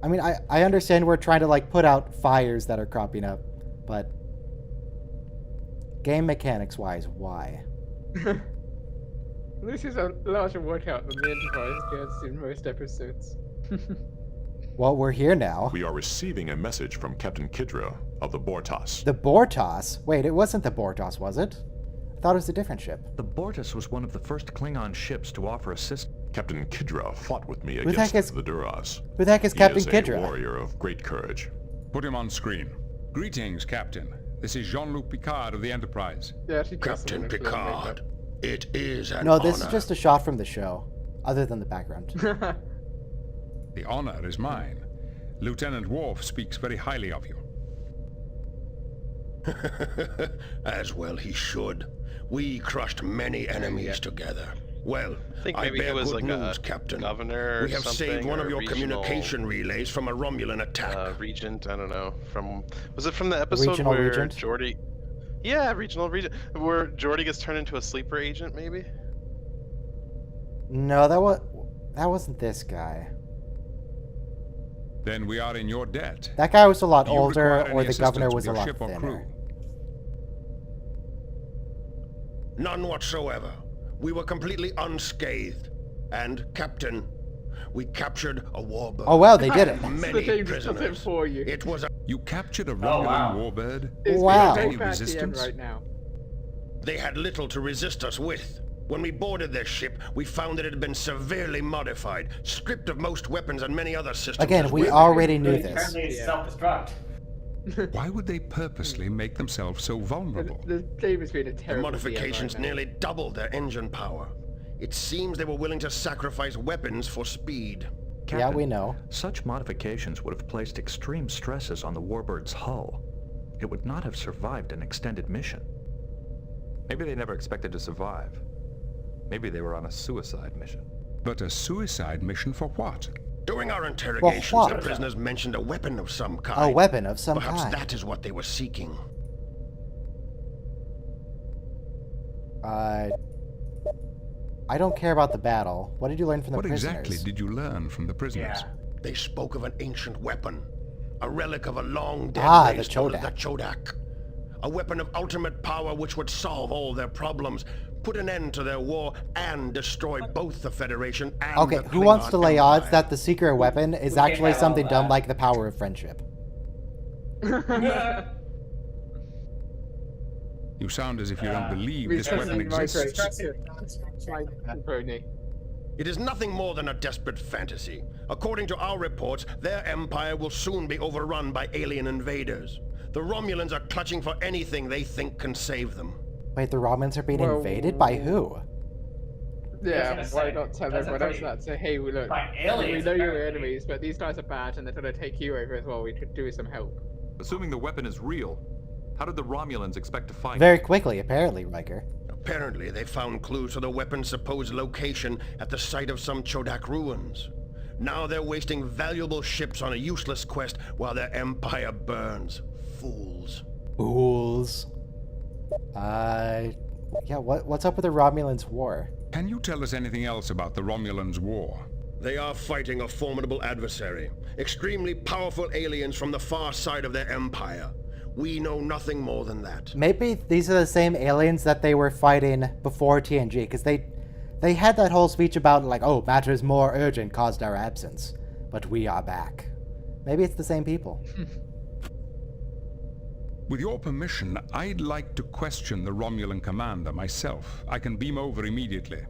I mean, I understand we're trying to like put out fires that are cropping up, but game mechanics wise, why? This is a larger workout than the Enterprise gets in most episodes. Well, we're here now. We are receiving a message from Captain Kidra of the Bortas. The Bortas? Wait, it wasn't the Bortas, was it? I thought it was a different ship. The Bortas was one of the first Klingon ships to offer assistance. Captain Kidra fought with me Who the heck against is- the Duras. Who the heck is Captain He is Kidra? a warrior of great courage. Put him on screen. Greetings, Captain. This is Jean-Luc Picard of the Enterprise. Yeah, she Captain Picard, it is an No, this honor. is just a shot from the show, other than the background. The honor is mine. Lieutenant Worf speaks very highly of you. As well he should. We crushed many enemies together. Well, I think maybe he bear was good like news, a Captain. governor or We have saved something, one or of your regional, communication relays from a Romulan attack. Regent, I don't know. Was it from the episode Regional where regent? Geordi? Yeah, regional regent, where Geordi gets turned into a sleeper agent, maybe. No, that wasn't this guy. Then we are in your debt. That guy was a lot Do you older, require or any the governor assistance was with a your lot ship or thinner. crew? None whatsoever. We were completely unscathed. And, Captain, we captured a warbird. Oh wow, they did it. Many the game just does it prisoners. for you. It was a... You captured a Romulan wow. warbird? It's Wow. very Any bad DM resistance? right now. They had little to resist us with. When we boarded their ship, we found that it had been severely modified, stripped of most weapons and many other systems. Again, as we well. already knew this. Apparently it's self-destruct. Why would they purposely make themselves so vulnerable? The game has been a The terrible modifications DM right now. nearly doubled their engine power. It seems they were willing to sacrifice weapons for speed. Yeah, Captain, we know. Such modifications would have placed extreme stresses on the warbird's hull. It would not have survived an extended mission. Maybe they never expected to survive. Maybe they were on a suicide mission. But a suicide mission for what? During our interrogations, what? the prisoners mentioned a weapon of some kind. A weapon of some Perhaps kind. that is what they were seeking. I don't care about the battle. What did you learn from the What prisoners? exactly did you learn from the prisoners? Yeah. They spoke of an ancient weapon, a relic of a long-dead Ah, the race known as Chodak. the Chodak. A weapon of ultimate power which would solve all their problems, put an end to their war, and destroy both the Federation and Okay, the who wants Klingon to lay Empire. odds that the secret weapon is can't actually have all something dumb that. like the power of friendship? You sound as if you don't believe We this trust weapon in my exists. Pony. It is nothing more than a desperate fantasy. According to our reports, their empire will soon be overrun by alien invaders. The Romulans are clutching for anything they think can save them. Wait, the Romulans are being Well, invaded by who? Yeah, gonna why say, not tell that's a everyone else pretty- that? Say, hey, look, By we aliens, know you're apparently. enemies, but these guys are bad and they're trying to take you over as well. We could do with some help. Assuming the weapon is real, how did the Romulans expect to fight? Very quickly, apparently, Riker. Apparently, they found clues to the weapon's supposed location at the site of some Chodak ruins. Now they're wasting valuable ships on a useless quest while their empire burns. Fools. Fools. Yeah, what's up with the Romulans' war? Can you tell us anything else about the Romulans' war? They are fighting a formidable adversary. Extremely powerful aliens from the far side of their empire. We know nothing more than that. Maybe these are the same aliens that they were fighting before TNG, because they had that whole speech about, like, oh, matters more urgent caused our absence, but we are back. Maybe it's the same people. With your permission, I'd like to question the Romulan commander myself. I can beam over immediately.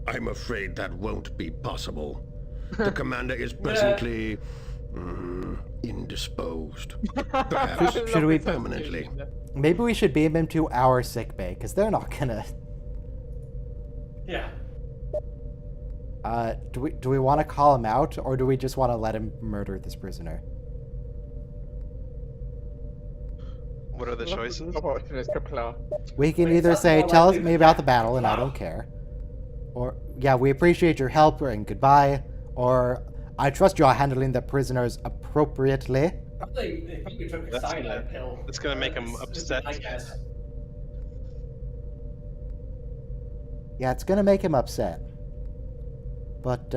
I'm afraid that won't be possible. The commander is presently indisposed. Perhaps Should we permanently. Maybe we should beam him to our sick bay, because they're not gonna. Yeah. Do we want to call him out, or do we just want to let him murder this prisoner? What are the choices? We can either say, tell me about the battle and I don't care. Or, yeah, we appreciate your help and goodbye. Or, I trust you are handling the prisoners appropriately. Probably took a cyanide pill. It's gonna make him upset. I guess. Yeah, it's gonna make him upset. But,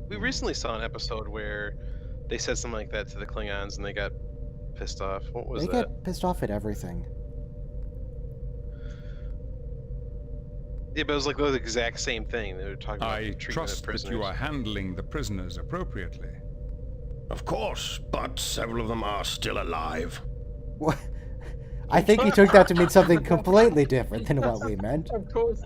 We recently saw an episode where they said something like that to the Klingons and they got pissed off. What was they that? get pissed off at everything. Yeah, but it was like the exact same thing. They were talking about I the treatment trust of that prisoners. you are handling the prisoners appropriately. Of course, but several of them are still alive. What? I think he took that to mean something completely different than what we meant. Of course.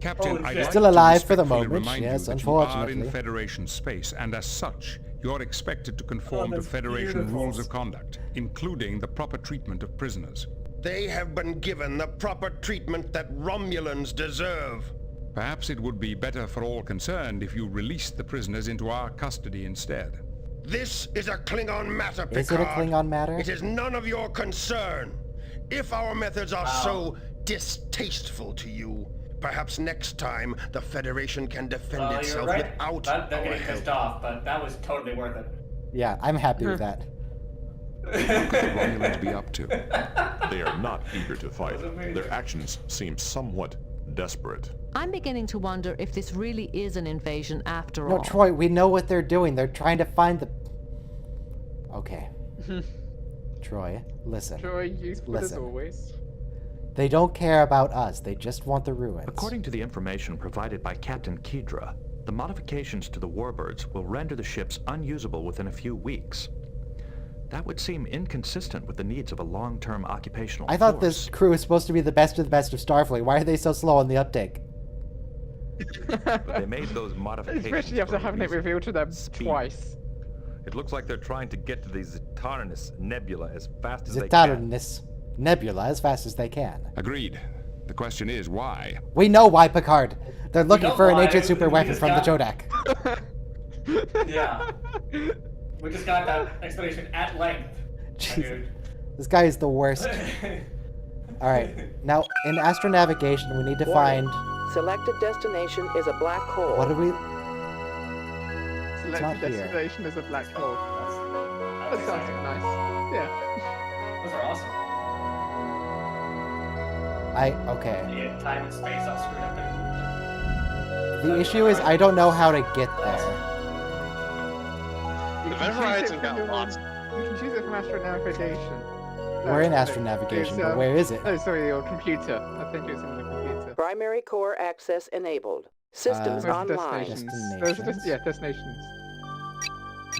Captain, I'd like Still to alive for the respectfully moment, remind yes, you that you are unfortunately. in Federation space, and as such, you're expected to conform to that's Federation beautiful. rules of conduct, including the proper treatment of prisoners. They have been given the proper treatment that Romulans deserve. Perhaps it would be better for all concerned if you released the prisoners into our custody instead. This is a Klingon matter, Picard. Is it a Klingon matter? It is none of your concern. If our methods are so distasteful to you, perhaps next time the Federation can defend You're itself right. without They're our getting help. pissed off, but that was totally worth it. Yeah, I'm happy with that. What could the Romulans be up to? They are not eager to fight. Their actions seem somewhat desperate. I'm beginning to wonder if this really is an invasion after No, all. Troy, we know what they're doing. They're trying to find the... Okay. Troy, listen. Troy, useful as Listen. always. They don't care about us. They just want the ruins. According to the information provided by Captain Kedra, the modifications to the warbirds will render the ships unusable within a few weeks. That would seem inconsistent with the needs of a long-term occupational I thought force. this crew was supposed to be the best of Starfleet. Why are they so slow on the uptake? But they made those modifications Especially after for a having it reason. revealed to them Speed. twice. It looks like they're trying to get to the Zetaranus Nebula as fast as they can. Zetaranus Nebula as fast as they can. Agreed. The question is, why? We know why, Picard. They're looking know for an why. ancient super We weapon just from got- the Chodak. Yeah. We just got that explanation at length. my dude. This guy is the worst. Alright, now in astronavigation we need to find... Selected destination is a black hole. What did we... Selected not here. destination is a black hole. That sounds nice. Yeah. Those are awesome. Okay. Yeah, time and space all screwed up there. The issue is I don't know how to get there. You The can choose Verizon it from got your- lost. You can choose it from astronavigation. We're in No, astronavigation, it's, but where is it? Oh, sorry, your computer. I think it's on the computer. Primary core access enabled. Systems Where's online. destinations? Those are just, yeah, destinations.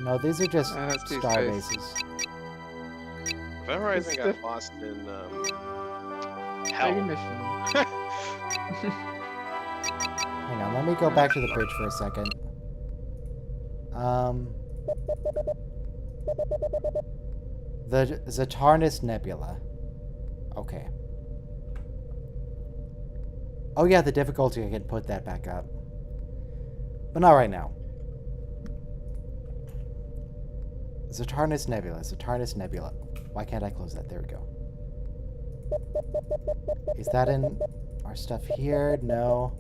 No, these are just Let's do star space. bases. Verizon It's got the- lost in Big hell. mission. Hang on, let me go back to the bridge for a second. The Zetaranus Nebula. Okay. Oh yeah, the difficulty, I can put that back up. But not right now. Zetaranus Nebula, Zetaranus Nebula. Why can't I close that? There we go. Is that in our stuff here? No.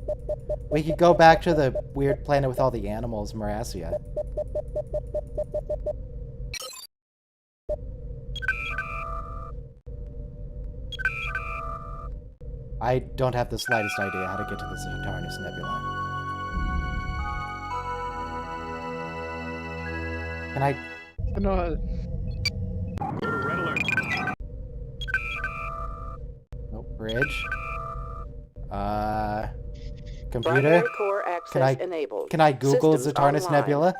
We could go back to the weird planet with all the animals, Marasia. I don't have the slightest idea how to get to the Saturnus Nebula. Can I... No. Red alert. Oh, bridge. Computer. Primary core access enabled. Can I Google Systems Saturnus online. Nebula?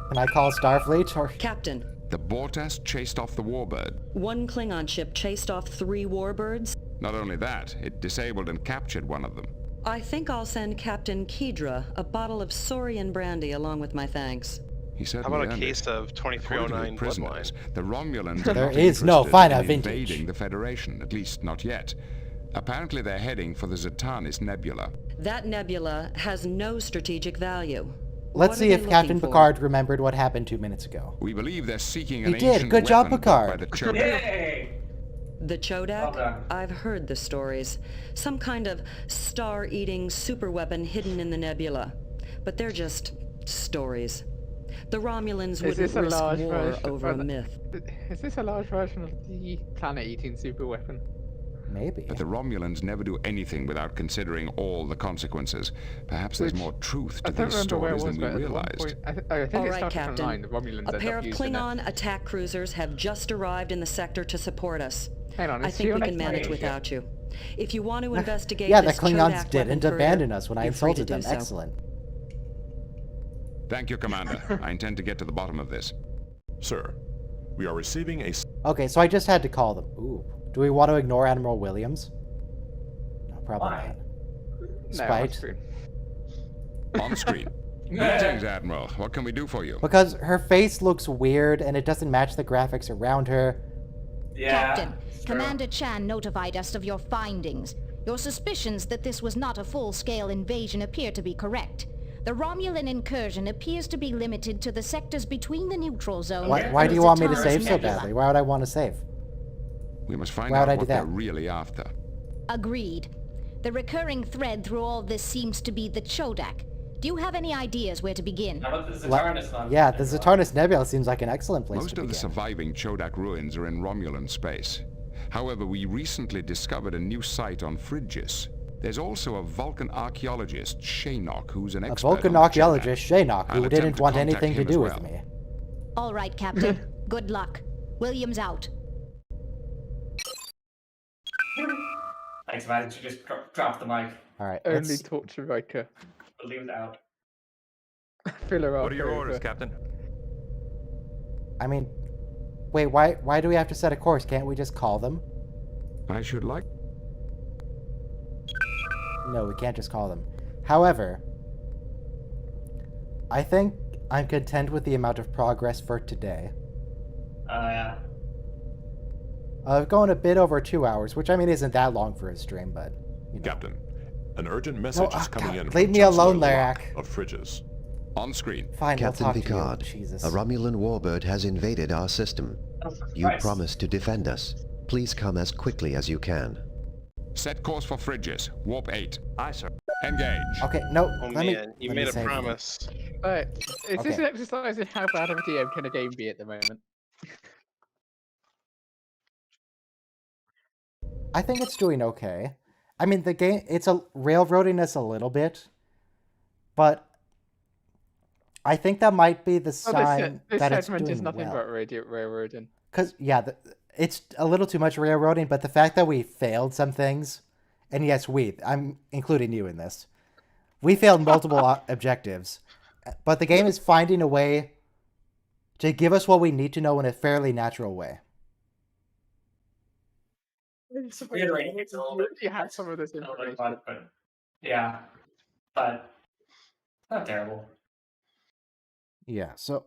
Can I call Starfleet or... Captain, The Bortas chased off the warbird. one Klingon ship chased off 3 warbirds. Not only that, it disabled and captured one of them. I think I'll send Captain Kedra a bottle of Saurian brandy along with my thanks. He How certainly about a earned case it. of According to 2309 the prisoners, bloodline? the Romulans are There not is no interested fine in vintage. invading the Federation, at least not yet. Apparently they're heading for the Zatannis Nebula. That nebula has no strategic value. Let's What see are if they Captain looking for? Picard remembered what happened 2 minutes ago. We believe they're seeking He an did. ancient Good job, weapon built by Picard. the Chodak. Yay! The Chodak? Well done. I've heard the stories. Some kind of star-eating superweapon hidden in the nebula. But they're just stories. The Romulans Is wouldn't this a risk large war version? over a myth. Is this a large version of the planet-eating superweapon? Maybe. But the Romulans never do anything without considering all the consequences. Perhaps there's Which- more truth I to don't these remember where it stories was, than but we at one realized. point, I think All it right, started Captain. from 9, the Romulans A end pair up of using it. Klingon attack cruisers have just arrived in the sector to support us. Hang on, I is think she we on can manage exploration? without you. If you want to investigate Yeah, the this Klingons Chodak weapon didn't further, abandon us when I you're free to insulted do them. so. Excellent. Thank you, Commander. I intend to get to the bottom of this. Sir, we are receiving a... Okay, so I just had to call them. Ooh. Do we want to ignore Admiral Williams? No, probably Why? not. No, Spite? that's true. On screen. Greetings, Admiral. What can we do for you? Because her face looks weird and it doesn't match the graphics around her. Yeah. Captain, Commander Chan notified us of your findings. Your suspicions that this was not a full-scale invasion appear to be correct. The Romulan incursion appears to be limited to the sectors between the neutral zone. Why do you want me to save so badly? Why would I want to save? We must find Why would out I do what they're that? really after. Agreed. The recurring thread through all this seems to be the Chodak. Do you have any ideas where to begin? How about the Zatarnis one? Yeah, the Zatarnis Nebula seems like an excellent place Most to of the begin. surviving Chodak ruins are in Romulan space. However, we recently discovered a new site on Frigis. There's also a Vulcan archaeologist, Shaynok, who's an A expert Vulcan on the archaeologist, Chodak. Shaynok, I'll who attempt didn't to want contact anything to him as do well. with me. All right, Captain. Good luck. Williams out. Thanks, man. You just drop the mic. Alright, Only torture Riker. Leave it out. Fill her up. What are your over. orders, Captain? I mean, wait, why do we have to set a course? Can't we just call them? I should like... No, we can't just call them. However, I think I'm content with the amount of progress for today. Yeah. I've gone a bit over 2 hours, which I mean isn't that long for a stream, but you know. Captain, an urgent message No, is coming God, in leave from me Chancellor alone, Locke Larak. of Frigis. On screen. Fine, Captain we'll talk Picard, to you. Jesus. a Romulan warbird has invaded our system. You Christ. promised to defend us. Please come as quickly as you can. Set course for Frigis. Warp 8. Aye, sir. Engage. Okay, no. Oh let me, man, you let me made a save. promise. Is this Okay. an exercise in how bad of a DM can a game be at the moment? I think it's doing okay. I mean, the game, it's a railroading us a little bit, but I think that might be the sign this that it's segment doing is nothing well. but railroading. Because, yeah, it's a little too much railroading, but the fact that we failed some things, and yes, I'm including you in this, we failed multiple objectives, but the game is finding a way to give us what we need to know in a fairly natural way. Reiterating it a little bit. You had some of this A little bit information. about it, but yeah, but not terrible. Yeah, so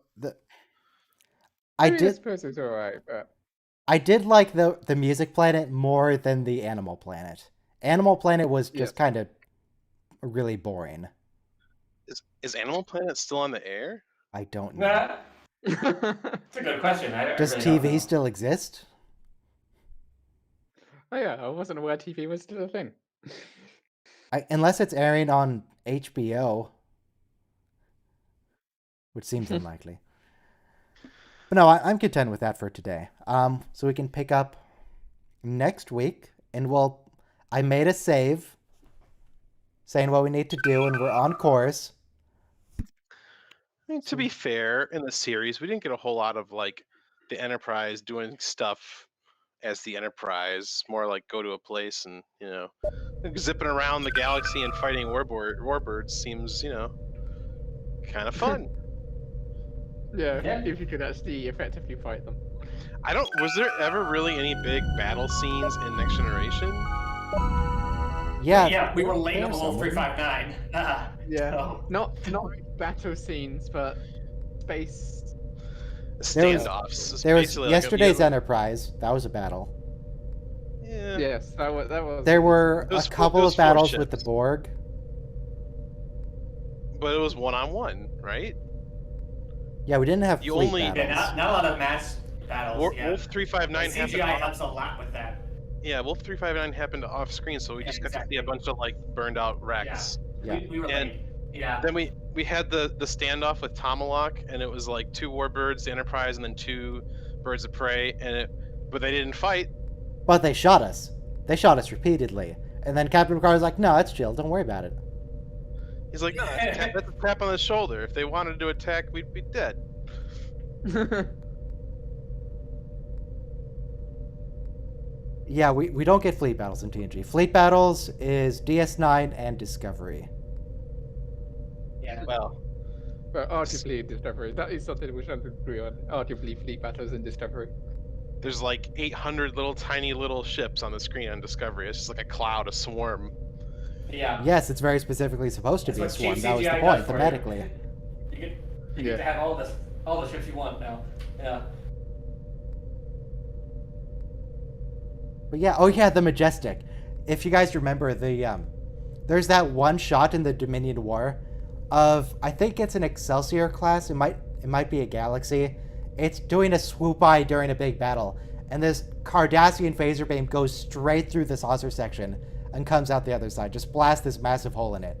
I suppose it's alright, but I did like the music planet more than the animal planet. Animal Planet was just kind of really boring. Is Animal Planet still on the air? I don't know. It's a good question. Does I really don't TV know. still exist? oh yeah, I wasn't aware TV was still a thing. Unless it's airing on HBO, which seems unlikely. But no, I'm content with that for today. So we can pick up next week, and I made a save saying what we need to do, and we're on course. I mean, to be fair, in the series, we didn't get a whole lot of like the Enterprise doing stuff as the Enterprise. More like go to a place and zipping around the galaxy and fighting warbirds seems kind of fun. Yeah, if you could actually effectively fight them. Was there ever really any big battle scenes in Next Generation? Yeah, we were late on the Wolf 359. Yeah, so. not battle scenes, but space standoffs. There was yesterday's Enterprise. That was a battle. Yeah. Yes, that was. There were a couple of battles with the Borg. But it was one-on-one, right? Yeah, we didn't have fleet battles. Yeah, not a lot of mass battles. Wolf 359 happened. CGI helps a lot with that. Yeah, Wolf 359 happened off screen, so we just got to see a bunch of like burned out wrecks. Yeah. We were late. Yeah. Then we had the standoff with Tomalak, and it was like 2 warbirds, the Enterprise, and then 2 birds of prey, but they didn't fight. But they shot us. They shot us repeatedly, and then Captain Picard was like, "No, it's chill. Don't worry about it." He's like, "No, that's a tap on the shoulder. If they wanted to attack, we'd be dead." Yeah, we don't get fleet battles in TNG. Fleet battles is DS9 and Discovery. Yeah. Well, arguably Discovery. That is something we should agree on. Arguably fleet battles in Discovery. There's like 800 tiny little ships on the screen on Discovery. It's just like a cloud, a swarm. Yeah. Yes, it's very specifically supposed to be a swarm. That was the point, thematically. You get to have all the ships you want now. Yeah. But yeah, the Majestic. If you guys remember, there's that one shot in the Dominion War of, I think it's an Excelsior class. It might be a Galaxy. It's doing a swoop by during a big battle, and this Cardassian phaser beam goes straight through the saucer section and comes out the other side. Just blast this massive hole in it.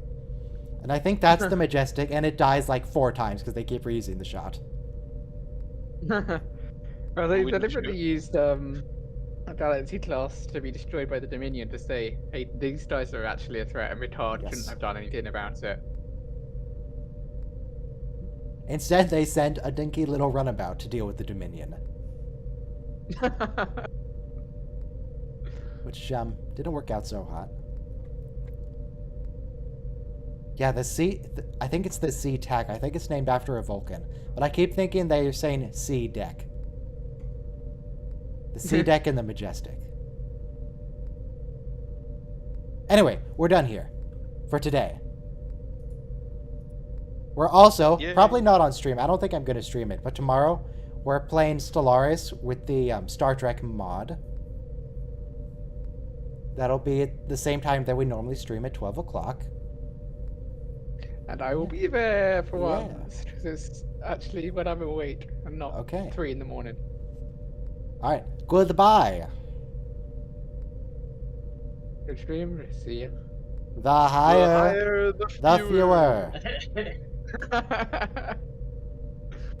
And I think that's the Majestic, and it dies like 4 times because they keep reusing the shot. Well, they deliberately used a Galaxy class to be destroyed by the Dominion to say, hey, these guys are actually a threat and Retard couldn't have done anything about it. Instead, they sent a dinky little runabout to deal with the Dominion. Which didn't work out so hot. Yeah, I think it's the Sea Tac. I think it's named after a Vulcan. But I keep thinking they're saying Sea Deck. The Sea Deck and the Majestic. Anyway, we're done here for today. We're also probably not on stream. I don't think I'm going to stream it. But tomorrow, we're playing Stellaris with the Star Trek mod. That'll be at the same time that we normally stream at 12 o'clock. And I will be there for once. It's actually when I'm awake and not 3 in the morning. All right. Goodbye. Good stream. See ya. The higher, the fewer. fewer.